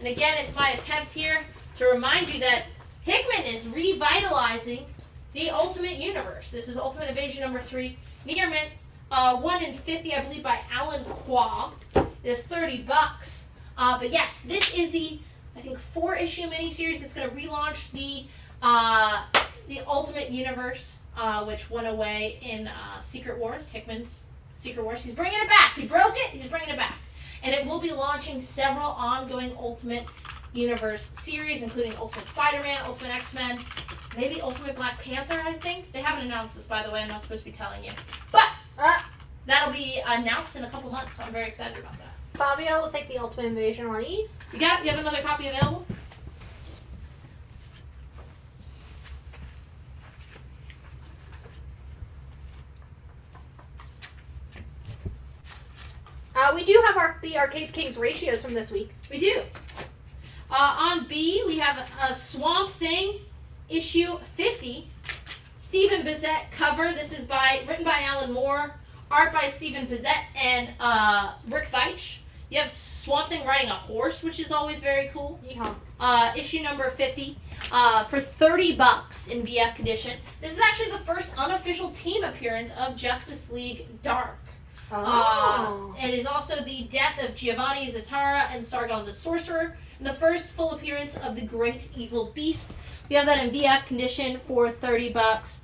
And again, it's my attempt here to remind you that Hickman is revitalizing the Ultimate Universe. This is Ultimate Invasion number 3. Near mint 1 in 50, I believe, by Alan Qua. It is $30. But yes, this is the, I think, 4-issue miniseries that's going to relaunch the Ultimate Universe, which went away in Secret Wars, Hickman's Secret Wars. He's bringing it back. He broke it. He's bringing it back. And it will be launching several ongoing Ultimate Universe series, including Ultimate Spider-Man, Ultimate X-Men, maybe Ultimate Black Panther, I think. They haven't announced this, by the way. I'm not supposed to be telling you. But that'll be announced in a couple months, so I'm very excited about that. Fabio will take the Ultimate Invasion on E. You got? You have another copy available? We do have the Arcade Kings ratios from this week. We do. On B, we have a Swamp Thing issue 50. Stephen Bissett cover. This is written by Alan Moore. Art by Stephen Bissett and Rick Veitch. You have Swamp Thing riding a horse, which is always very cool. Yeehaw. Issue number 50 for $30 in VF condition. This is actually the first unofficial team appearance of Justice League Dark. It is also the death of Giovanni Zatara and Sargon the Sorcerer, and the first full appearance of the Great Evil Beast. We have that in VF condition for $30.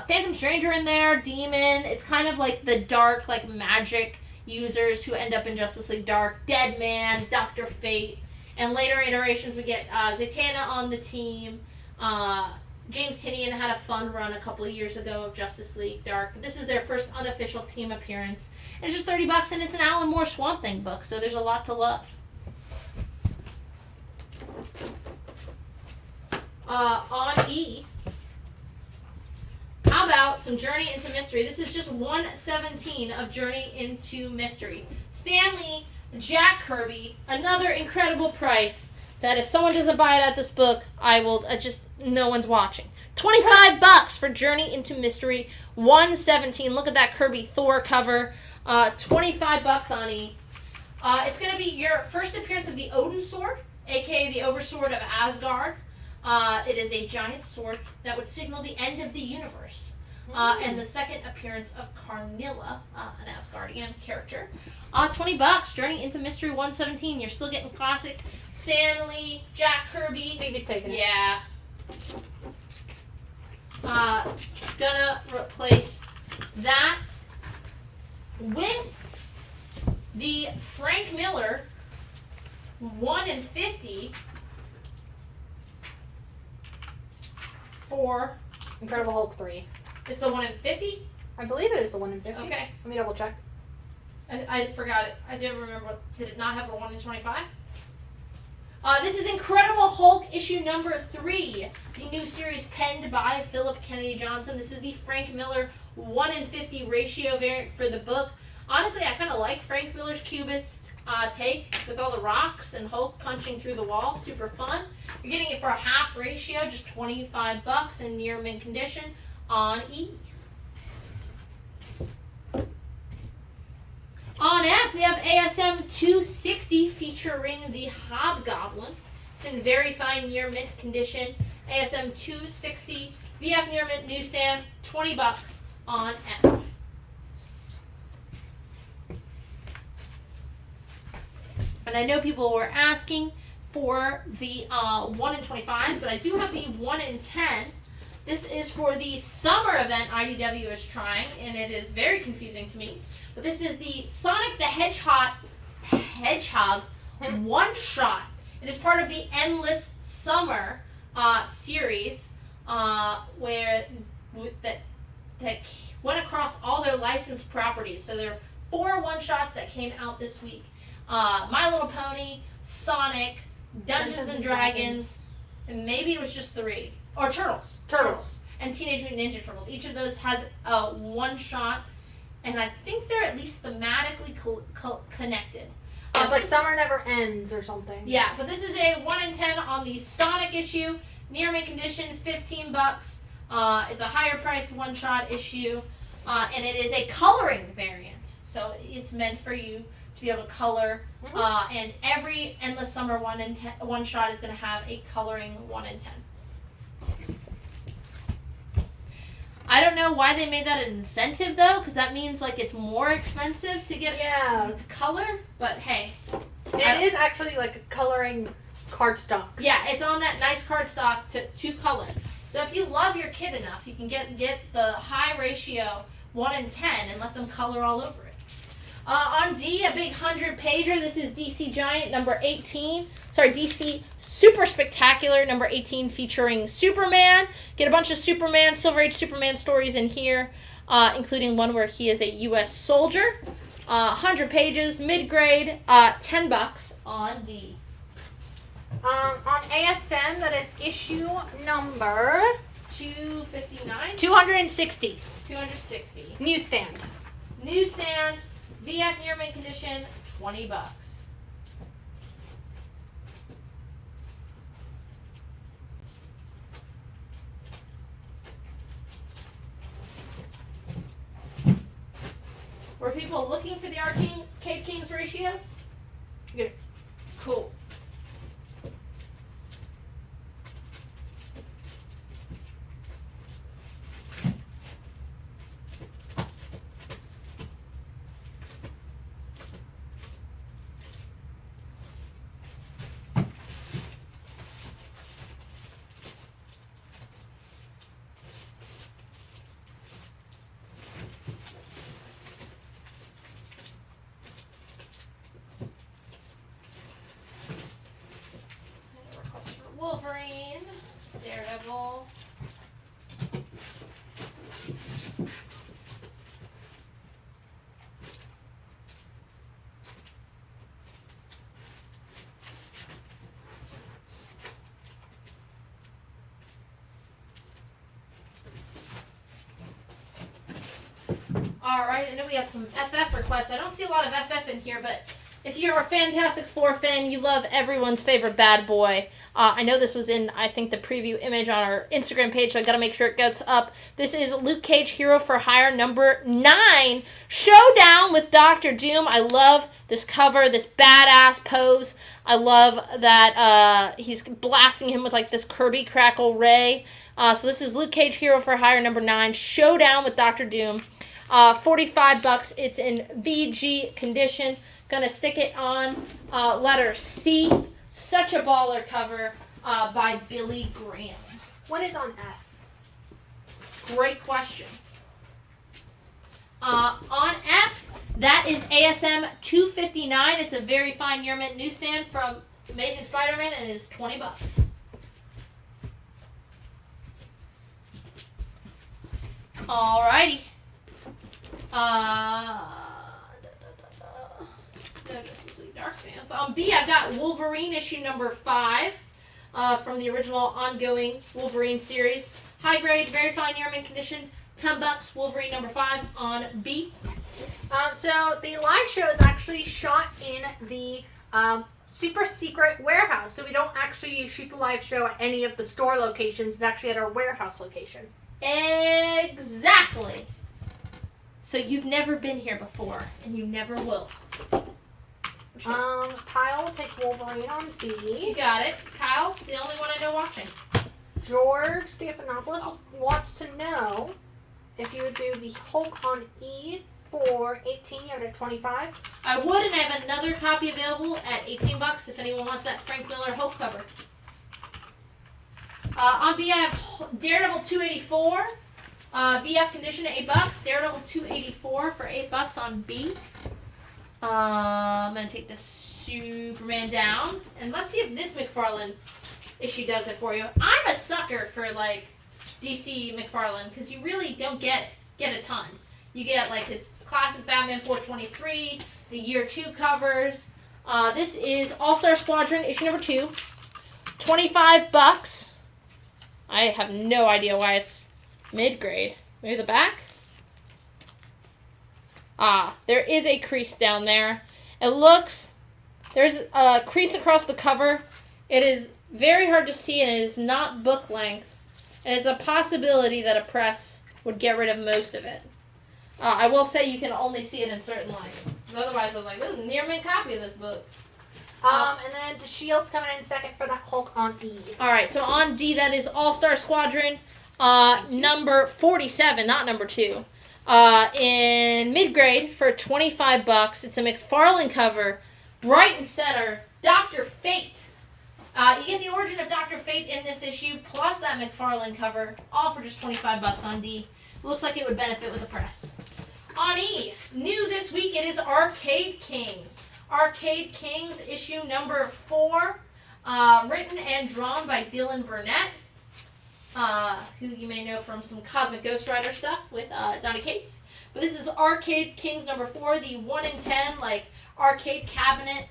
Phantom Stranger in there, Demon. It's kind of like the dark, like magic users who end up in Justice League Dark. Dead Man, Dr. Fate, and later iterations we get Zatanna on the team. James Tynion had a fun run a couple of years ago of Justice League Dark, but this is their first unofficial team appearance. And it's just $30, and it's an Alan Moore Swamp Thing book, so there's a lot to love. On E, how about some Journey into Mystery? This is just 1/17 of Journey into Mystery. Stan Lee, Jack Kirby, another incredible price that if someone doesn't buy it at this book, I will no one's watching. $25 for Journey into Mystery, 1/17. Look at that Kirby Thor cover. $25 on E. It's going to be your first appearance of the Odin Sword, aka the Oversword of Asgard. It is a giant sword that would signal the end of the universe. And the second appearance of Carnilla, an Asgardian character. $20, Journey into Mystery 1/17. You're still getting classic Stan Lee, Jack Kirby. Stevie's taking it. Yeah. Gonna replace that with the Frank Miller 1 in 50 for Incredible Hulk 3. It's the 1 in 50? I believe it is the 1 in 50. Okay. Let me double check. I forgot it. I didn't remember. Did it not have a 1 in 25? This is Incredible Hulk issue number 3. The new series penned by Philip Kennedy Johnson. This is the Frank Miller 1 in 50 ratio variant for the book. Honestly, I kind of like Frank Miller's cubist take with all the rocks and Hulk punching through the wall. Super fun. You're getting it for a half ratio, just $25 in near mint condition on E. On F, we have ASM 260 featuring the Hobgoblin. It's in very fine near mint condition. ASM 260 VF near mint newsstand, $20 on F. And I know people were asking for the 1 in 25s, but I do have the 1 in 10 This is for the summer event IDW is trying, and it is very confusing to me. But this is the Sonic the Hedgehog one-shot. It is part of the Endless Summer series, where that went across all their licensed properties. So there are 4 one-shots that came out this week. My Little Pony, Sonic, Dungeons and Dragons, and maybe it was just 3. Or Turtles. And Teenage Mutant Ninja Turtles. Each of those has a one-shot, and I think they're at least thematically connected. It's like Summer Never Ends or something. Yeah, but this is a 1 in 10 on the Sonic issue. Near mint condition, $15. It's a higher priced one-shot issue, and it is a coloring variant. So it's meant for you to be able to color, and every Endless Summer one shot is going to have a coloring 1 in 10. I don't know why they made that an incentive though, because that means like it's more expensive to get to color. But hey, it is actually like a coloring cardstock. Yeah, it's on that nice cardstock to color. So if you love your kid enough, you can get the high ratio 1 in 10 and let them color all over it. On D, a big 100-pager. This is DC Giant number 18. Sorry, DC Super Spectacular number 18 featuring Superman. Get a bunch of Superman, Silver Age Superman stories in here, including one where he is a U.S. soldier. 100 pages, mid-grade, $10 on D. On ASM, that is issue number 259? 260. 260. Newsstand. VF near mint condition, $20. Were people looking for the Arcade Kings ratios? Yes. Cool. Wolverine, Daredevil. Alright, I know we have some FF requests. I don't see a lot of FF in here, but if you're a Fantastic Four fan, you love everyone's favorite bad boy. I know this was in, I think, the preview image on our Instagram page, so I gotta make sure it gets up. This is Luke Cage Hero for Hire number 9. Showdown with Dr. Doom. I love this cover, this badass pose. I love that he's blasting him with like this Kirby Crackle Ray. So this is Luke Cage Hero for Hire number 9. Showdown with Dr. Doom. $45. It's in VG condition. Gonna stick it on letter C. Such a baller cover by Billy Graham. What is on F? Great question. On F, that is ASM 259. It's a very fine Near Mint newsstand from Amazing Spider-Man, and it is $20. Alrighty. No Justice League Dark fans. On B, I've got Wolverine issue number 5 from the original ongoing Wolverine series. High grade, very fine Near Mint condition. $10. Wolverine number 5 on B. So the live show is actually shot in the super secret warehouse. So we don't actually shoot the live show at any of the store locations. It's actually at our warehouse location. Exactly. So you've never been here before, and you never will. Kyle will take Wolverine on B. You got it. Kyle, the only one I know watching. George Theophanopoulos wants to know if you would do the Hulk on E for 18. You have it at 25. I would, and I have another copy available at $18 if anyone wants that Frank Miller Hulk cover. On B, I have Daredevil 284. VF condition at $8. Daredevil 284 for $8 on B. I'm gonna take the Superman down, and let's see if this McFarlane issue does it for you. I'm a sucker for like DC McFarlane because you really don't get a ton. You get like his classic Batman 423, the year 2 covers. This is All-Star Squadron issue number 2, $25. I have no idea why it's mid-grade. Maybe the back? There is a crease down there. It looks, there's a crease across the cover. It is very hard to see and it is not book length. And it's a possibility that a press would get rid of most of it. I will say you can only see it in certain light. Otherwise I was like, this is a near mint copy of this book. And then the Shield's coming in second for that Hulk on E. Alright, so on D, that is All-Star Squadron, number 47, not number 2. In mid-grade for $25. It's a McFarlane cover, bright and center, Dr. Fate. You get the origin of Dr. Fate in this issue, plus that McFarlane cover, all for just $25 on D. Looks like it would benefit with the press. On E, new this week, it is Arcade Kings. Arcade Kings, issue number 4, written and drawn by Dylan Burnett, who you may know from some Cosmic Ghost Rider stuff with Donny Cates. But this is Arcade Kings number 4, the 1 in 10, like, arcade cabinet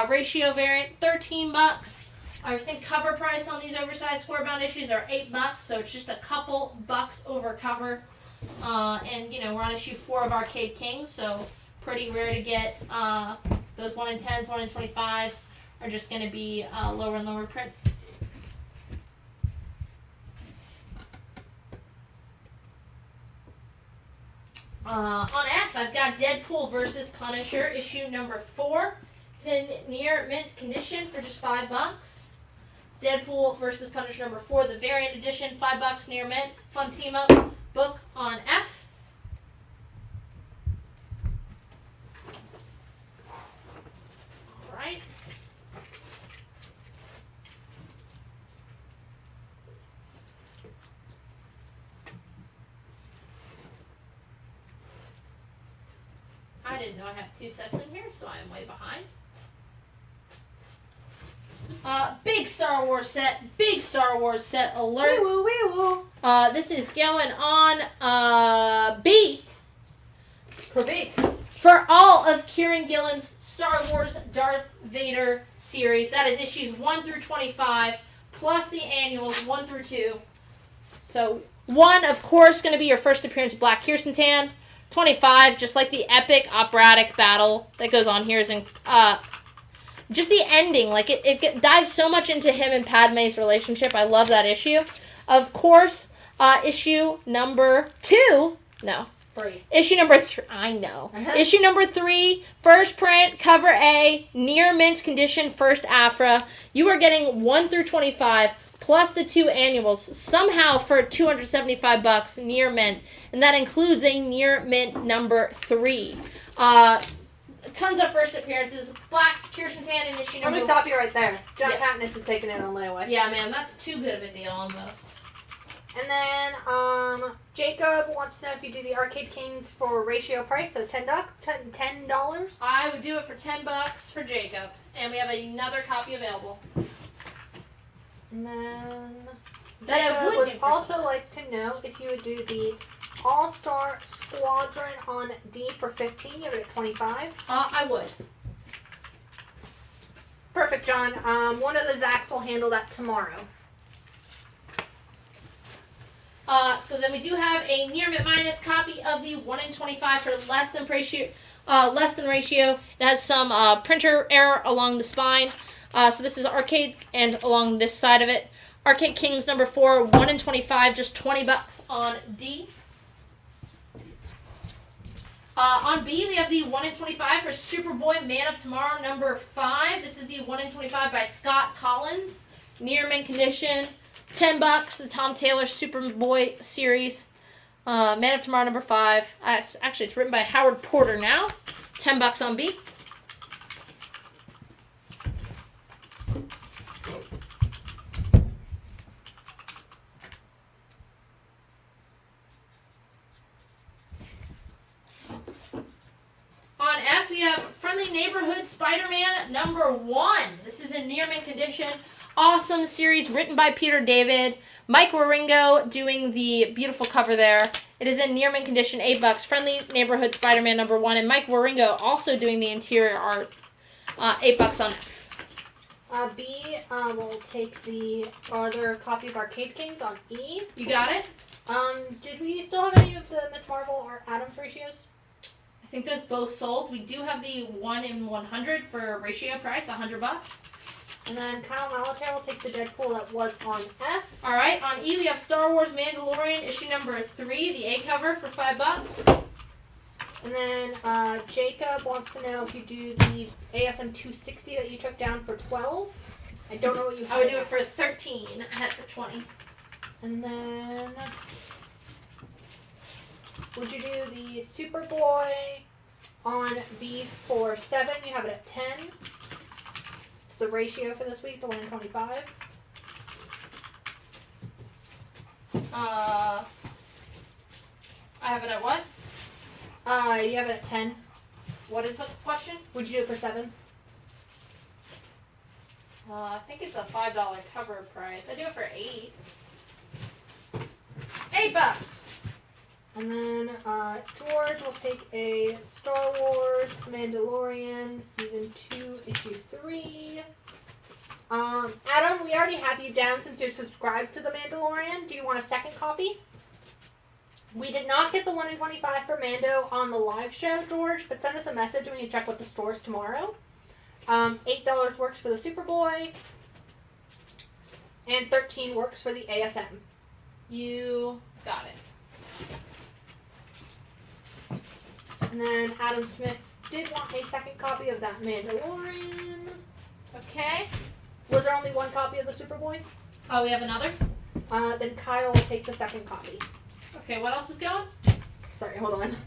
ratio variant, $13. I think cover price on these oversized square-bound issues are $8, so it's just a couple bucks over cover. And, you know, we're on issue 4 of Arcade Kings, so pretty rare to get. Those 1 in 10s, 1 in 25s are just going to be lower and lower print. On F, I've got Deadpool vs. Punisher, issue number 4. It's in near mint condition for just $5. Deadpool vs. Punisher number 4, the variant edition, $5 near mint. Fun team up book on F. All right. I didn't know I have 2 sets in here, so I am way behind. Big Star Wars set alert. Wee woo, wee woo. This is going on B. For B. For all of Kieran Gillen's Star Wars Darth Vader series. That is issues 1 through 25, plus the annuals 1 through 2. So 1, of course, going to be your first appearance of Black Kirsten. 25, just like the epic operatic battle that goes on here, is in just the ending. Like it dives so much into him and Padme's relationship. I love that issue. Of course, issue number 2. No. 3. Issue number 3. I know. Issue number 3, first print, cover A, near mint condition, first Afra. You are getting 1 through 25. Plus the 2 annuals, somehow for $275 near mint, and that includes a near mint number 3. Tons of first appearances. Black Kirsten in issue number. Let me stop you right there. John Yeah. Katniss is taking it on layaway. Yeah, man, that's too good of a deal almost. And then Jacob wants to know if you do the Arcade Kings for ratio price, so $10. I would do it for $10 for Jacob, and we have another copy available. And then That I Jacob would would do for also $10. like to know if you would do the All-Star Squadron on D for 15. Give it a 25. I would. Perfect, John. One of the Zacks will handle that tomorrow. So then we do have a near mint minus copy of the 1 in 25 for less than ratio. It has some printer error along the spine. So this is Arcade, and along this side of it, Arcade Kings number 4, 1 in 25, just $20 on D. On B, we have the 1 in 25 for Superboy Man of Tomorrow number 5. This is the 1 in 25 by Scott Collins. Near mint condition, $10. The Tom Taylor Superboy series. Man of Tomorrow number 5. It's written by Howard Porter now. $10 on B. we have Friendly Neighborhood Spider-Man #1. This is in near mint condition. Awesome series written by Peter David. Mike Waringo doing the beautiful cover there. It is in near mint condition, $8. Friendly Neighborhood Spider-Man #1, and Mike Waringo also doing the interior art, $8 on F. B will take the other copy of Arcade Kings on E. You got it? Did we still have any of the Miss Marvel or Adams ratios? I think those both sold. We do have the 1 in 100 for ratio price, $100. And then Kyle Malater will take the Deadpool that was on F. All right, on E we have Star Wars Mandalorian issue #3, the A cover for $5. And then Jacob wants to know if you do the ASM 260 that you took down for 12. I don't know what you have. I would do it for 13. I had it for 20. And then would you do the Superboy on B for 7? You have it at 10. It's the ratio for this week, the 1 in 25. I have it at what? You have it at 10. What is the question? Would you do it for 7? I think it's a $5 cover price. I do it for 8. $8. And then George will take a Star Wars Mandalorian Season 2, Issue 3. Adam, we already have you down since you're subscribed to The Mandalorian. Do you want a second copy? We did not get the 1 in 25 for Mando on the live show, George, but send us a message when you check with the stores tomorrow. $8 works for the Superboy, and $13 works for the ASM. You got it. And then Adam Smith did want a second copy of that Mandalorian. Okay. Was there only one copy of the Superboy? Oh, we have another? Then Kyle will take the second copy. Okay, what else is going? Sorry, hold on.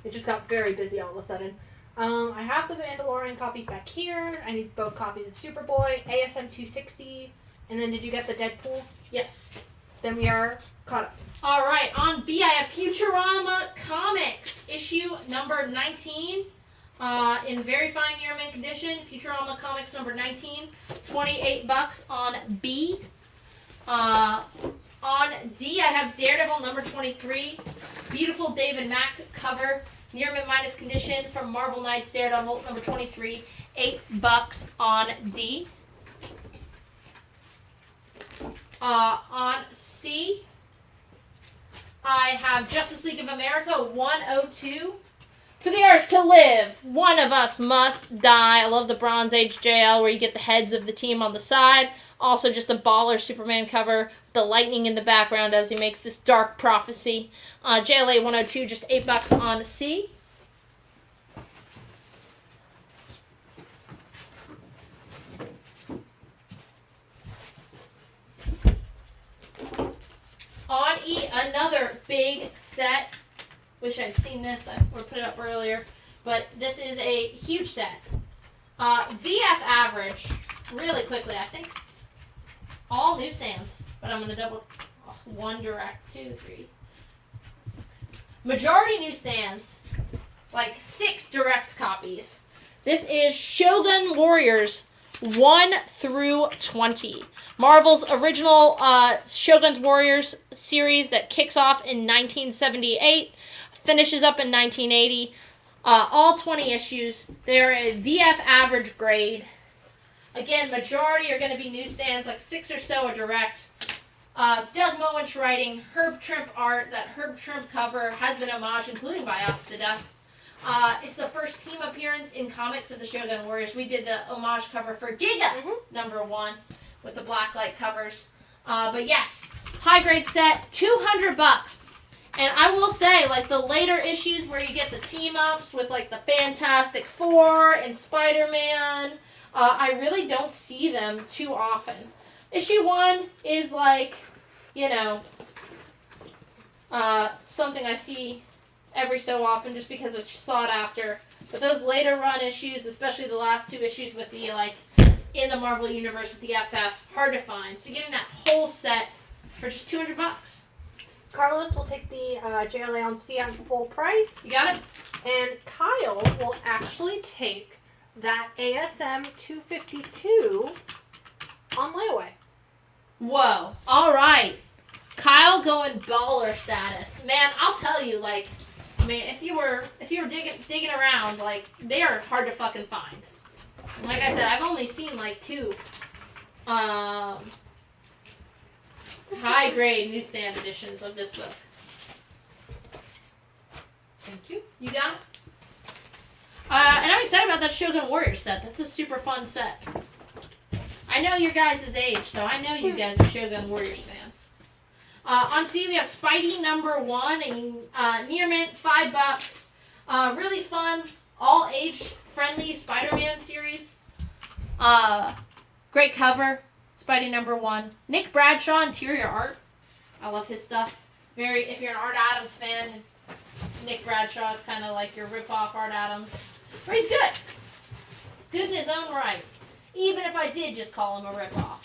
It just got very busy all of a sudden. I have the Mandalorian copies back here. I need both copies of Superboy, ASM 260, and then did you get the Deadpool? Yes. Then we are caught up. All right, on B, I have Futurama Comics, issue #19, in very fine near mint condition. Futurama Comics #19, $28 on B. On D, I have Daredevil #23, beautiful David Mack cover, near mint minus condition from Marvel Knights Daredevil #23, $8 on D. On C, I have Justice League of America 102. For the Earth to live, one of us must die. I love the Bronze Age JL where you get the heads of the team on the side. Also just a baller Superman cover, the lightning in the background as he makes this dark prophecy. JLA 102, just $8 on C. On E, another big set. Wish I'd seen this. I would put it up earlier. But this is a huge set. VF average, really quickly, I think. All newsstands. But I'm going to double. One direct, 2, 3, 6. Majority newsstands. Like 6 direct copies. This is Shogun Warriors 1 through 20. Marvel's original Shogun's Warriors series that kicks off in 1978, finishes up in 1980. All 20 issues. They're a VF average grade. Again, majority are going to be newsstands, like 6 or so are direct. Doug Moench writing, Herb Trimp art. That Herb Trimp cover has been homaged, including by us to death. It's the first team appearance in comics of the Shogun Warriors. We did the homage cover for Giga #1 with the blacklight covers. But yes, high grade set, $200. And I will say, like the later issues where you get the team ups with like the Fantastic Four and Spider-Man, I really don't see them too often. Issue 1 is like, you know, something I see every so often just because it's sought after. But those later run issues, especially the last 2 issues with the, like, in the Marvel Universe with the FF, hard to find. So getting that whole set for just $200. Carlos will take the JLA on C at full price. You got it? And Kyle will actually take that ASM 252 on layaway. Whoa. All right. Kyle going baller status. Man, I'll tell you, like, I mean, if you were digging around, like, they are hard to fucking find. Like I said, I've only seen like 2 high grade newsstand editions of this book. Thank you. You got it? And I'm excited about that Shogun Warrior set. That's a super fun set. I know your guys' age, so I know you guys are Shogun Warriors fans. On C, we have Spidey #1 and near mint, $5. Really fun, all age friendly Spider-Man series. Great cover. Spidey #1. Nick Bradshaw interior art. I love his stuff. If you're an Art Adams fan, Nick Bradshaw is kind of like your rip-off Art Adams. But he's good. Good in his own right. Even if I did just call him a rip-off.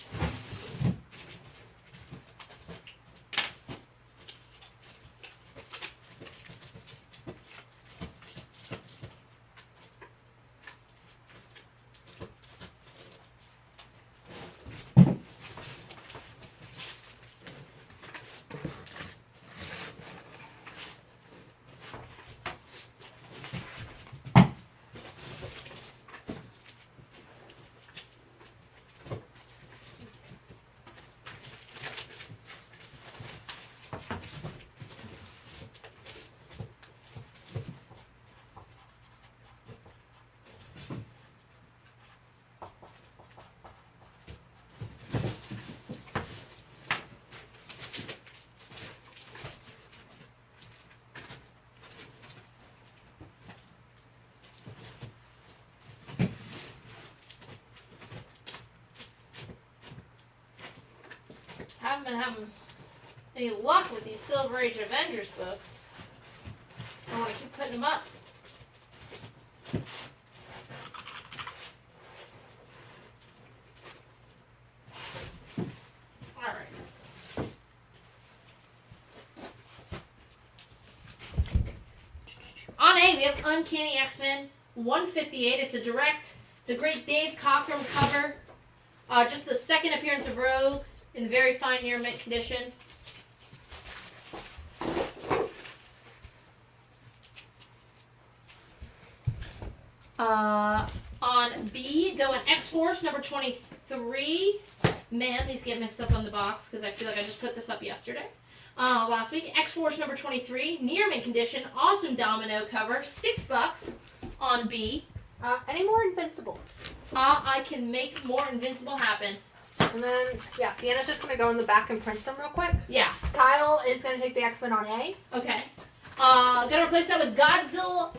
Haven't been having any luck with these Silver Age Avengers books. I want to keep putting them up. Alright. On A, we have Uncanny X-Men 158. It's a great Dave Cockrum cover. Just the second appearance of Rogue. In very fine near mint condition. On B, going X-Force #23. Man, these get mixed up on the box because I feel like I just put this up yesterday. Last week, X-Force #23, near mint condition, awesome domino cover, $6 on B. Any more Invincible? I can make more Invincible happen. And then, yeah, Sienna's just going to go in the back and print them real quick. Yeah. Kyle is going to take the X-Men on A. Okay. Gonna replace that with Godzilla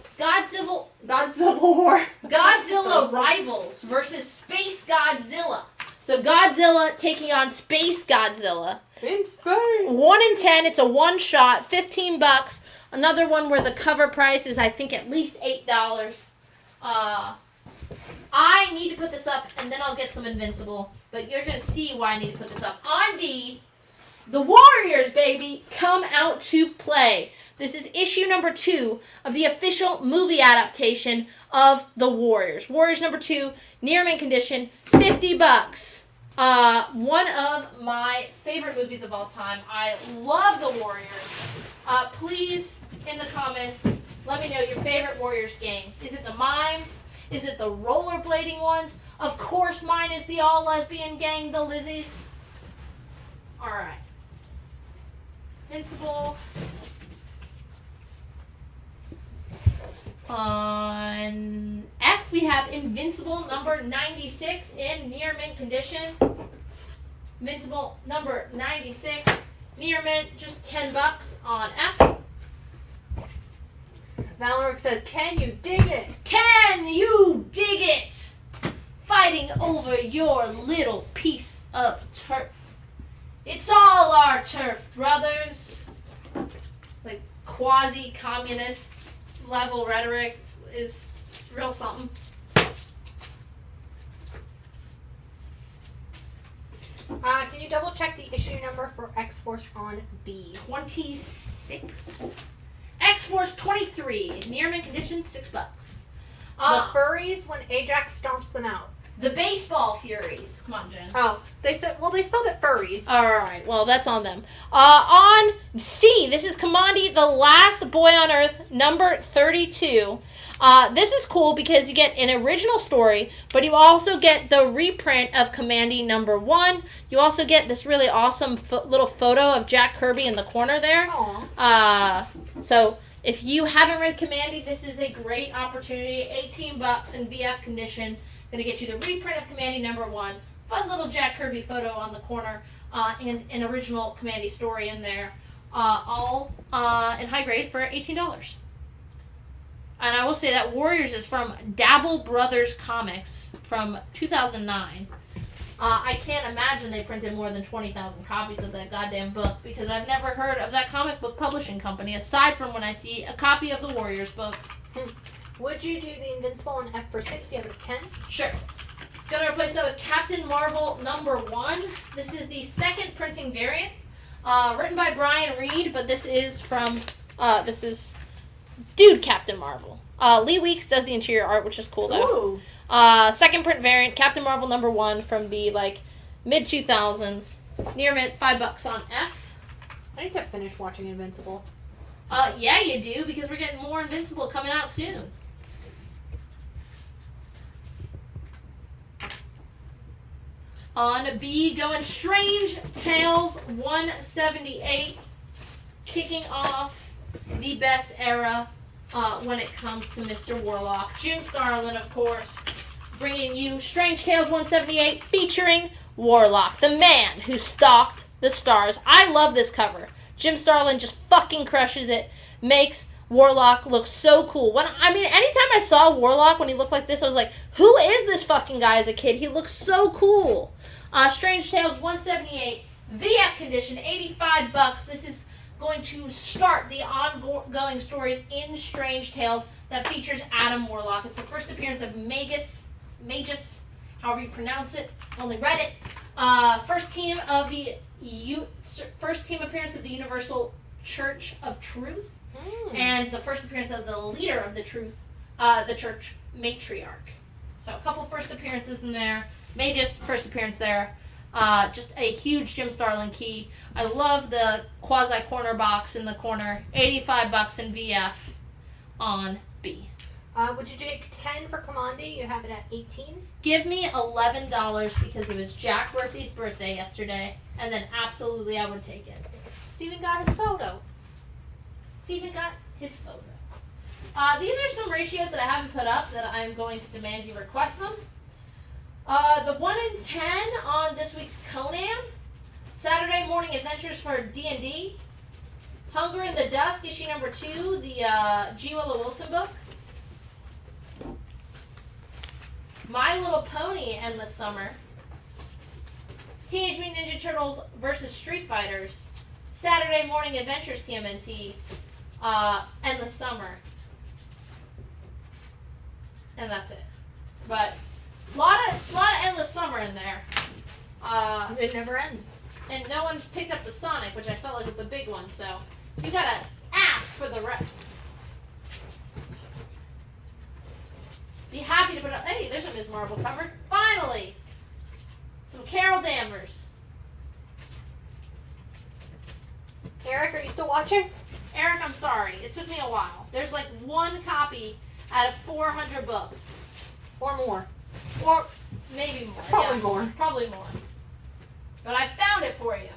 War. Godzilla Rivals versus Space Godzilla. So Godzilla taking on Space Godzilla. In space. 1 in 10. It's a one shot. $15. Another one where the cover price is, I think, at least $8. I need to put this up, and then I'll get some Invincible. But you're going to see why I need to put this up. On D, the Warriors, baby, come out to play. This is issue #2 of the official movie adaptation of The Warriors. Warriors #2, near mint condition, $50. One of my favorite movies of all time. I love The Warriors. Please, in the comments, let me know your favorite Warriors gang. Is it the Mimes? Is it the rollerblading ones? Of course mine is the all-lesbian gang, the Lizzies. Alright. Invincible. On F, we have Invincible #96 in near mint condition. Invincible #96, near mint, just $10 on F. Valoric says, can you dig it? Can you dig it? Fighting over your little piece of turf. It's all our turf, brothers. Like quasi-communist level rhetoric is real something. Can you double check the issue number for X-Force on B? 26. X X-Force 23, near mint condition, $6. The furries when Ajax stomps them out. The baseball furies. Come on, Jen. Oh, they spelled it furries. Alright, well, that's on them. On C, this is Commandi, the last boy on Earth, number 32. This is cool because you get an original story, but you also get the reprint of Commandi number 1. You also get this really awesome little photo of Jack Kirby in the corner there. Aww. So if you haven't read Commandi, this is a great opportunity. $18 in VF condition. Going to get you the reprint of Commandi number 1. Fun little Jack Kirby photo on the corner. And an original Commandi story in there. All in high grade for $18. And I will say that Warriors is from Dabble Brothers Comics from 2009. I can't imagine they printed more than 20,000 copies of that goddamn book because I've never heard of that comic book publishing company aside from when I see a copy of the Warriors book. Would you do the Invincible in F for 6? You have it at 10? Sure. Gonna replace that with Captain Marvel number 1. This is the second printing variant. Written by Brian Reed, but this is from, this is Dude Captain Marvel. Lee Weeks does the interior art, which is cool though. Ooh. Second print variant, Captain Marvel number 1 from the mid 2000s. Near mint, $5 on F. I need to finish watching Invincible. Yeah, you do because we're getting more Invincible coming out soon. On B, going Strange Tales 178, kicking off the best era when it comes to Mr. Warlock. Jim Starlin, of course, bringing you Strange Tales 178 featuring Warlock, the man who stalked the stars. I love this cover. Jim Starlin just fucking crushes it, makes Warlock look so cool. Anytime I saw Warlock when he looked like this, I was like, who is this fucking guy as a kid? He looks so cool. Strange Tales 178, VF condition, $85. This is going to start the ongoing stories in Strange Tales that features Adam Warlock. It's the first appearance of Magus, however you pronounce it. Only read it. First team appearance of the Universal Church of Truth, and the first appearance of the leader of the church matriarch. So a couple first appearances in there. Magus first appearance there. Just a huge Jim Starlin key. I love the quasi corner box in the corner. $85 in VF on B. Would you take 10 for Commandi? You have it at 18. Give me $11 because it was Jack Worthy's birthday yesterday, and then absolutely I would take it. Steven got his photo. These are some ratios that I haven't put up that I'm going to demand you request them. The 1 in 10 on this week's Conan. Saturday Morning Adventures for D&D. Hunger in the Dusk, issue number 2, the G. Willow Wilson book. My Little Pony Endless Summer. Teenage Mutant Ninja Turtles versus Street Fighters. Saturday Morning Adventures TMNT. Endless Summer. And that's it. But a lot of Endless Summer in there. It never ends. And no one picked up the Sonic, which I felt like was the big one, so you gotta ask for the rest. Be happy to put up. Hey, there's a Ms. Marvel cover. Finally! Some Carol Danvers. Eric, are you still watching? Eric, I'm sorry. It took me a while. There's like one copy out of 400 books. Or more. Or maybe more. Probably more. Probably more. But I found it for you.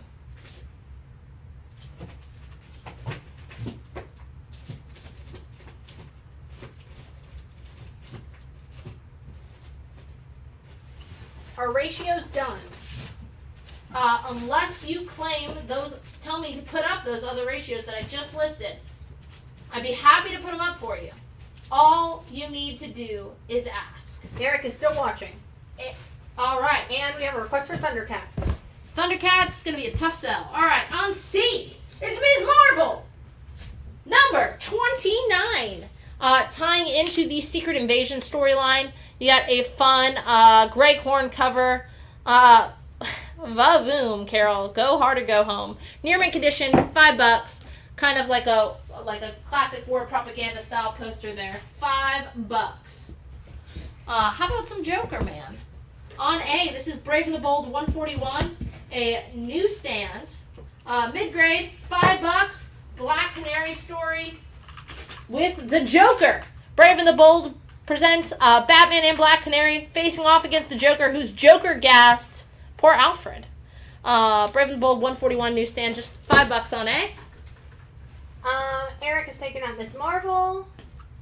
Our ratio's done. Unless you claim those, tell me to put up those other ratios that I just listed. I'd be happy to put them up for you. All you need to do is ask. Eric is still watching. All right. And we have a request for Thundercats. Thundercats going to be a tough sell. All right, on C, it's Ms. Marvel. Number 29. Tying into the Secret Invasion storyline, you got a fun Greg Horn cover. Vavoom, Carol. Go hard or go home. Near mint condition, $5. kind of like a classic war propaganda style poster there. $5. How about some Joker Man? On A, this is Brave and the Bold 141, a newsstand, mid-grade, $5. Black Canary story with the Joker. Brave and the Bold presents Batman and Black Canary facing off against the Joker, who's Joker gassed. Poor Alfred. Brave and the Bold 141 newsstand, just $5 on A. Eric is taking out Miss Marvel.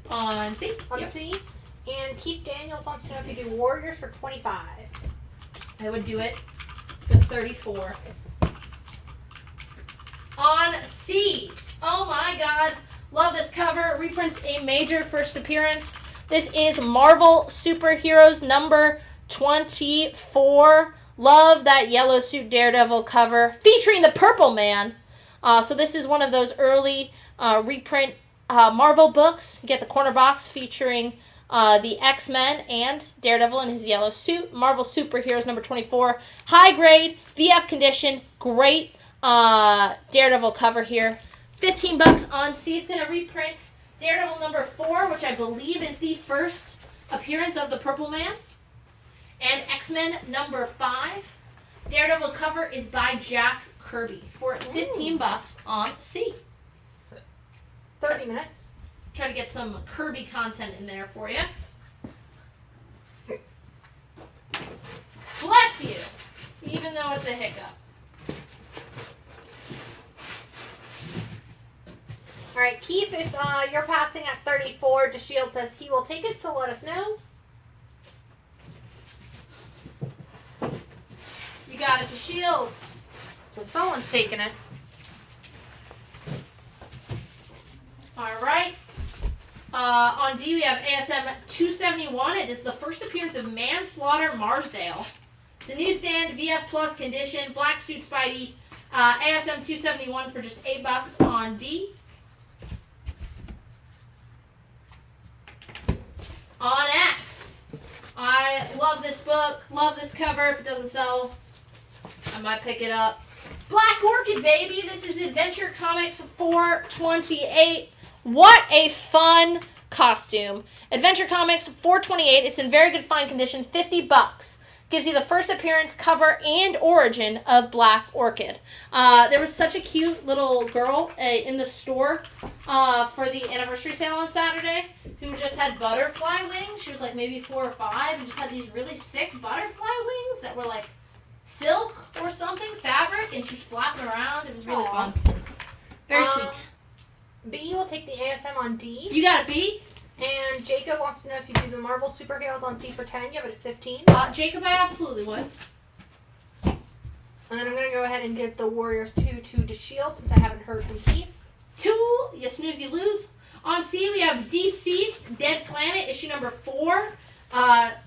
On C. On C. And Keith Daniels wants to know if you do Warriors for 25. I would do it for 34. On C. Oh my god. Love this cover. Reprints a major first appearance. This is Marvel Superheroes number 24. Love that yellow suit Daredevil cover featuring the Purple Man. So this is one of those early reprint Marvel books. You get the corner box featuring the X-Men and Daredevil in his yellow suit. Marvel Superheroes number 24. High grade, VF condition, great Daredevil cover here. $15 on C. It's going to reprint Daredevil number 4, which I believe is the first appearance of the Purple Man. And X-Men number 5. Daredevil cover is by Jack Kirby for $15 on C. 30 minutes. Try to get some Kirby content in there for you. Bless you, even though it's a hiccup. All right, Keith, if you're passing at 34, DeShield says he will take it, so let us know. You got it, DeShields. So someone's taking it. All right. On D, we have ASM 271. It is the first appearance of Manslaughter Marsdale. It's a newsstand, VF Plus condition, black suit Spidey. ASM 271 for just $8 on D. On F, I love this book, love this cover. If it doesn't sell, I might pick it up. Black Orchid, baby. This is Adventure Comics 428. What a fun costume. Adventure Comics 428. It's in very good fine condition. $50. Gives you the first appearance, cover, and origin of Black Orchid. There was such a cute little girl in the store for the anniversary sale on Saturday who just had butterfly wings. She was like maybe 4 or 5 and just had these really sick butterfly wings that were like silk or something, fabric, and she was flapping around. It was really fun. Very sweet. B will take the ASM on D. You got a B? And Jacob wants to know if you do the Marvel Superheroes on C for 10. You have it at 15. Jacob, I absolutely would. And then I'm going to go ahead and get the Warriors 2 to DeShield since I haven't heard from Keith. 2, you snooze, you lose. On C, we have DC's Dead Planet, issue number 4,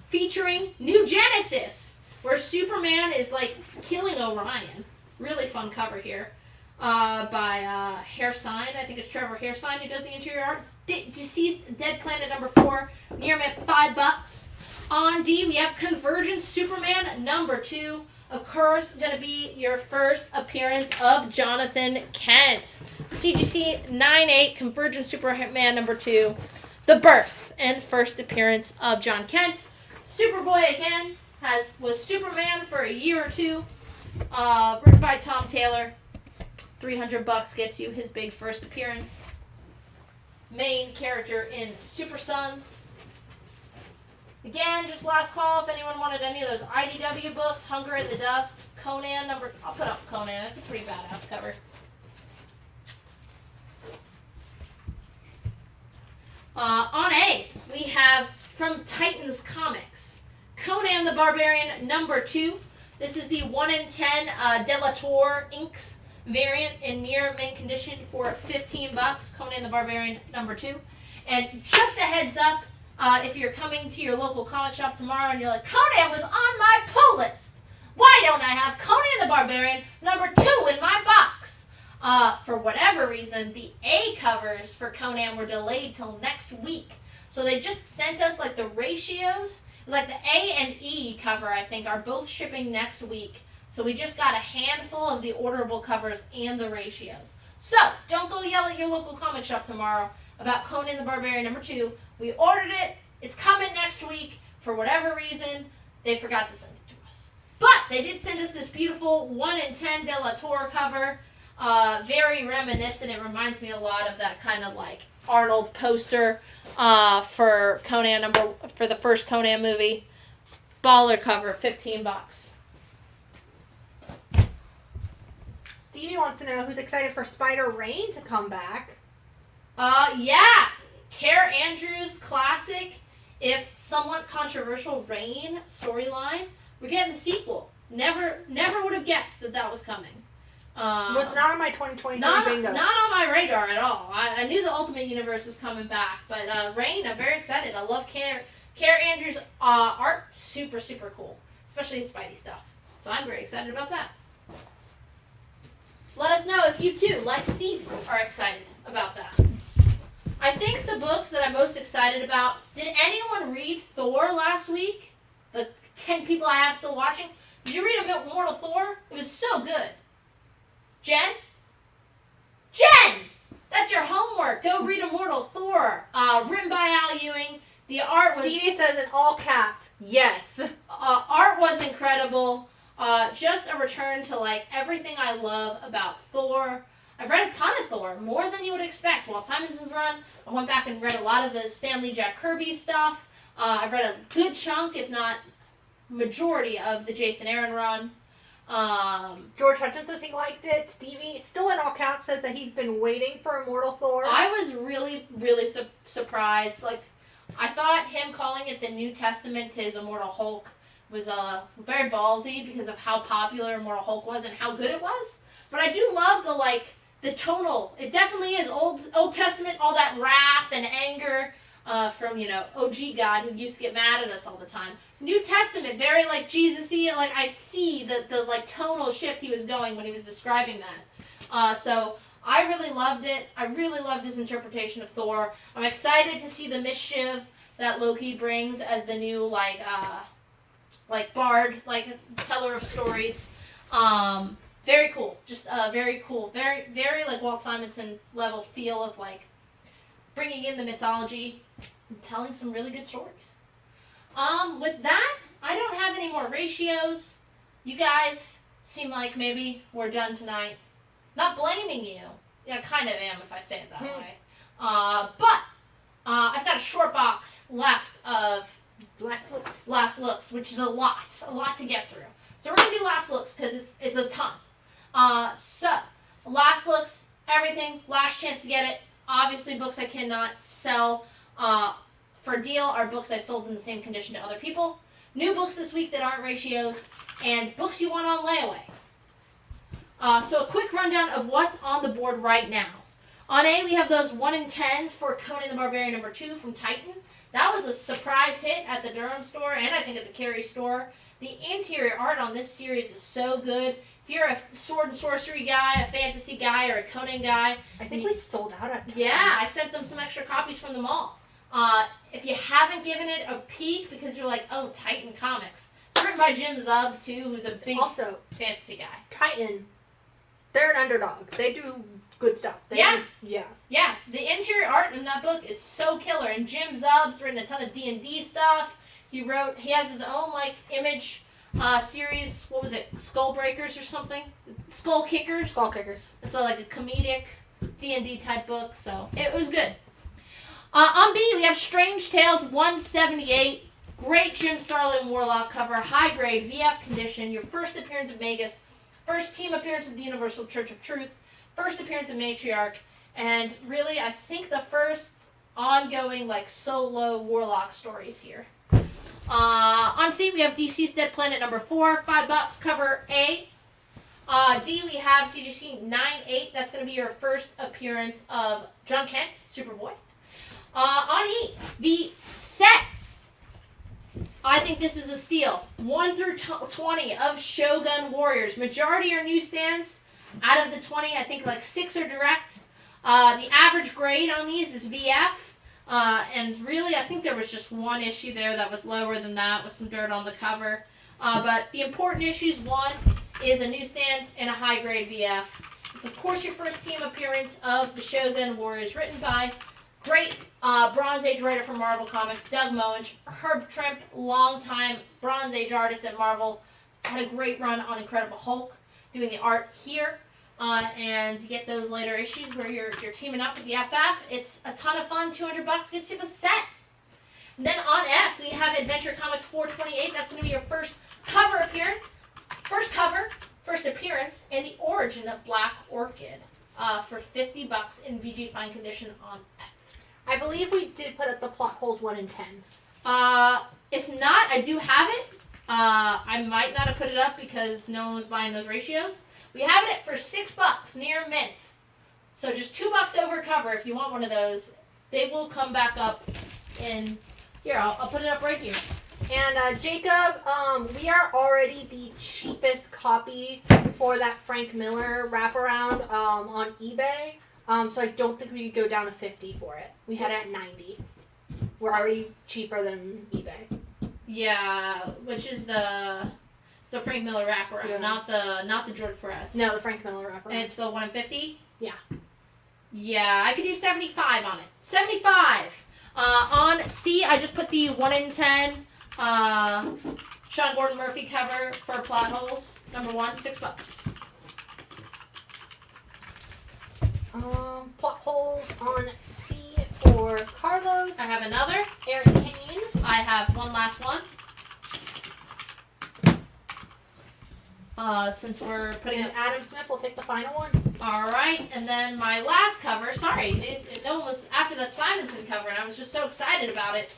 featuring New Genesis, where Superman is like killing Orion. Really fun cover here. By Hairsign. I think it's Trevor Hairsign who does the interior art. Deceased Dead Planet number 4, near mint, $5. On D, we have Convergence Superman number 2. Of course, going to be your first appearance of Jonathan Kent. CGC 98, Convergence Superman number 2. The birth and first appearance of John Kent. Superboy again was Superman for a year or two. Written by Tom Taylor. $300 gets you his big first appearance. Main character in Super Sons. Again, just last call if anyone wanted any of those IDW books. Hunger in the Dust. Conan number... I'll put up Conan. It's a pretty badass cover. On A, we have from Titans Comics, Conan the Barbarian number 2. This is the 1 in 10 Delator Inks variant in near mint condition for $15. Conan the Barbarian number 2. And just a heads up, if you're coming to your local comic shop tomorrow and you're like, Conan was on my pull list. Why don't I have Conan the Barbarian number 2 in my box? For whatever reason, the A covers for Conan were delayed till next week. So they just sent us like the ratios. It's like the A and E cover, I think, are both shipping next week. So we just got a handful of the orderable covers and the ratios. So, don't go yell at your local comic shop tomorrow about Conan the Barbarian #2. We ordered it. It's coming next week. For whatever reason, they forgot to send it to us. But they did send us this beautiful 1 in 10 De La Torre cover. Very reminiscent. It reminds me a lot of that kind of like Arnold poster for the first Conan movie. Baller cover, $15. Stevie wants to know who's excited for Spider Rain to come back. Yeah. Care Andrews classic, if somewhat controversial Rain storyline. We're getting the sequel. Never would have guessed that was coming. Was not on my 2023 bingo. Not on my radar at all. I knew the Ultimate Universe was coming back, but Rain, I'm very excited. I love Care Andrews' art. Super, super cool. Especially the Spidey stuff. So I'm very excited about that. Let us know if you too, like Steve, are excited about that. I think the books that I'm most excited about, did anyone read Thor last week? The 10 people I have still watching? Did you read Immortal Thor? It was so good. Jen? That's your homework. Go read Immortal Thor. Written by Al Ewing. The art was... Stevie says in all caps, yes. Art was incredible. Just a return to like everything I love about Thor. I've read a ton of Thor, more than you would expect. Walt Simonson's run, I went back and read a lot of the Stanley Jack Kirby stuff. I've read a good chunk, if not majority, of the Jason Aaron run. George Hutchins says he liked it. Stevie, still in all caps, says that he's been waiting for Immortal Thor. I was really, really surprised. Like, I thought him calling it the New Testament to his Immortal Hulk was very ballsy because of how popular Immortal Hulk was and how good it was. But I do love the tonal. It definitely is Old Testament, all that wrath and anger from, OG God who used to get mad at us all the time. New Testament, very like Jesus-y. Like I see the like tonal shift he was going when he was describing that. So I really loved it. I really loved his interpretation of Thor. I'm excited to see the mischief that Loki brings as the new like bard, like teller of stories. Very cool. Just very cool. Very, very like Walt Simonson level feel of like bringing in the mythology and telling some really good stories. With that, I don't have any more ratios. You guys seem like maybe we're done tonight. Not blaming you. Yeah, I kind of am if I say it that way. But I've got a short box left of Last Looks, which is a lot to get through. So we're going to do Last Looks because it's a ton. So, Last Looks, everything, last chance to get it. Obviously, books I cannot sell for a deal are books I sold in the same condition to other people. New books this week that aren't ratios, and books you want on layaway. So a quick rundown of what's on the board right now. On A, we have those 1 in 10s for Conan the Barbarian #2 from Titan. That was a surprise hit at the Durham store, and I think at the Cary store. The interior art on this series is so good. If you're a sword and sorcery guy, a fantasy guy, or a Conan guy... I think we sold out at Titan. Yeah, I sent them some extra copies from the mall. If you haven't given it a peek because you're like, oh, Titan Comics. It's written by Jim Zub, too, who's a big fantasy guy. Titan, they're an underdog. They do good stuff. Yeah, the interior art in that book is so killer, and Jim Zub's written a ton of D&D stuff. He has his own like image series. What was it? Skull Breakers or something? Skull Kickers. It's like a comedic D&D type book, so it was good. On B, we have Strange Tales 178. Great Jim Starlin Warlock cover, high grade VF condition. Your first appearance of Magus, first team appearance of the Universal Church of Truth, first appearance of Matriarch, and really, I think the first ongoing like solo Warlock stories here. On C, we have DC's Dead Planet #4, $5, cover A. D, we have CGC 98. That's going to be your first appearance of John Kent, Superboy. On E, the set. I think this is a steal. 1 through 20 of Shogun Warriors. Majority are newsstands. Out of the 20, I think like 6 are direct. The average grade on these is VF. And really, I think there was just one issue there that was lower than that with some dirt on the cover. But the important issues, one is a newsstand and a high-grade VF. It's of course your first team appearance of the Shogun Warriors, written by great Bronze Age writer from Marvel Comics, Doug Moench. Herb Trimp, longtime Bronze Age artist at Marvel, had a great run on Incredible Hulk, doing the art here. And you get those later issues where you're teaming up with the FF. It's a ton of fun. $200 gets you the set. And then on F, we have Adventure Comics 428. That's going to be your first cover appearance. First appearance, in the origin of Black Orchid for $50 in VG fine condition on F. I believe we did put up the plot holes 1 in 10. If not, I do have it. I might not have put it up because no one was buying those ratios. We have it for $6 near mint. So just $2 over cover if you want one of those. They will come back up in here. I'll put it up right here. And Jacob, we are already the cheapest copy for that Frank Miller wraparound on eBay. So I don't think we could go down to 50 for it. We had it at 90. We're already cheaper than eBay. Yeah, which is the Frank Miller wraparound, Yeah. not the George Perez. No, the Frank Miller wraparound. And it's the 1 in 50? Yeah. Yeah, I could do 75 on it. 75! On C, I just put the 1 in 10 Sean Gordon Murphy cover for plot holes. Number 1, $6. Plot holes on C for Carlos. I have another. Eric Kane. I have one last one. Since we're putting And Adam Smith will take the final one. Alright, and then my last cover, sorry, no one was after that Simonson cover, and I was just so excited about it.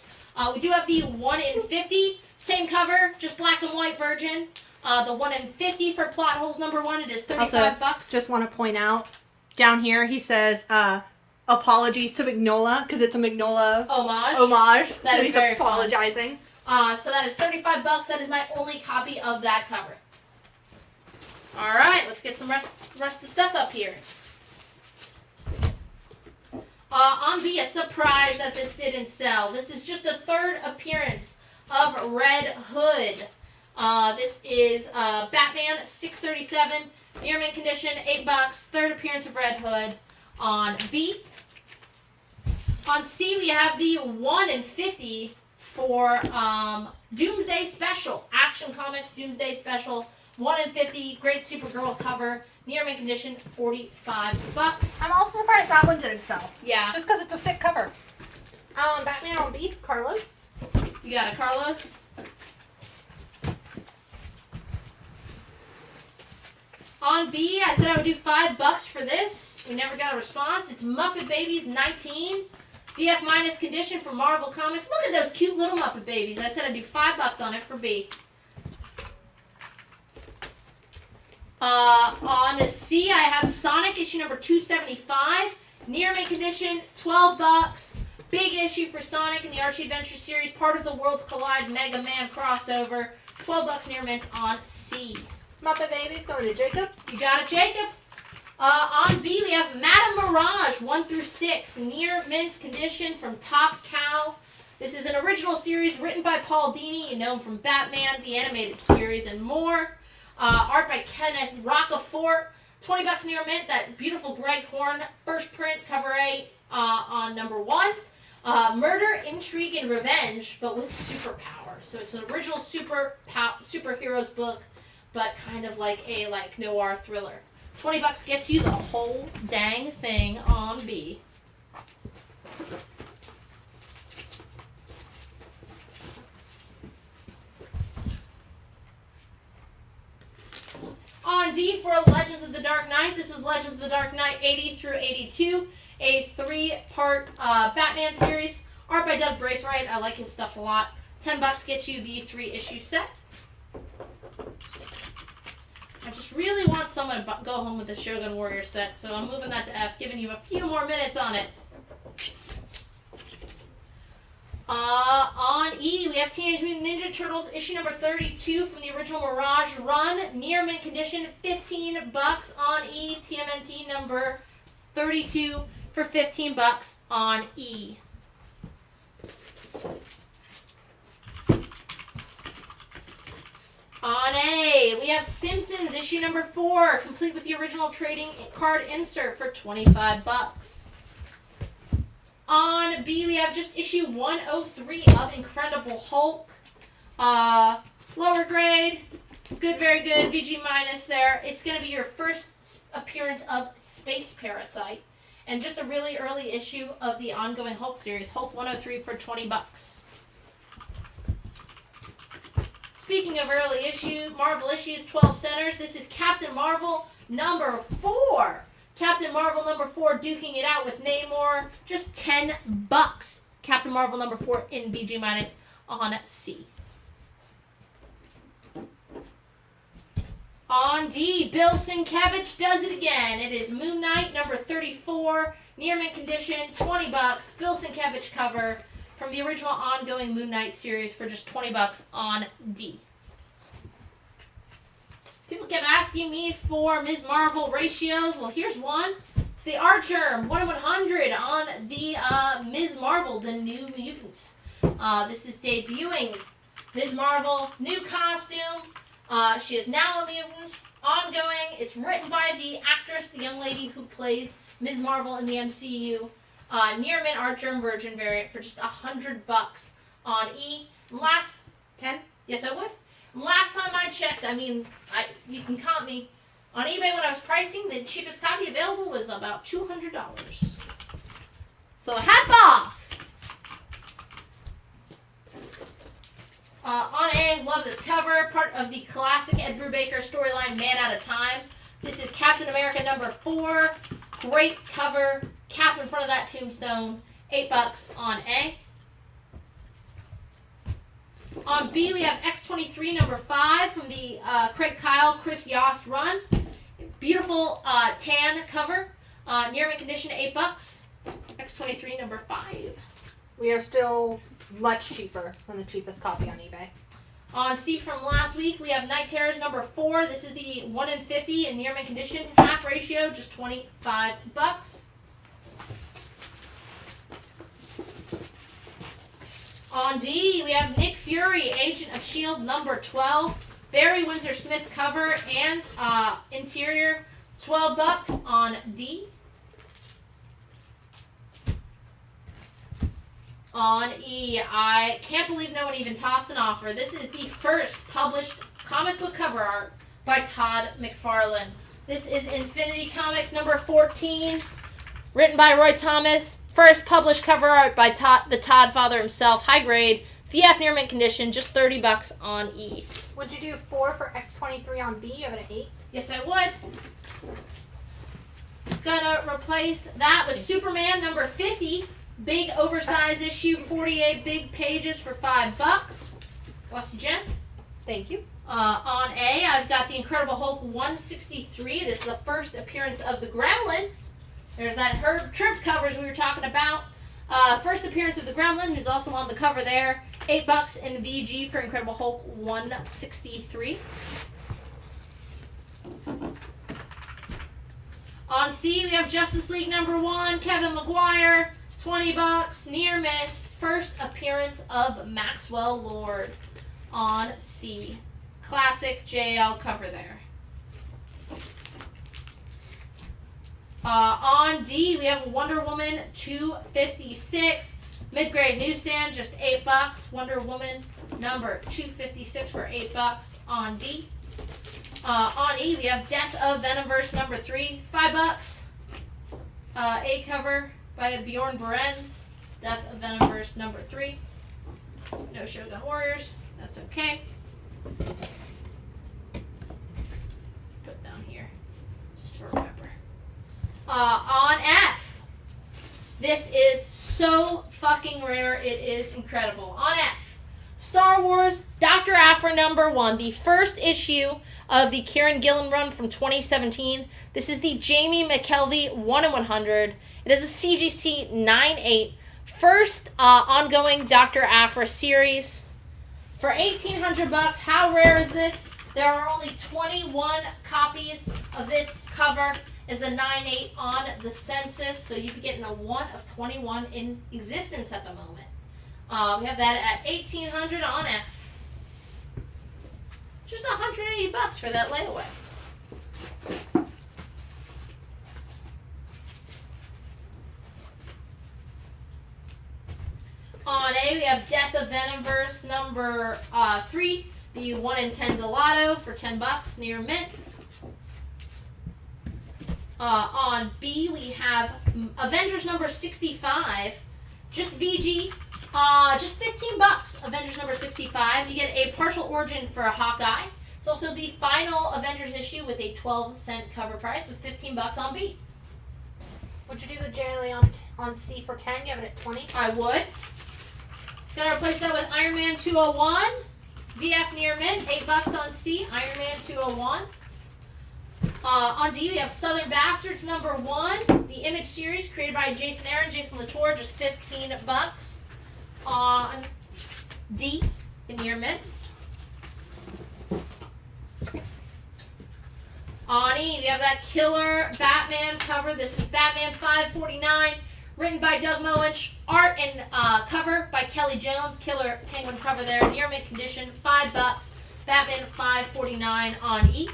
We do have the 1 in 50, same cover, just black and white version. The 1 in 50 for plot holes number 1, it is $35. Just want to point out, down here he says, apologies to Mignola, because it's a Mignola homage. That so is he's very apologizing. So that is $35. That is my only copy of that cover. Alright, let's get some rest of the stuff up here. On B, a surprise that this didn't sell. This is just the third appearance of Red Hood. This is Batman 637, near mint condition, $8. Third appearance of Red Hood on B. On C, we have the 1 in 50 for Doomsday Special. Action Comics Doomsday Special. 1 in 50, great Supergirl cover, near mint condition, $45. I'm also surprised that one didn't sell. Yeah. Just because it's a sick cover. Batman on B, Carlos. You got it, Carlos. On B, I said I would do $5 for this. We never got a response. It's Muppet Babies 19. VF minus condition for Marvel Comics. Look at those cute little Muppet Babies. I said I'd do $5 on it for B. On the C, I have Sonic issue number 275, near mint condition, $12. Big issue for Sonic in the Archie Adventure series, part of the Worlds Collide Mega Man crossover. $12 near mint on C. Muppet Babies going to Jacob. You got it, Jacob. On B, we have Madame Mirage 1 through 6, near mint condition from Top Cow. This is an original series written by Paul Dini, you know him from Batman, the animated series, and more. Art by Kenneth Rocafort. $20 near mint. That beautiful Greg Horn first print cover A on number 1. Murder, Intrigue, and Revenge, but with superpowers. So it's an original superheroes book, but kind of like a noir thriller. $20 gets you the whole dang thing on B. On D for Legends of the Dark Knight, this is Legends of the Dark Knight 80 through 82, a 3-part Batman series. Art by Doug Braithwaite. I like his stuff a lot. $10 gets you the 3-issue set. I just really want someone to go home with the Shogun Warrior set, so I'm moving that to F, giving you a few more minutes on it. On E, we have Teenage Mutant Ninja Turtles issue number 32 from the original Mirage run, near mint condition, $15 on E. TMNT number 32 for $15 on E. On A, we have Simpsons issue number 4, complete with the original trading card insert for $25. On B, we have just issue 103 of Incredible Hulk. Lower grade, good, very good, VG minus there. It's going to be your first appearance of Space Parasite, and just a really early issue of the ongoing Hulk series, Hulk 103 for $20. Speaking of early issue, Marvel issues 12 centers. This is Captain Marvel number 4. Captain Marvel number 4 duking it out with Namor. Just $10. Captain Marvel number 4 in BG minus on C. On D, Bill Sienkiewicz does it again. It is Moon Knight number 34, near mint condition, $20. Bill Sienkiewicz cover from the original ongoing Moon Knight series for just $20 on D. People kept asking me for Ms. Marvel ratios. Well, here's one. It's the Archer 1/100 on the Ms. Marvel, the New Mutants. This is debuting Ms. Marvel, new costume. She is now a mutant, ongoing. It's written by the actress, the young lady who plays Ms. Marvel in the MCU. Near mint Archer and Virgin variant for just $100 on E. Last 10? Yes, I would. Last time I checked, you can count me on eBay when I was pricing. The cheapest copy available was about $200. So half off. On A, love this cover. Part of the classic Ed Brubaker storyline, Man Out of Time. This is Captain America number 4. Great cover. Cap in front of that tombstone. $8 on A. On B, we have X-23 number 5 from the Craig Kyle, Chris Yost run. Beautiful tan cover. Near mint condition, $8. X-23 number 5. We are still much cheaper than the cheapest copy on eBay. On C from last week, we have Night Terrors number 4. This is the 1 in 50 in near mint condition. Half ratio, just $25. On D, we have Nick Fury, Agent of S.H.I.E.L.D. number 12. Barry Windsor Smith cover and interior, $12 on D. On E, I can't believe no one even tossed an offer. This is the first published comic book cover art by Todd McFarlane. This is Infinity Comics number 14, written by Roy Thomas. First published cover art by the Todd father himself. High grade, VF near mint condition, just $30 on E. Would you do 4 for X-23 on B? You have it at 8? Yes, I would. Gonna replace that with Superman number 50. Big oversized issue, 48 big pages for $5. Bossy Jen. Thank you. On A, I've got the Incredible Hulk 163. This is the first appearance of the Gremlin. There's that Herb Tripp covers we were talking about. First appearance of the Gremlin, who's also on the cover there. $8 in VG for Incredible Hulk 163. On C, we have Justice League number 1, Kevin Maguire, $20, near mint. First appearance of Maxwell Lord on C. Classic JL cover there. On D, we have Wonder Woman 256. Mid-grade newsstand, just $8. Wonder Woman number 256 for $8 on D. On E, we have Death of Venomverse number 3, $5. A cover by Bjorn Berens. Death of Venomverse number 3. No Shogun Warriors. That's okay. Put down here, just to remember. On F, this is so fucking rare, it is incredible. On F, Star Wars Dr. Aphra number 1, the first issue of the Kieran Gillen run from 2017. This is the Jamie McKelvey 1/100. It is a CGC 9/8. First ongoing Dr. Aphra series. For $1,800, how rare is this? There are only 21 copies of this cover. Is a 9/8 on the census, so you'd be getting a 1 of 21 in existence at the moment. We have that at $1,800 on F. Just $180 for that layaway. On A, we have Death of Venomverse number 3, the 1 in 10 Gelato for $10 near mint. On B, we have Avengers number 65, just VG, just $15. Avengers number 65. You get a partial origin for a Hawkeye. It's also the final Avengers issue with a 12-cent cover price with $15 on B. Would you do the Jelly on C for 10? You have it at 20? I would. Gonna replace that with Iron Man 201. VF near mint, $8 on C. Iron Man 201. On D, we have Southern Bastards number 1, the Image series created by Jason Aaron, Jason Latour, just $15. On D, in near mint. On E, we have that killer Batman cover. This is Batman 549, written by Doug Moench. Art and cover by Kelly Jones. Killer Penguin cover there. Near mint condition, $5. Batman 549 on E.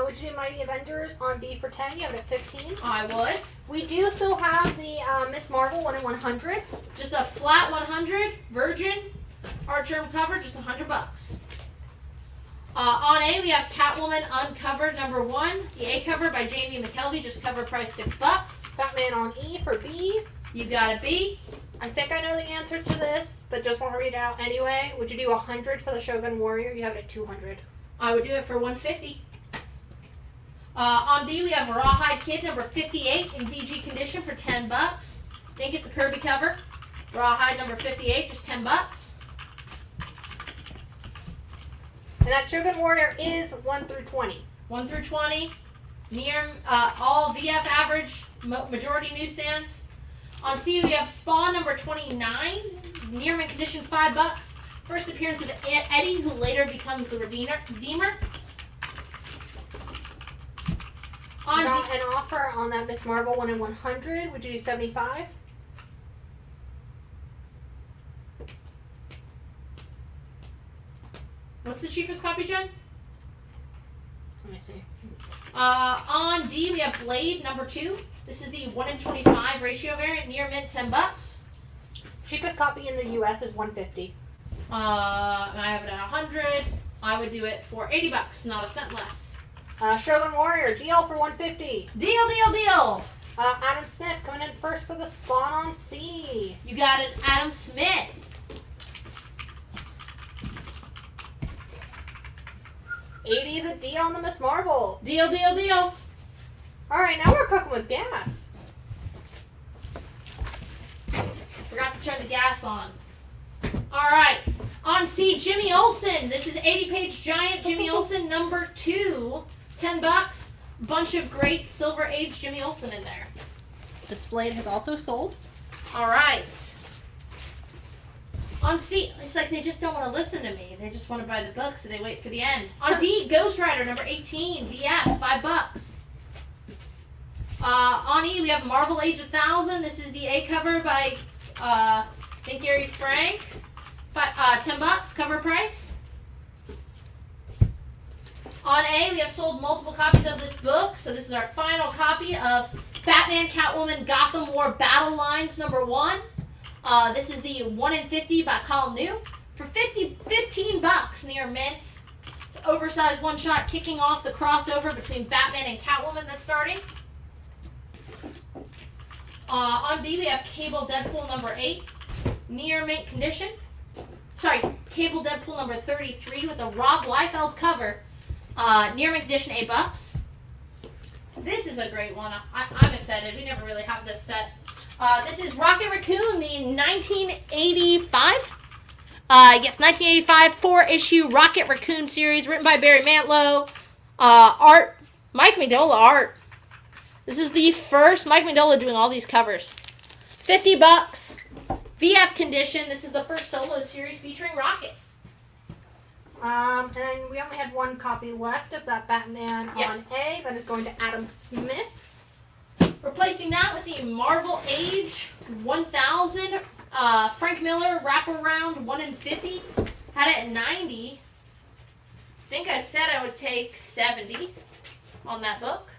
Would you do Mighty Avengers on B for 10? You have it at 15. I would. We do still have the Miss Marvel 1 in 100. Just a flat 100, Virgin, art germ cover, just $100. On A, we have Catwoman Uncovered number 1, the A cover by Jamie McKelvey, just cover price $6. Batman on E for B. You got a B. I think I know the answer to this, but just want to read it out anyway. Would you do 100 for the Shogun Warrior? You have it at 200. I would do it for $150. On B, we have Rawhide Kid number 58 in VG condition for $10. Think it's a Kirby cover. Rawhide number 58, just $10. And that Shogun Warrior is 1 through 20. 1 through 20. Near all VF average, majority newsstands. On C, we have Spawn number 29, near mint condition, $5. First appearance of Eddie, who later becomes the Redeemer. On Got an offer on that Miss Marvel 1 in 100. Would you do 75? What's the cheapest copy, Jen? Let me see. On D, we have Blade number 2. This is the 1 in 25 ratio variant, near mint, $10. Cheapest copy in the U.S. is 150. I have it at 100. I would do it for $80, not a cent less. Shogun Warrior, deal for 150. Deal. Adam Smith coming in first for the Spawn on C. You got it, Adam Smith. $80 is a deal on the Miss Marvel. Deal. Alright, now we're cooking with gas. Forgot to turn the gas on. Alright, on C, Jimmy Olsen. This is 80-page giant Jimmy Olsen number 2, $10. Bunch of great Silver Age Jimmy Olsen in there. Displayed has also sold. Alright. On C, it's like they just don't want to listen to me. They just want to buy the book, so they wait for the end. On D, Ghost Rider number 18, VF, $5. On E, we have Marvel Age 1000. This is the A cover by, I think, Gary Frank. $10 cover price. On A, we have sold multiple copies of this book. So this is our final copy of Batman, Catwoman, Gotham War Battle Lines number 1. This is the 1 in 50 by Colin New for $15 near mint. It's an oversized one-shot kicking off the crossover between Batman and Catwoman that's starting. On B, we have Cable Deadpool number 8, near mint condition. Sorry, Cable Deadpool number 33 with the Rob Liefeld cover, near mint condition, $8. This is a great one. I'm excited. We never really have this set. This is Rocket Raccoon, the 1985. Yes, 1985 4-issue Rocket Raccoon series, written by Barry Mantlo. Art, Mike Mignola art. This is the first Mike Mignola doing all these covers. $50. VF condition. This is the first solo series featuring Rocket. And we only had one copy left of that Batman on A. That is going to Adam Smith. Replacing that with the Marvel Age 1000 Frank Miller wraparound 1 in 50. Had it at 90. think I said I would take 70 on that book.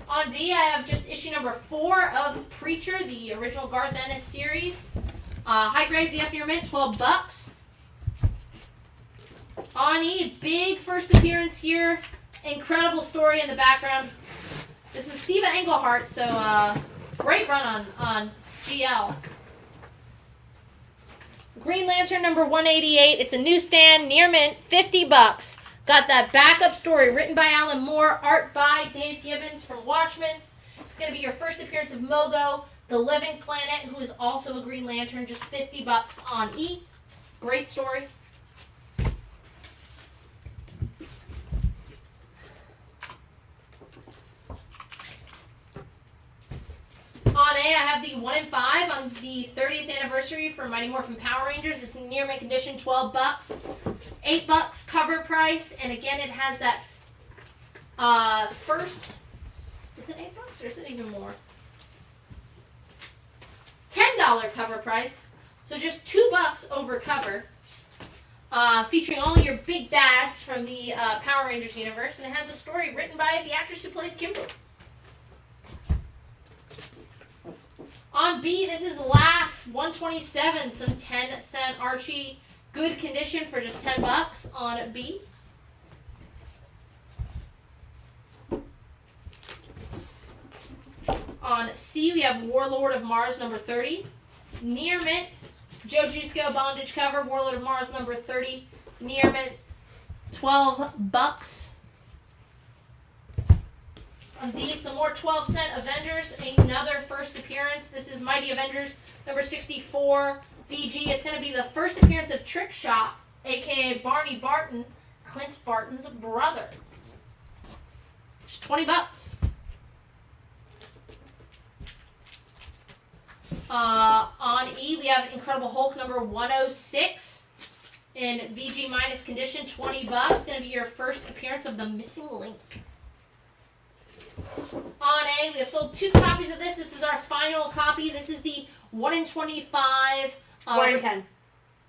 On D, I have just issue number 4 of Preacher, the original Garth Ennis series. High grade VF near mint, $12. On E, big first appearance here. Incredible story in the background. This is Steve Englehart, so great run on GL. Green Lantern number 188. It's a newsstand, near mint, $50. Got that backup story written by Alan Moore, art by Dave Gibbons from Watchmen. It's going to be your first appearance of Mogo, the living planet, who is also a Green Lantern, just $50 on E. Great story. On A, I have the 1 in 5 on the 30th anniversary for Mighty Morphin Power Rangers. It's in near mint condition, $12. $8 cover price, and again, it has that first. Is it $8 or is it even more? $10 cover price, so just $2 over cover. Featuring all your big bads from the Power Rangers universe, and it has a story written by the actress who plays Kimberly. On B, this is Laugh 127, some 10-cent Archie, good condition for just $10 on B. On C, we have Warlord of Mars number 30, near mint, Joe Jusko bondage cover, Warlord of Mars number 30, near mint, $12. On D, some more 12-cent Avengers, another first appearance. This is Mighty Avengers number 64 VG. It's going to be the first appearance of Trick Shot, aka Barney Barton, Clint Barton's brother. Just $20. On E, we have Incredible Hulk number 106 in VG minus condition, $20. Going to be your first appearance of the Missing Link. On A, we have sold 2 copies of this. This is our final copy. This is the 1 in 25. 1 in 10.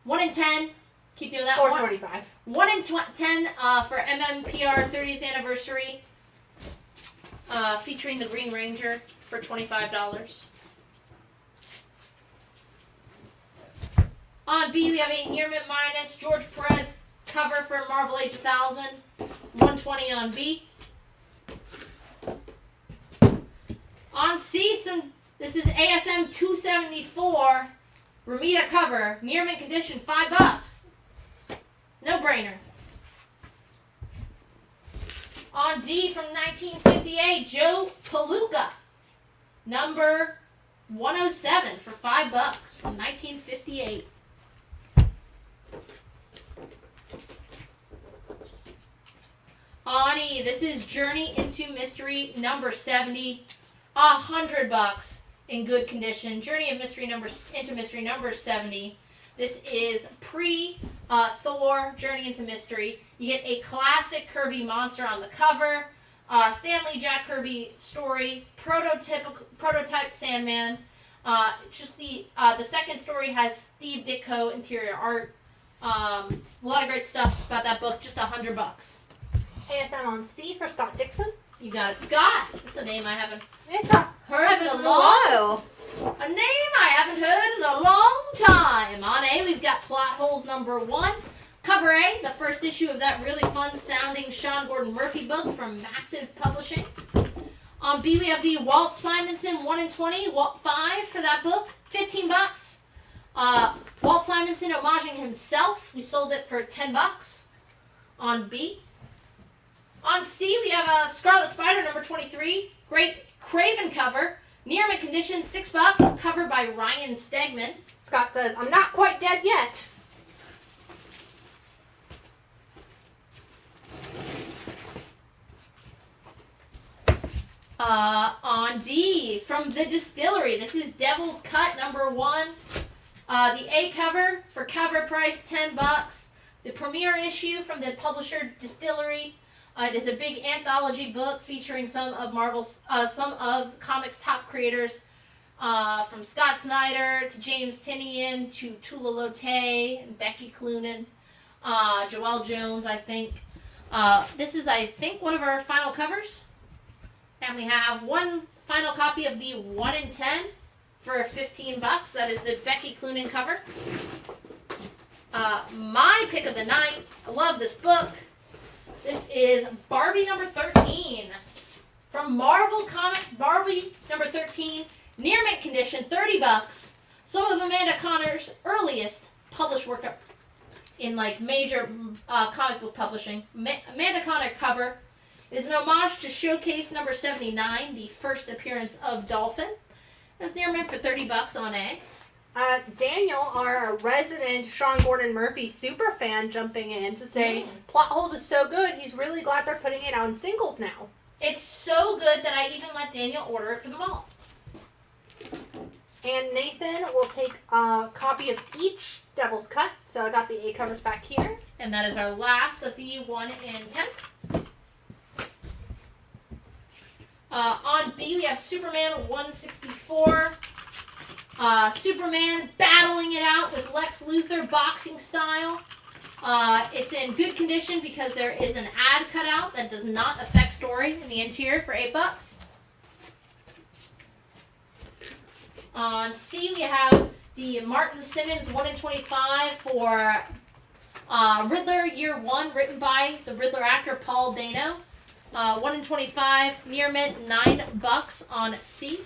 1 in 10. Keep doing that. Or 25. 1 in 10 for MMPR 30th anniversary. Featuring the Green Ranger for $25. On B, we have a near mint minus George Perez cover for Marvel Age 1000. 120 on B. On C, this is ASM 274 Ramita cover, near mint condition, $5. No brainer. On D, from 1958, Joe Palooka, number 107 for $5 from 1958. On E, this is Journey into Mystery number 70. $100 in good condition. Journey into Mystery number 70. This is pre-Thor Journey into Mystery. You get a classic Kirby monster on the cover. Stan Lee, Jack Kirby story. Prototype Sandman. Just the second story has Steve Ditko interior art. A lot of great stuff about that book. Just $100. ASM on C for Scott Dixon. You got it, Scott. It's a name I haven't heard in a while. A name I haven't heard in a long time. On A, we've got Plot Holes number 1. Cover A, the first issue of that really fun sounding Sean Gordon Murphy book from Massive Publishing. On B, we have the Walt Simonson 1 in 20, Walt 5 for that book, $15. Walt Simonson homaging himself. We sold it for $10 on B. On C, we have a Scarlet Spider number 23. Great Craven cover. Near mint condition, $6. Covered by Ryan Stegman. Scott says, I'm not quite dead yet. On D, from the Distillery, this is Devil's Cut number 1. The A cover for cover price, $10. The premiere issue from the publisher Distillery. It is a big anthology book featuring some of comics top creators. From Scott Snyder to James Tinian to Tula Lotte and Becky Cloonan, Joelle Jones, I think. This is, I think, one of our final covers. And we have one final copy of the 1 in 10 for $15. That is the Becky Cloonan cover. My pick of the night. I love this book. This is Barbie number 13. From Marvel Comics, Barbie number 13. Near mint condition, $30. Some of Amanda Connor's earliest published work in like major comic book publishing. Amanda Connor cover is an homage to Showcase number 79, the first appearance of Dolphin. It's near mint for $30 on A. Daniel, our resident Sean Gordon Murphy super fan, jumping in to say Plot Holes is so good. He's really glad they're putting it out in singles now. It's so good that I even let Daniel order it for them all. And Nathan will take a copy of each Devil's Cut. So I got the A covers back here. And that is our last of the 1 in 10s. On B, we have Superman 164. Superman battling it out with Lex Luthor boxing style. It's in good condition because there is an ad cutout that does not affect story in the interior for $8. On C, we have the Martin Simmons 1 in 25 for Riddler Year 1, written by the Riddler actor Paul Dano. 1 in 25, near mint, $9 on C.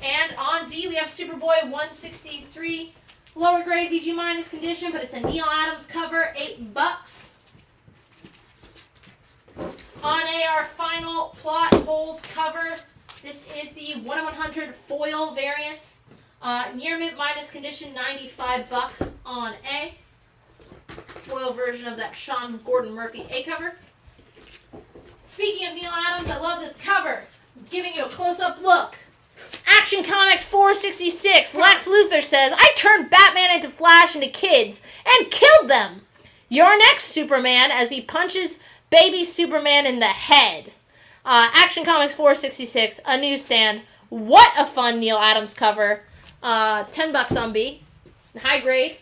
And on D, we have Superboy 163, lower grade VG minus condition, but it's a Neil Adams cover, $8. On A, our final Plot Holes cover. This is the 1 in 100 foil variant. Near mint minus condition, $95 on A. Foil version of that Sean Gordon Murphy A cover. Speaking of Neil Adams, I love this cover. I'm giving you a close-up look. Action Comics 466. Lex Luthor says, I turned Batman into Flash into kids and killed them. Your next Superman as he punches baby Superman in the head. Action Comics 466, a newsstand. What a fun Neil Adams cover. $10 on B. High grade.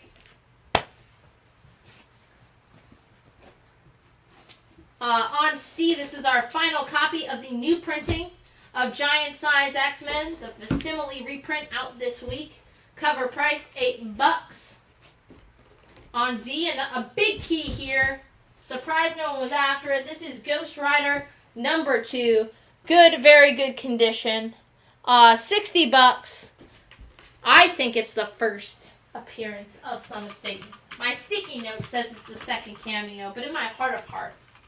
On C, this is our final copy of the new printing of Giant Size X-Men, the facsimile reprint out this week. Cover price, $8. On D, and a big key here. Surprised no one was after it. This is Ghost Rider number 2. Good, very good condition. $60. I think it's the first appearance of Son of Satan. My sticky note says it's the second cameo, but in my heart of hearts.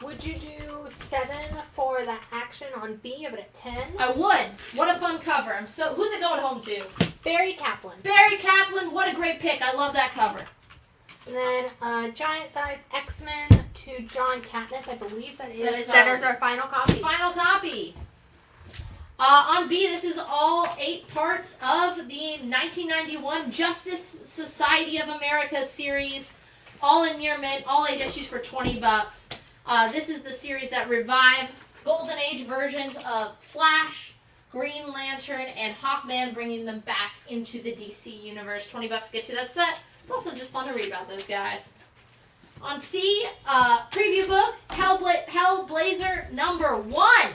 Would you do 7 for the action on B? Give it a 10? I would. What a fun cover. Who's it going home to? Barry Kaplan. Barry Kaplan, what a great pick. I love that cover. And then Giant Size X-Men to John Katniss, I believe that is. That is our final copy. Final copy. On B, this is all 8 parts of the 1991 Justice Society of America series. All in near mint, all 8 issues for $20. This is the series that revived Golden Age versions of Flash, Green Lantern, and Hawkman, bringing them back into the DC universe. $20 gets you that set. It's also just fun to read about those guys. On C, preview book, Hellblazer number 1.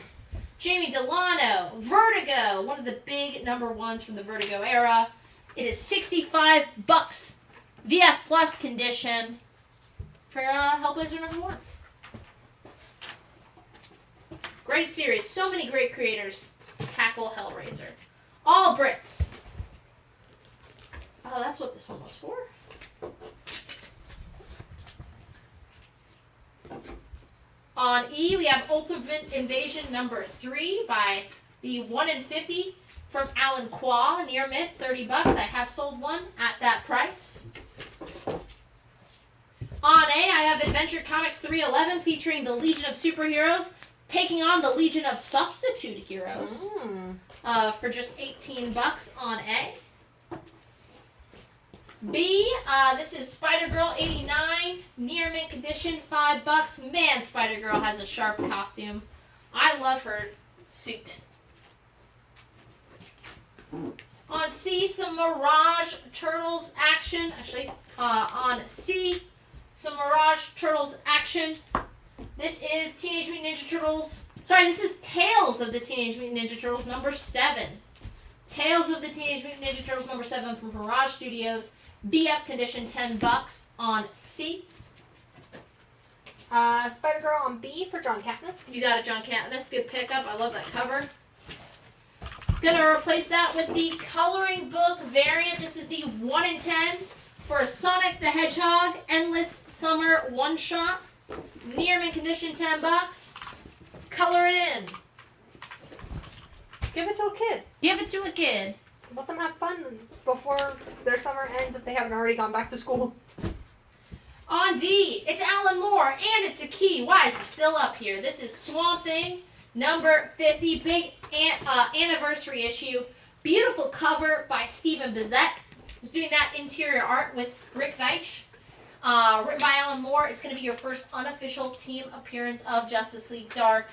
Jamie Delano, Vertigo, one of the big number 1s from the Vertigo era. It is $65. VF Plus condition for Hellblazer number 1. Great series. So many great creators tackle Hellraiser. All Brits. Oh, that's what this one was for. On E, we have Ultimate Invasion number 3 by the 1 in 50 from Alan Qua, near mint, $30. I have sold one at that price. On A, I have Adventure Comics 311 featuring the Legion of Superheroes taking on the Legion of Substitute Heroes for just $18 on A. B, this is Spider-Girl 89, near mint condition, $5. Man, Spider-Girl has a sharp costume. I love her suit. On C, some Mirage Turtles action. Actually, on C, some Mirage Turtles action. This is Teenage Mutant Ninja Turtles. Sorry, this is Tales of the Teenage Mutant Ninja Turtles number 7. Tales of the Teenage Mutant Ninja Turtles number 7 from Mirage Studios. BF condition, $10 on C. Spider-Girl on B for John Katniss. You got it, John Katniss. Good pickup. I love that cover. Gonna replace that with the coloring book variant. This is the 1 in 10 for Sonic the Hedgehog Endless Summer One Shot. Near mint condition, $10. Color it in. Give it to a kid. Give it to a kid. Let them have fun before their summer ends if they haven't already gone back to school. On D, it's Alan Moore, and it's a key. Why is it still up here? This is Swamp Thing, number 50, big anniversary issue. Beautiful cover by Stephen Bissett, who's doing that interior art with Rick Veitch. Written by Alan Moore. It's going to be your first unofficial team appearance of Justice League Dark.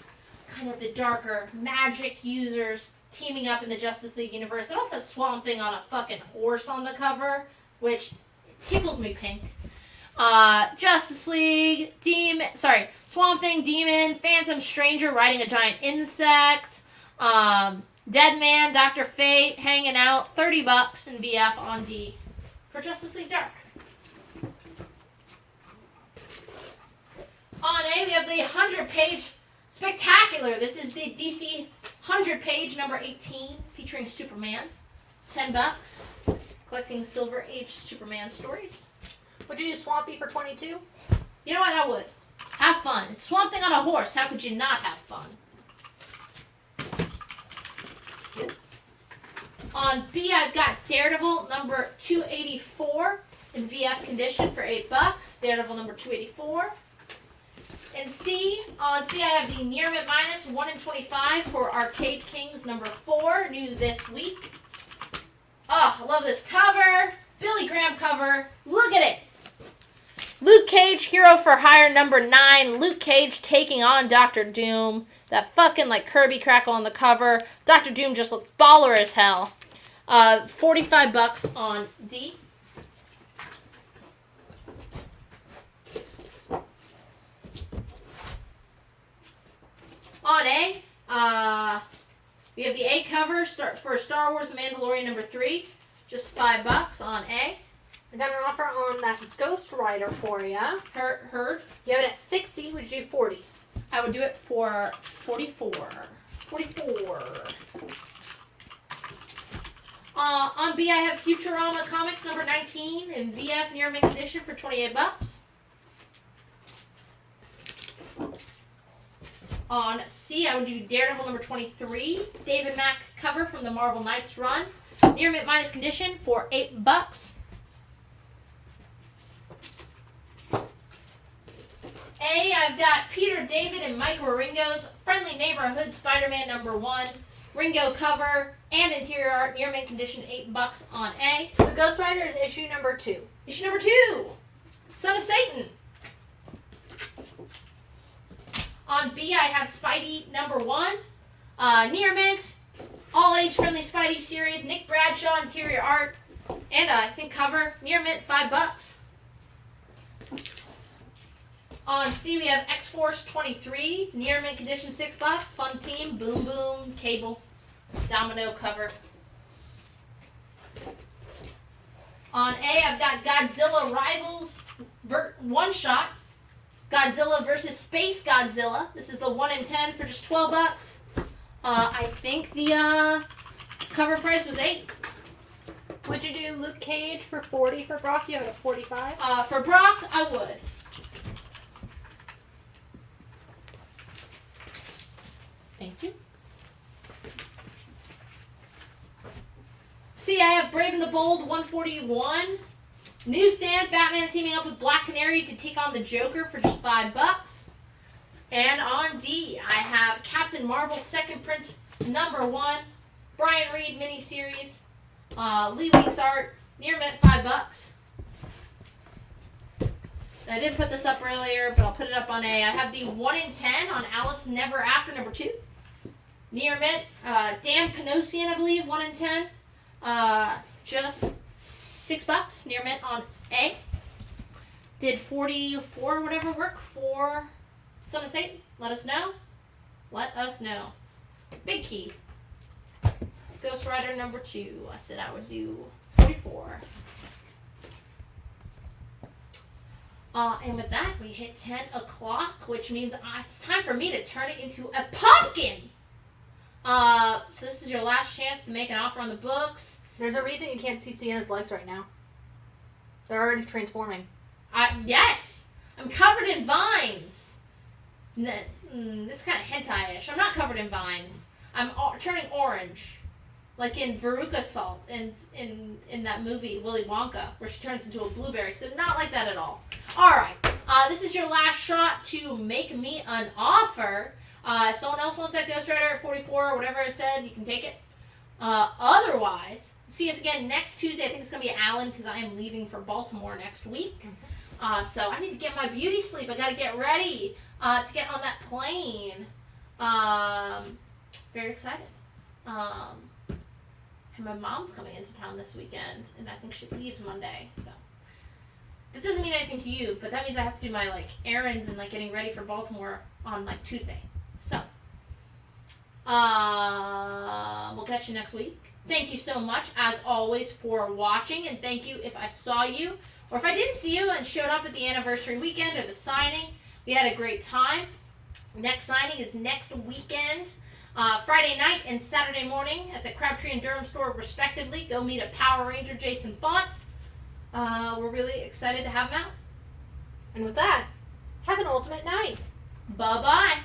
Kind of the darker magic users teaming up in the Justice League universe. It also has Swamp Thing on a fucking horse on the cover, which tickles me pink. Justice League, Swamp Thing, Demon, Phantom Stranger riding a giant insect, Dead Man, Dr. Fate hanging out, $30 in VF on D for Justice League Dark. On A, we have the 100-page Spectacular. This is the DC 100-page number 18 featuring Superman, $10. Collecting Silver Age Superman stories. Would you do Swampy for 22? You know what? I would. Have fun. It's Swamp Thing on a horse. How could you not have fun? On B, I've got Daredevil number 284 in VF condition for $8. Daredevil number 284. And on C, I have the Near Mint Minus 1 in 25 for Arcade Kings number 4, new this week. Oh, I love this cover. Billy Graham cover. Look at it. Luke Cage, Hero for Hire number 9. Luke Cage taking on Dr. Doom. That fucking like Kirby crackle on the cover. Dr. Doom just looks baller as hell. $45 on D. On A, we have the A cover for Star Wars The Mandalorian number 3. Just $5 on A. I got an offer on that Ghost Rider for you. Heard. You have it at 60. Would you do 40? I would do it for 44. 44. On B, I have Futurama Comics number 19 in VF near mint condition for $28. On C, I would do Daredevil number 23. David Mack cover from the Marvel Knights run. Near mint minus condition for $8. A, I've got Peter David and Mike Ringo's Friendly Neighborhood Spider-Man number 1. Ringo cover and interior art, near mint condition, $8 on A. The Ghost Rider is issue number 2. Issue number 2. Son of Satan. On B, I have Spidey number 1. Near mint, all age friendly Spidey series, Nick Bradshaw interior art, and I think cover, near mint, $5. On C, we have X-Force 23, near mint condition, $6. Fun team, Boom Boom, Cable, Domino cover. On A, I've got Godzilla Rivals one shot. Godzilla versus Space Godzilla. This is the 1 in 10 for just $12. I think the cover price was $8. Would you do Luke Cage for 40 for Brock? You have it at 45. For Brock, I would. Thank you. See, I have Brave and the Bold 141. Newsstand, Batman teaming up with Black Canary to take on the Joker for just $5. And on D, I have Captain Marvel second print number 1. Brian Reed miniseries. Lee Weeks art, near mint, $5. I didn't put this up earlier, but I'll put it up on A. I have the 1 in 10 on Alice Never After number 2. Near mint, Dan Panosian, I believe, 1 in 10. Just $6 near mint on A. Did 44 or whatever work for Son of Satan? Let us know. Let us know. Big Key. Ghost Rider number 2. I said I would do 44. And with that, we hit 10 o'clock, which means it's time for me to turn it into a pumpkin. So this is your last chance to make an offer on the books. There's a reason you can't see Sienna's legs right now. They're already transforming. Yes! I'm covered in vines. It's kind of hentai-ish. I'm not covered in vines. I'm turning orange. Like in Veruca Salt in that movie, Willy Wonka, where she turns into a blueberry. So not like that at all. Alright. This is your last shot to make me an offer. If someone else wants that Ghost Rider at 44 or whatever I said, you can take it. Otherwise, see us again next Tuesday. I think it's going to be Alan because I am leaving for Baltimore next week. So I need to get my beauty sleep. I got to get ready to get on that plane. Very excited. And my mom's coming into town this weekend, and I think she leaves Monday. So that doesn't mean anything to you, but that means I have to do my errands and getting ready for Baltimore on Tuesday. So we'll catch you next week. Thank you so much, as always, for watching, and thank you if I saw you or if I didn't see you and showed up at the anniversary weekend or the signing. We had a great time. Next signing is next weekend, Friday night and Saturday morning at the Crabtree and Durham store, respectively. Go meet a Power Ranger, Jason Font. We're really excited to have him out. And with that, have an ultimate night. Bye-bye.